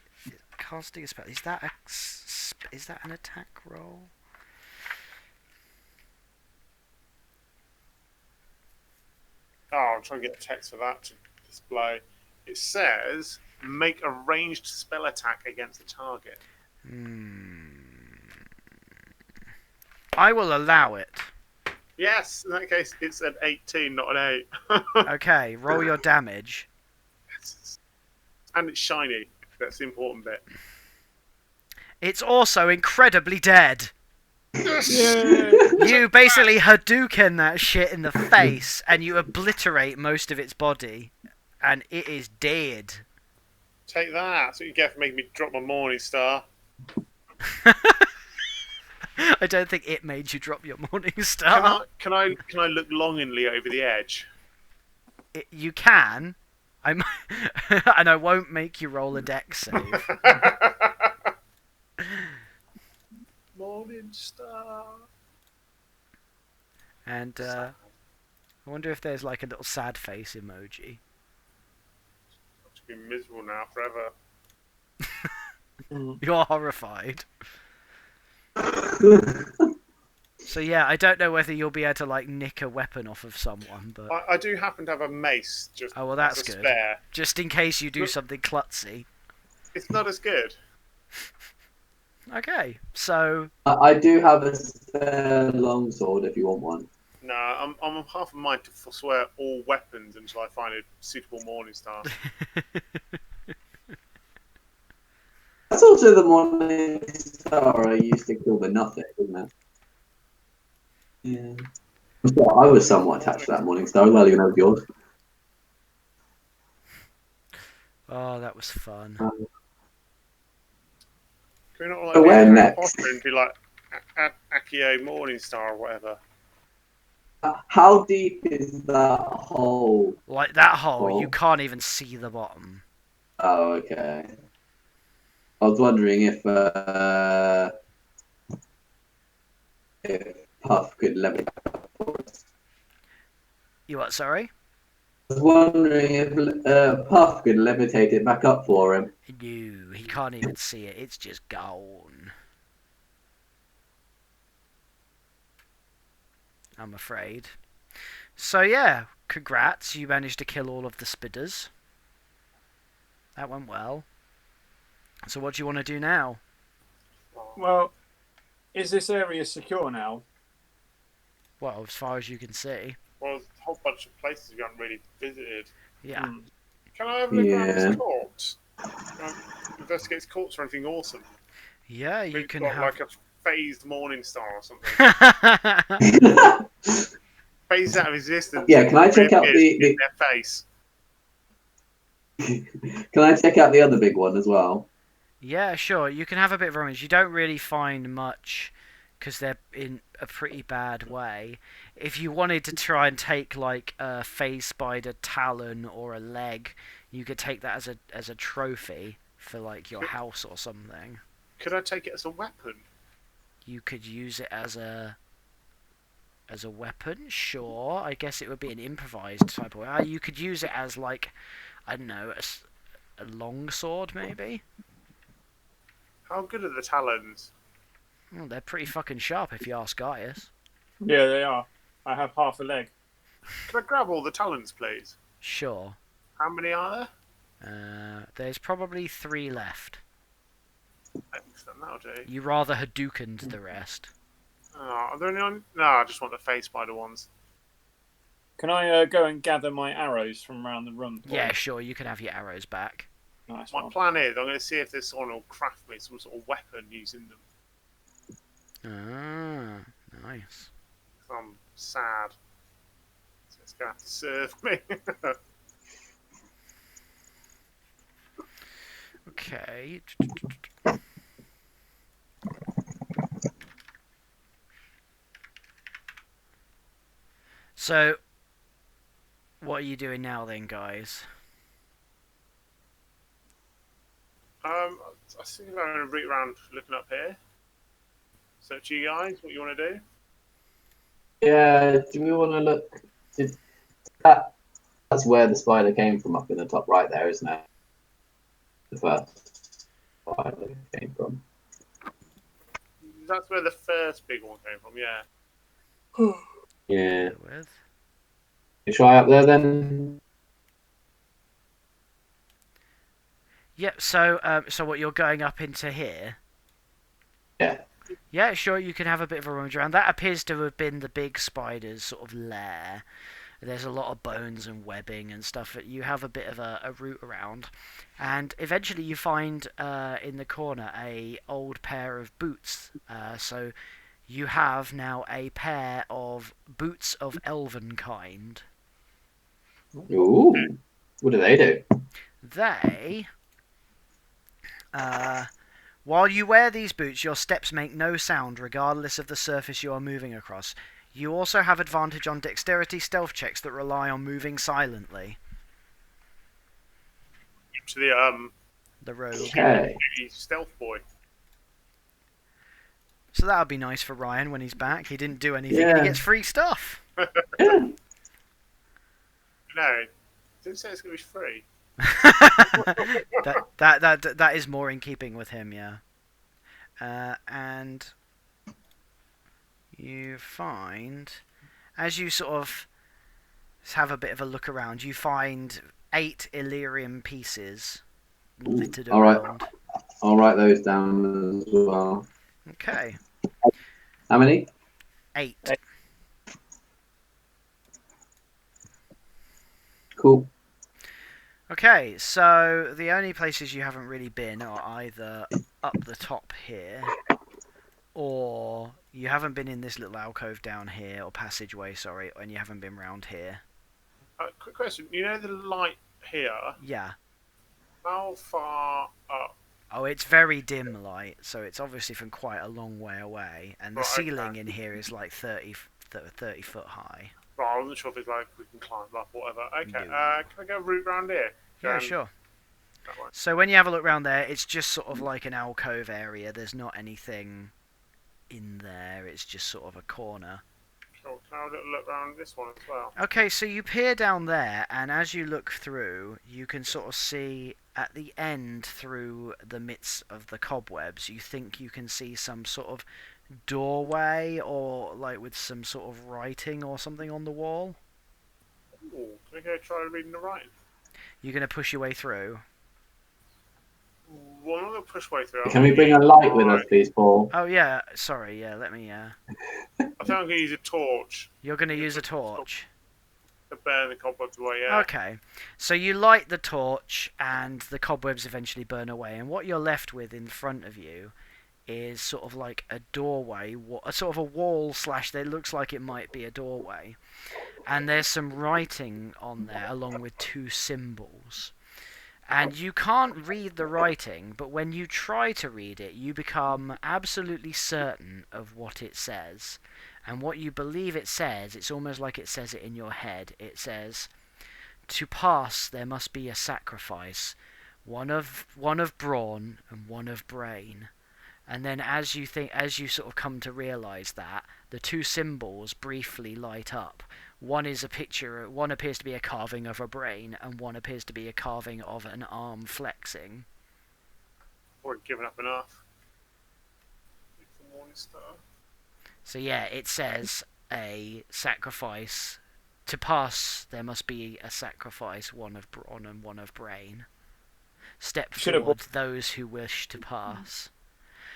casting a spell? Is that an attack roll? Oh, I'm trying to get the text for that to display. It says, make a ranged spell attack against the target. I will allow it. Yes, in that case, it's an 18, not an 8. Okay, roll your damage. And it's shiny. That's the important bit. It's also incredibly dead. Yeah. You basically Hadouken that shit in the face, and you obliterate most of its body, and it is dead. Take that. That's what you get for making me drop my Morning Star. I don't think it made you drop your Morning Star. Can I look longingly over the edge? You can. And I won't make you roll a dex save. Morning Star. And I wonder if there's like a little sad face emoji. To be miserable now forever. You're horrified. So yeah, I don't know whether you'll be able to like nick a weapon off of someone, but I do happen to have a mace just oh well, that's as a good. spare. Just in case you do something klutzy. It's not as good. Okay, so I do have a spare longsword if you want one. No, I'm half a mind to forswear all weapons until I find a suitable Morning Star. That's also the Morning Star I used to kill the nothing, isn't it? Yeah. Well, I was somewhat attached to that Morning Star. Well, even over yours. oh, that was fun. Can we not like So be where Harry next? Potter and do like Accio Morning Star or whatever? How deep is that hole? Like that hole, Oh. you can't even see the bottom. Oh, okay. I was wondering if Puff could levitate up for us. You what? Sorry. I was wondering if Puff could levitate it back up for him. No, he can't even see it. It's just gone. I'm afraid. So yeah, congrats. You managed to kill all of the spitters. That went well. So what do you want to do now? Well, is this area secure now? Well, as far as you can see. Well, there's a whole bunch of places we haven't really visited. Yeah. Can I have a look around Yeah. this corpse? Can I investigate this corpse or anything awesome? Yeah, you We've can got have... like a phased Morning Star or something. Phased out of existence. Yeah, can I check out reappears the in their face? Can I check out the other big one as well? Yeah, sure. You can have a bit of rummage. You don't really find much because they're in a pretty bad way. If you wanted to try and take like a phase spider talon or a leg, you could take that as a trophy for like your house or something. Could I take it as a weapon? You could use it as a weapon, sure. I guess it would be an improvised type of way. You could use it as like, I don't know, a long sword maybe. How good are the talons? Well, they're pretty fucking sharp if you ask Gaius. Yeah, they are. I have half a leg. Can I grab all the talons, please? Sure. How many are There's probably 3 left. there? Excellent, that'll do. You rather Hadoukened the rest. Oh, are there any on? No, I just want the phase spider ones. Can I go and gather my arrows from around the room? Yeah, sure, you can have your arrows back. Nice My one. plan is I'm going to see if this one will craft me some sort of weapon using them. Ah, nice. I'm sad. So it's going to have to serve me. Okay. So, what are you doing now then, guys? I think I'm going to root around looking up here. So, to you guys, what you want to do? Yeah, do we want to look? That, that's where the spider came from, up in the top right there, isn't it? The first spider came from. That's where the first big one came from, yeah. Yeah. With. You try up there then? Yep. So what you're going up into here? Yeah. Yeah, sure. You can have a bit of a rummage around. That appears to have been the big spider's sort of lair. There's a lot of bones and webbing and stuff. You have a bit of a route around, and eventually you find in the corner a old pair of boots. So you have now a pair of boots of elven kind. Ooh. What do they do? They, while you wear these boots, your steps make no sound regardless of the surface you are moving across. You also have advantage on dexterity stealth checks that rely on moving silently. To the The rogue. Okay. stealth boy. So that would be nice for Ryan when he's back. He didn't do anything and Yeah. he gets free stuff. Yeah. No, didn't say it's going to be free. that is more in keeping with him, yeah. And you find, as you sort of have a bit of a look around, you find 8 Illyrium pieces littered All right. around. I'll write those down as well. Okay, How many? 8. Cool. Okay, so the only places you haven't really been are either up the top here, or you haven't been in this little alcove down here, or passageway, sorry, and you haven't been round here. Quick question. You know the light here? Yeah. How far up? Oh, it's very dim light, so it's obviously from quite a long way away, and the Right, ceiling okay. in here is like 30 foot high. Right, I wasn't sure if it's like we can climb up or whatever. Okay, No. can I go route round here? Yeah, Um, sure. that way. So when you have a look around there, it's just sort of like an alcove area. There's not anything in there. It's just sort of a corner. Sure, can I have a little look round this one as well? Okay, so you peer down there, and as you look through, you can sort of see at the end through the midst of the cobwebs, you think you can see some sort of doorway, or like with some sort of writing or something on the wall. Ooh, can I go try reading the writing? You're going to push your way through. Well, I'm going to push way through. Can we bring a light with us, please, Paul? Oh yeah, sorry, yeah, let me, I think I'm going to use a torch you're going to use a torch. to burn the cobwebs away, yeah. Okay, so you light the torch and the cobwebs eventually burn away, and what you're left with in front of you is sort of like a doorway, a sort of a wall slash, that looks like it might be a doorway, and there's some writing on there along with 2 symbols. And you can't read the writing, but when you try to read it, you become absolutely certain of what it says. And what you believe it says, it's almost like it says it in your head. It says, "To pass, there must be a sacrifice, one of brawn and one of brain." And then as you sort of come to realise that, the 2 symbols briefly light up. One appears to be a carving of a brain, and one appears to be a carving of an arm flexing. Or given up enough. It's the morning star. So yeah, it says a sacrifice. To pass, there must be a sacrifice, one of brawn and one of brain. Step Should have forward, those who wish to pass.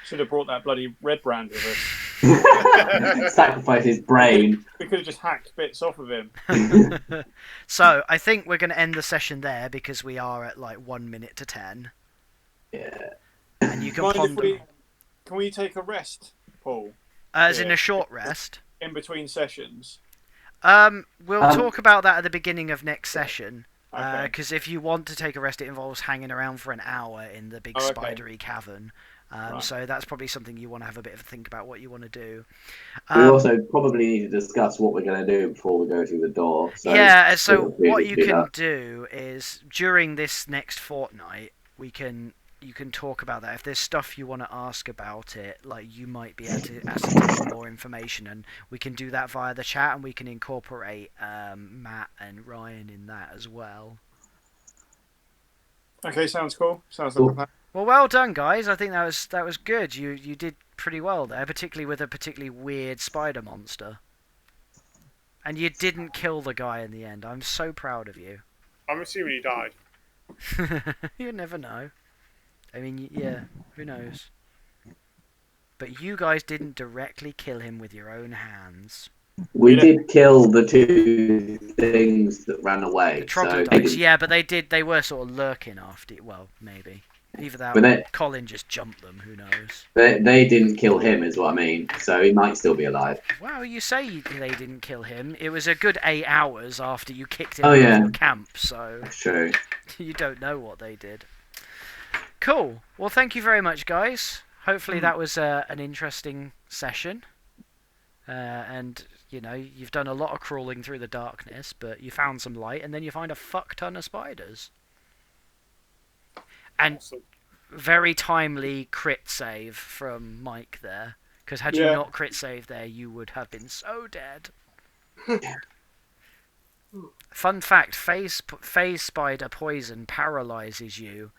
Should have brought that bloody red brand with us. Sacrifice his brain. We could have just hacked bits off of him. So I think we're going to end the session there, because we are at like 1 minute to 10. Yeah. And you can Mind if ponder. can we take a rest, Paul, As in a short rest. in between sessions? We'll talk about that at the beginning of next session. Okay. Because if you want to take a rest, it involves hanging around for an hour in the big Oh, okay. spidery cavern. Right. So that's probably something you want to have a bit of a think about what you want to do. We also probably need to discuss what we're going to do before we go through the door. So yeah, so feel free what to you do can that. do is during this next fortnight, you can talk about that. If there's stuff you want to ask about it, like you might be able to ascertain more information, and we can do that via the chat, and we can incorporate Matt and Ryan in that as well. Okay, sounds cool. Sounds like a plan. Well done, guys. I think that was good. You did pretty well there, particularly with a particularly weird spider monster. And you didn't kill the guy in the end. I'm so proud of you. I'm assuming he died. You never know. I mean, yeah, who knows? But you guys didn't directly kill him with your own hands. We did kill the two things that ran away. The troglodytes, yeah, but they were sort of lurking after it. Well, maybe. Either that or Colin just jumped them, who knows? They didn't kill him, is what I mean. So he might still be alive. Well, you say they didn't kill him. It was a good 8 hours after you kicked him Oh, out yeah. of your camp, so That's true. you don't know what they did. Cool. Well, thank you very much, guys. Hopefully that was an interesting session. And, you know, you've done a lot of crawling through the darkness, but you found some light, and then you find a fuck ton of spiders. And Awesome. very timely crit save from Mike there. Because had you not crit saved there, you would have been so dead. Fun fact, phase spider poison paralyzes you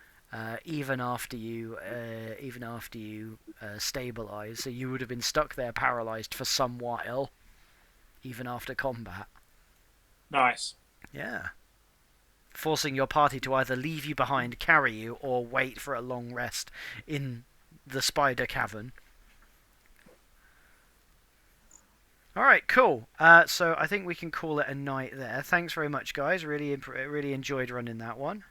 even after you stabilize. So you would have been stuck there paralyzed for some while, even after combat. Nice. Yeah. Forcing your party to either leave you behind, carry you, or wait for a long rest in the spider cavern. Alright, cool. So I think we can call it a night there. Thanks very much, guys. Really enjoyed running that one.